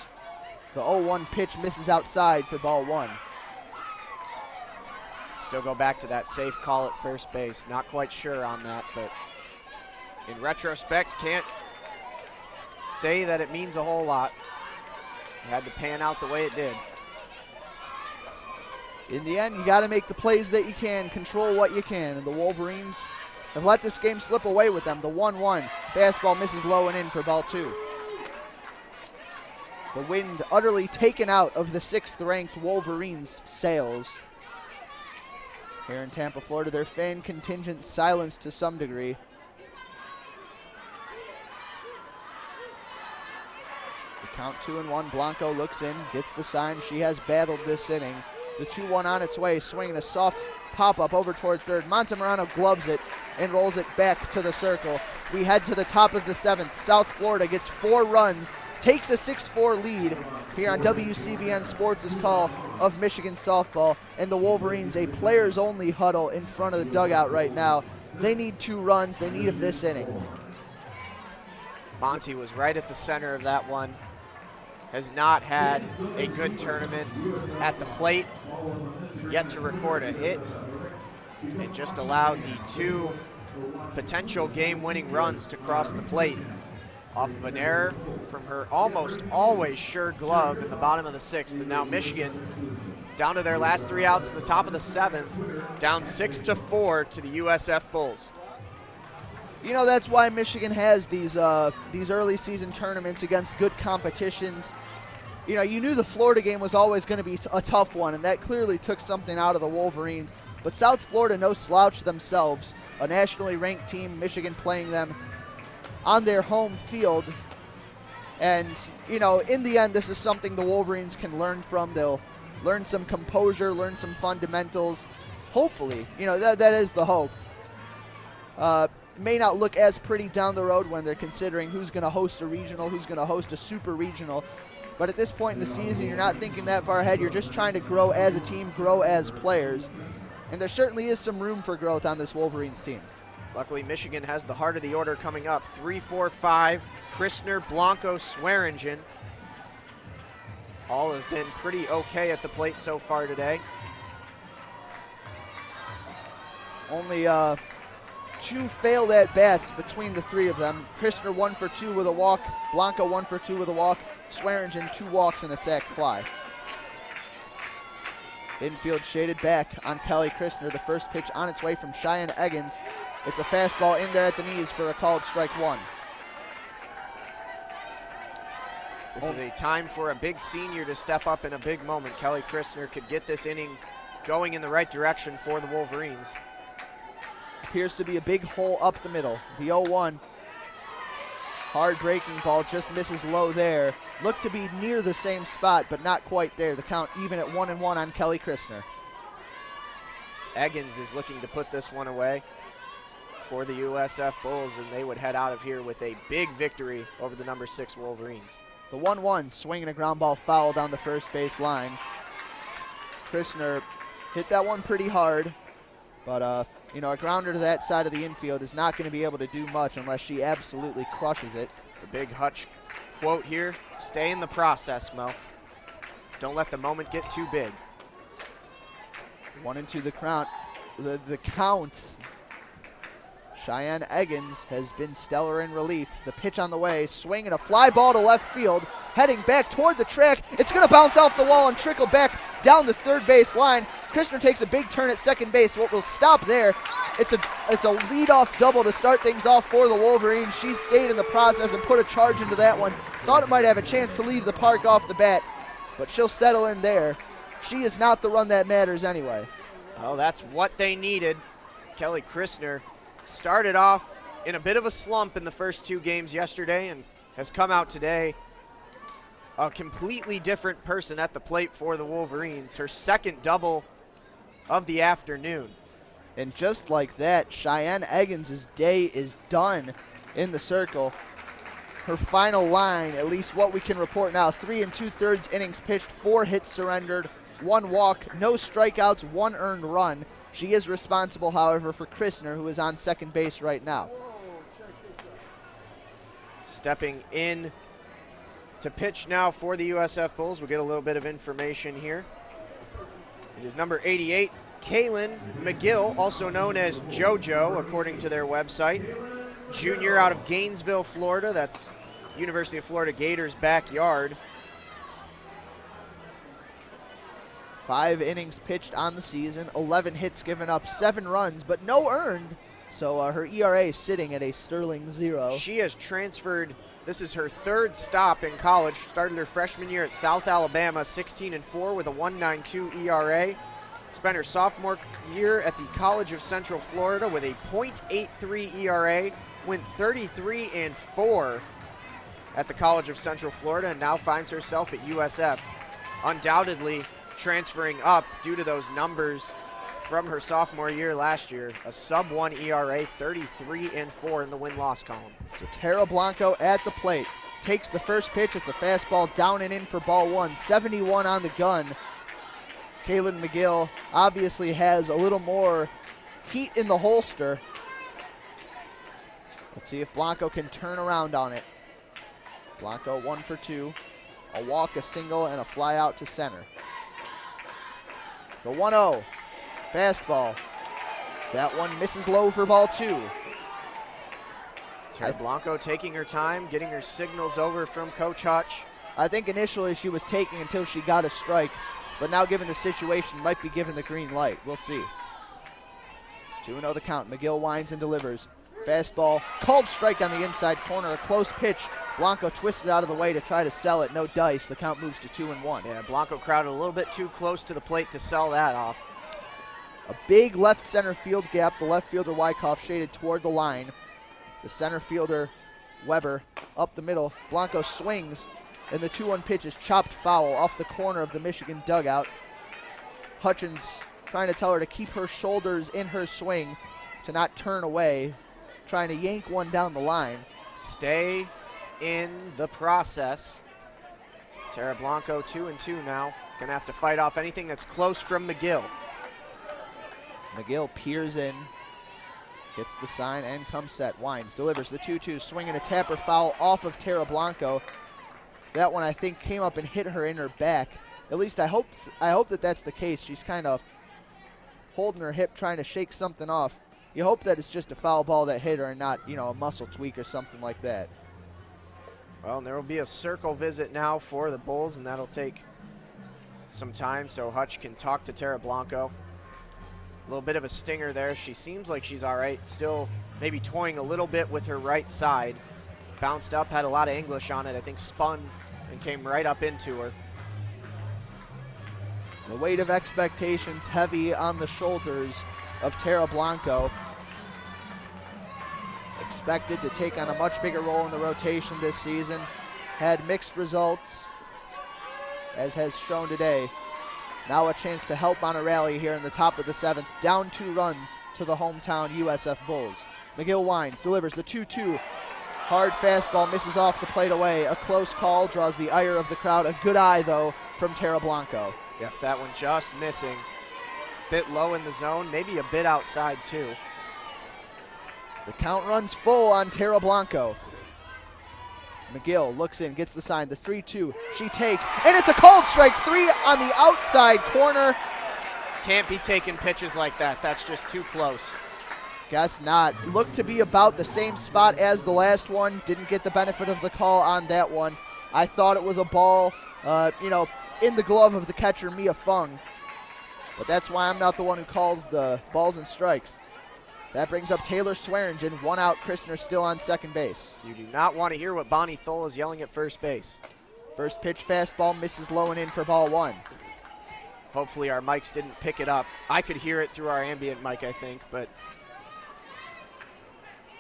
The 0-1 pitch misses outside for ball 1. Still go back to that safe call at first base. Not quite sure on that, but in retrospect, can't say that it means a whole lot. It had to pan out the way it did. In the end, you got to make the plays that you can, control what you can, and the Wolverines have let this game slip away with them. The 1-1 fastball misses low and in for ball 2. The wind utterly taken out of the 6th-ranked Wolverines' sails. Here in Tampa, Florida, their fan contingent silenced to some degree. The count 2-1. Blanco looks in, gets the sign. She has battled this inning. The 2-1 on its way, swinging a soft pop-up over toward third. Montemurano gloves it and rolls it back to the circle. We head to the top of the 7th. South Florida gets 4 runs, takes a 6-4 lead here on WCBN Sports' call of Michigan softball, and the Wolverines, a players-only huddle in front of the dugout right now. They need 2 runs. They need them this inning. Monty was right at the center of that one. Has not had a good tournament at the plate, yet to record a hit, and just allowed the 2 potential game-winning runs to cross the plate off of an error from her almost always sure glove in the bottom of the 6th. And now Michigan down to their last 3 outs in the top of the 7th, down 6-4 to the USF Bulls. You know, that's why Michigan has these early season tournaments against good competitions. You know, you knew the Florida game was always going to be a tough one, and that clearly took something out of the Wolverines. But South Florida, no slouch themselves, a nationally ranked team, Michigan playing them on their home field. And, you know, in the end, this is something the Wolverines can learn from. They'll learn some composure, learn some fundamentals. Hopefully, you know, that is the hope. May not look as pretty down the road when they're considering who's going to host a regional, who's going to host a super regional. But at this point in the season, you're not thinking that far ahead. You're just trying to grow as a team, grow as players. And there certainly is some room for growth on this Wolverines team. Luckily, Michigan has the heart of the order coming up. 3, 4, 5, Christner, Blanco, Swearingen. All have been pretty okay at the plate so far today. Only 2 failed at-bats between the 3 of them. Christner 1 for 2 with a walk. Blanco 1 for 2 with a walk. Swearingen 2 walks and a sac fly. Infield shaded back on Kelly Christner. The first pitch on its way from Cheyenne Eggins. It's a fastball in there at the knees for a called strike 1. This is a time for a big senior to step up in a big moment. Kelly Christner could get this inning going in the right direction for the Wolverines. Appears to be a big hole up the middle. The 0-1. Hard breaking ball just misses low there. Looked to be near the same spot, but not quite there. The count even at 1-1 on Kelly Christner. Eggins is looking to put this one away for the USF Bulls, and they would head out of here with a big victory over the number 6 Wolverines. The 1-1 swinging a ground ball foul down the first base line. Christner hit that one pretty hard, but you know, a grounder to that side of the infield is not going to be able to do much unless she absolutely crushes it. The big Hutch quote here, stay in the process, Mo. Don't let the moment get too big. 1-2 the count. The count. Cheyenne Eggins has been stellar in relief. The pitch on the way, swing and a fly ball to left field, heading back toward the track. It's going to bounce off the wall and trickle back down the third base line. Christner takes a big turn at second base. What will stop there? It's a leadoff double to start things off for the Wolverines. She stayed in the process and put a charge into that one. Thought it might have a chance to leave the park off the bat, but she'll settle in there. She is not the run that matters anyway. Oh, that's what they needed. Kelly Christner started off in a bit of a slump in the first 2 games yesterday and has come out today a completely different person at the plate for the Wolverines. Her second double of the afternoon. And just like that, Cheyenne Eggins' day is done in the circle. Her final line, at least what we can report now, 3 2/3 innings pitched, 4 hits surrendered, 1 walk, no strikeouts, 1 earned run. She is responsible, however, for Christner, who is on second base right now. Stepping in to pitch now for the USF Bulls. We'll get a little bit of information here. It is number 88, Kaylin McGill, also known as JoJo, according to their website. Junior out of Gainesville, Florida. That's University of Florida Gators' backyard. 5 innings pitched on the season, 11 hits given up, 7 runs, but no earned. So her ERA is sitting at a sterling 0. She has transferred. This is her 3rd stop in college. Started her freshman year at South Alabama, 16-4 with a 1.92 ERA. Spent her sophomore year at the College of Central Florida with a .83 ERA. Went 33-4 at the College of Central Florida and now finds herself at USF. Undoubtedly transferring up due to those numbers from her sophomore year last year. A sub-1 ERA, 33-4 in the win-loss column. So Tara Blanco at the plate. Takes the first pitch. It's a fastball down and in for ball 1. 71 on the gun. Kaylin McGill obviously has a little more heat in the holster. Let's see if Blanco can turn around on it. Blanco 1 for 2. A walk, a single, and a fly out to center. The 1-0. Fastball. That one misses low for ball 2. Tara Blanco taking her time, getting her signals over from Coach Hutch. I think initially she was taking until she got a strike, but now given the situation, might be given the green light. We'll see. 2-0 the count. McGill winds and delivers. Fastball, called strike on the inside corner, a close pitch. Blanco twisted out of the way to try to sell it. No dice. The count moves to 2-1. Yeah, Blanco crowded a little bit too close to the plate to sell that off. A big left center field gap. The left fielder Wyckoff shaded toward the line. The center fielder Weber up the middle. Blanco swings, and the 2-1 pitch is chopped foul off the corner of the Michigan dugout. Hutchins trying to tell her to keep her shoulders in her swing, to not turn away, trying to yank one down the line. Stay in the process. Tara Blanco 2-2 now. Gonna have to fight off anything that's close from McGill. McGill peers in, gets the sign and comes set. Wines delivers the 2-2, swinging a tapper foul off of Tara Blanco. That one I think came up and hit her in her back. At least I hope that that's the case. She's kind of holding her hip, trying to shake something off. You hope that it's just a foul ball that hit her and not, a muscle tweak or something like that. Well, and there will be a circle visit now for the Bulls, and that'll take some time so Hutch can talk to Tara Blanco. A little bit of a stinger there. She seems like she's all right. Still maybe toying a little bit with her right side. Bounced up, had a lot of English on it. I think spun and came right up into her. The weight of expectations heavy on the shoulders of Tara Blanco. Expected to take on a much bigger role in the rotation this season. Had mixed results, as has shown today. Now a chance to help on a rally here in the top of the 7th. Down 2 runs to the hometown USF Bulls. McGill winds, delivers the 2-2. Hard fastball misses off the plate away. A close call draws the ire of the crowd. A good eye, though, from Tara Blanco. Yep, that one just missing. Bit low in the zone, maybe a bit outside, too. The count runs full on Tara Blanco. McGill looks in, gets the sign, the 3-2. She takes, and it's a called strike. 3 on the outside corner. Can't be taking pitches like that. That's just too close. Guess not. Looked to be about the same spot as the last one. Didn't get the benefit of the call on that one. I thought it was a ball, in the glove of the catcher, Mia Fung. But that's why I'm not the one who calls the balls and strikes. That brings up Taylor Swearingen. 1 out, Christner still on second base. You do not want to hear what Bonnie Thole is yelling at first base. First pitch fastball misses low and in for ball 1. Hopefully our mics didn't pick it up. I could hear it through our ambient mic, I think, but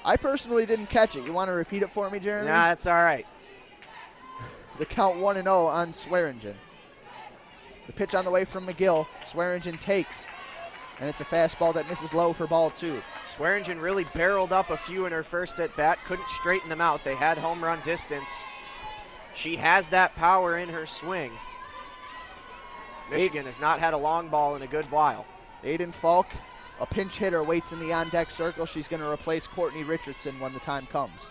I personally didn't catch it. You want to repeat it for me, Jeremy? nah, that's all right. The count 1-0 on Swearingen. The pitch on the way from McGill. Swearingen takes, and it's a fastball that misses low for ball 2. Swearingen really barreled up a few in her first at bat, couldn't straighten them out. They had home run distance. She has that power in her swing. Michigan has not had a long ball in a good while. Aiden Falk, a pinch hitter, waits in the on-deck circle. She's going to replace Courtney Richardson when the time comes.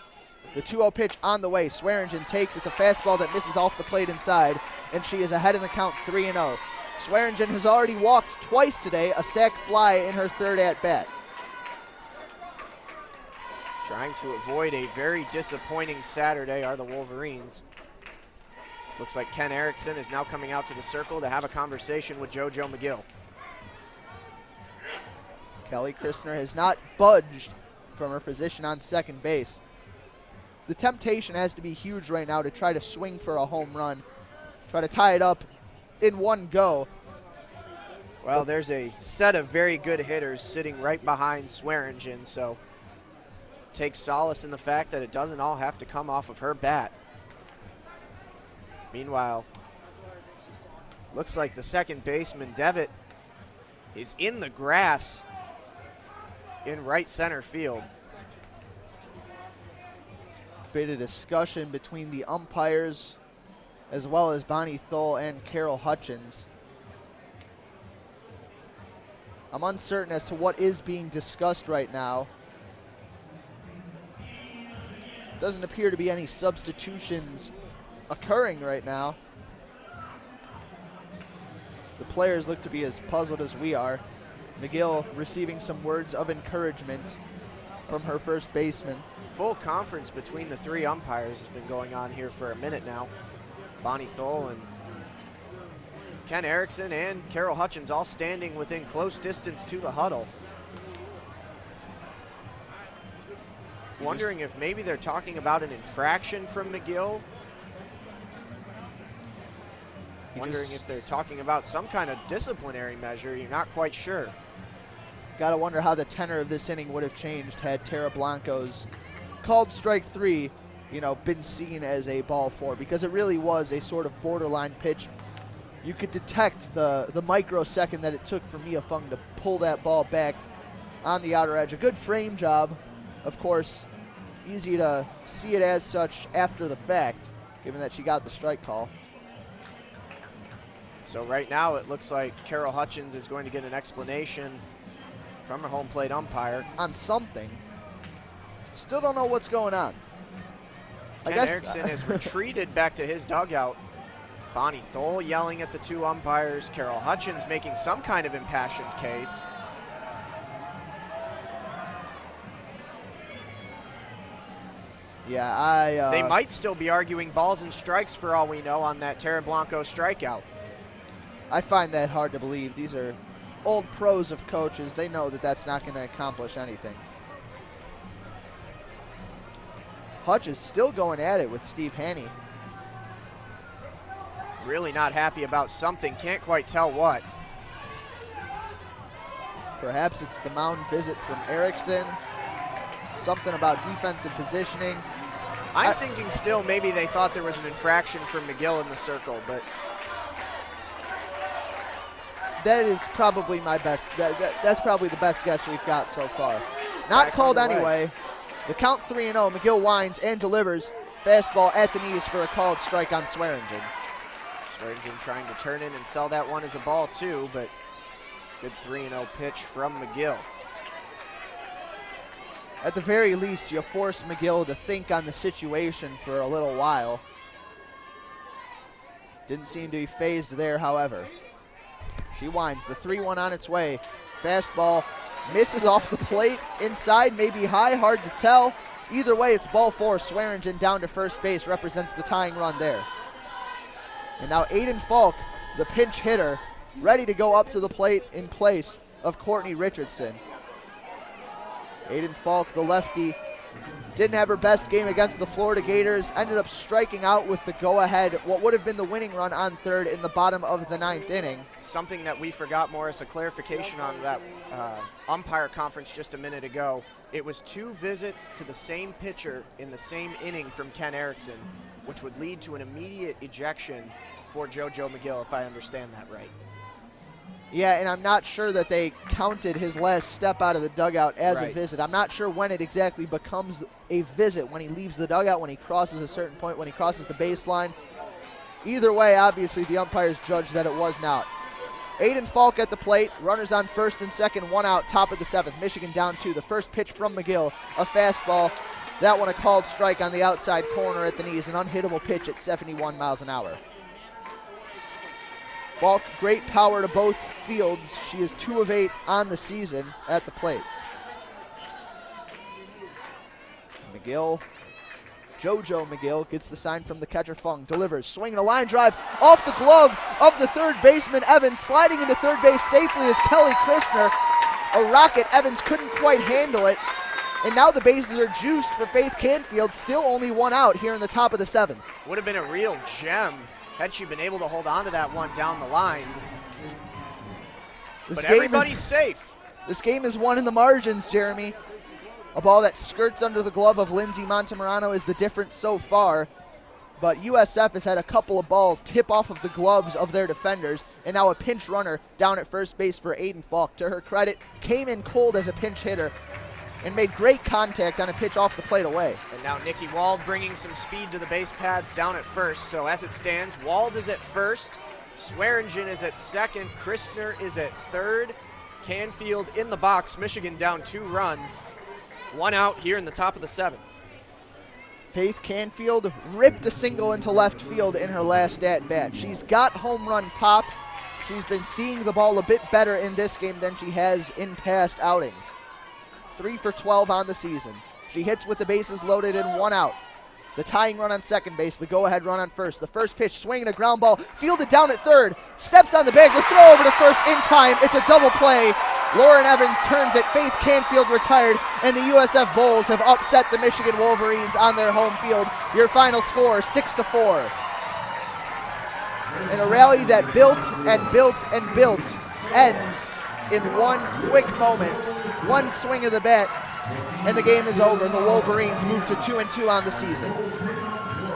The 2-0 pitch on the way. Swearingen takes. It's a fastball that misses off the plate inside, and she is ahead in the count 3-0. Swearingen has already walked twice today, a sac fly in her third at-bat. Trying to avoid a very disappointing Saturday are the Wolverines. Looks like Ken Erickson is now coming out to the circle to have a conversation with JoJo McGill. Kelly Christner has not budged from her position on second base. The temptation has to be huge right now to try to swing for a home run, try to tie it up in one go. Well, there's a set of very good hitters sitting right behind Swearingen, so take solace in the fact that it doesn't all have to come off of her bat. Meanwhile, looks like the second baseman, Devitt, is in the grass in right center field. Bit of discussion between the umpires as well as Bonnie Thole and Carol Hutchins. I'm uncertain as to what is being discussed right now. Doesn't appear to be any substitutions occurring right now. The players look to be as puzzled as we are. McGill receiving some words of encouragement from her first baseman. Full conference between the three umpires has been going on here for a minute now. Bonnie Thole and Ken Erickson and Carol Hutchins all standing within close distance to the huddle. Wondering if maybe they're talking about an infraction from McGill. Wondering if they're talking about some kind of disciplinary measure. You're not quite sure. Gotta wonder how the tenor of this inning would have changed had Tara Blanco's called strike 3, been seen as a ball 4, because it really was a sort of borderline pitch. You could detect the microsecond that it took for Mia Fung to pull that ball back on the outer edge. A good frame job, of course. Easy to see it as such after the fact, given that she got the strike call. So right now it looks like Carol Hutchins is going to get an explanation from her home plate umpire. On something. Still don't know what's going on. Ken Erickson has retreated back to his dugout. Bonnie Thole yelling at the two umpires. Carol Hutchins making some kind of impassioned case. Yeah, they might still be arguing balls and strikes for all we know on that Tara Blanco strikeout. I find that hard to believe. These are old pros of coaches. They know that that's not going to accomplish anything. Hutch is still going at it with Steve Haney. Really not happy about something. Can't quite tell what. Perhaps it's the mound visit from Erickson. Something about defensive positioning. I'm thinking still maybe they thought there was an infraction from McGill in the circle, but that is probably my best. That's probably the best guess we've got so far. Not called anyway. The count 3-0. McGill winds and delivers. Fastball at the knees for a called strike on Swearingen. Swearingen trying to turn in and sell that one as a ball too, but good 3-0 pitch from McGill. At the very least, you force McGill to think on the situation for a little while. Didn't seem to be phased there, however. She winds the 3-1 on its way. Fastball misses off the plate, inside, maybe high, hard to tell. Either way, it's ball 4. Swearingen down to first base represents the tying run there. And now Aiden Falk, the pinch hitter, ready to go up to the plate in place of Courtney Richardson. Aiden Falk, the lefty, didn't have her best game against the Florida Gators, ended up striking out with the go-ahead, what would have been the winning run on third in the bottom of the 9th inning. Something that we forgot, Morris, a clarification on that umpire conference just a minute ago. It was 2 visits to the same pitcher in the same inning from Ken Erickson, which would lead to an immediate ejection for JoJo McGill, if I understand that right. Yeah, and I'm not sure that they counted his last step out of the dugout as a visit. I'm not sure when it exactly becomes a visit, when he leaves the dugout, when he crosses a certain point, when he crosses the baseline. Either way, obviously, the umpires judged that it was not. Aiden Falk at the plate, runners on first and second, 1 out, top of the 7th. Michigan down 2. The first pitch from McGill, a fastball. That one a called strike on the outside corner at the knees, an unhittable pitch at 71 miles an hour. Falk, great power to both fields. She is 2 of 8 on the season at the plate. McGill, JoJo McGill gets the sign from the catcher Fung, delivers, swinging a line drive off the glove of the third baseman Evans, sliding into third base safely is Kelly Christner. A rocket, Evans couldn't quite handle it, and now the bases are juiced for Faith Canfield, still only 1 out here in the top of the 7th. Would have been a real gem had she been able to hold on to that one down the line. But everybody's safe. This game is won in the margins, Jeremy. A ball that skirts under the glove of Lindsay Montemurano is the difference so far. But USF has had a couple of balls tip off of the gloves of their defenders, and now a pinch runner down at first base for Aiden Falk. To her credit, came in cold as a pinch hitter and made great contact on a pitch off the plate away. And now Nikki Wald bringing some speed to the base paths down at first. So as it stands, Wald is at first, Swearingen is at second, Christner is at third, Canfield in the box, Michigan down 2 runs, 1 out here in the top of the 7th. Faith Canfield ripped a single into left field in her last at-bat. She's got home run pop. She's been seeing the ball a bit better in this game than she has in past outings. 3 for 12 on the season. She hits with the bases loaded and 1 out. The tying run on second base, the go-ahead run on first. The first pitch, swinging a ground ball, fielded down at third, steps on the bag, the throw over to first in time. It's a double play. Lauren Evans turns it, Faith Canfield retired, and the USF Bulls have upset the Michigan Wolverines on their home field. Your final score, 6-4. And a rally that built and built and built ends in one quick moment, one swing of the bat, and the game is over. The Wolverines move to 2-2 on the season.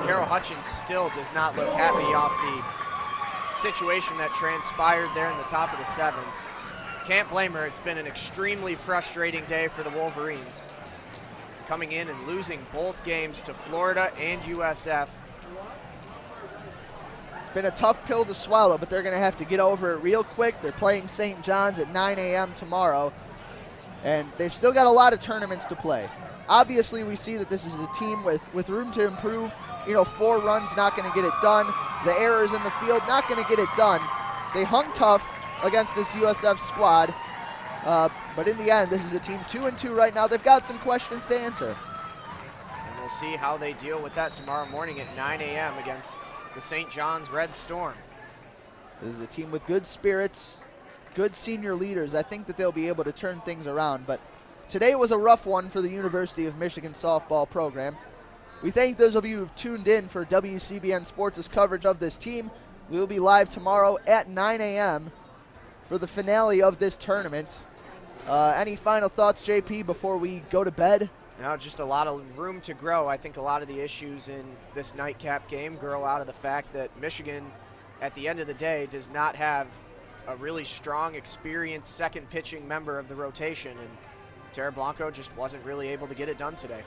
Carol Hutchins still does not look happy off the situation that transpired there in the top of the 7th. Can't blame her. It's been an extremely frustrating day for the Wolverines, coming in and losing both games to Florida and USF. It's been a tough pill to swallow, but they're going to have to get over it real quick. They're playing St. John's at 9 a.m. tomorrow, and they've still got a lot of tournaments to play. Obviously, we see that this is a team with room to improve. 4 runs, not going to get it done. The errors in the field, not going to get it done. They hung tough against this USF squad, but in the end, this is a team 2-2 right now. They've got some questions to answer. And we'll see how they deal with that tomorrow morning at 9 a.m. against the St. John's Red Storm. This is a team with good spirits, good senior leaders. I think that they'll be able to turn things around, but today was a rough one for the University of Michigan softball program. We thank those of you who've tuned in for WCBN Sports' coverage of this team. We will be live tomorrow at 9 a.m. for the finale of this tournament. Any final thoughts, JP, before we go to bed? No, just a lot of room to grow. I think a lot of the issues in this nightcap game grow out of the fact that Michigan, at the end of the day, does not have a really strong, experienced second pitching member of the rotation, and Tara Blanco just wasn't really able to get it done today.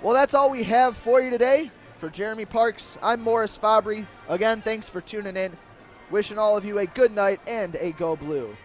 Well, that's all we have for you today. For Jeremy Parks, I'm Morris Fabry. Again, thanks for tuning in. Wishing all of you a good night and a Go Blue.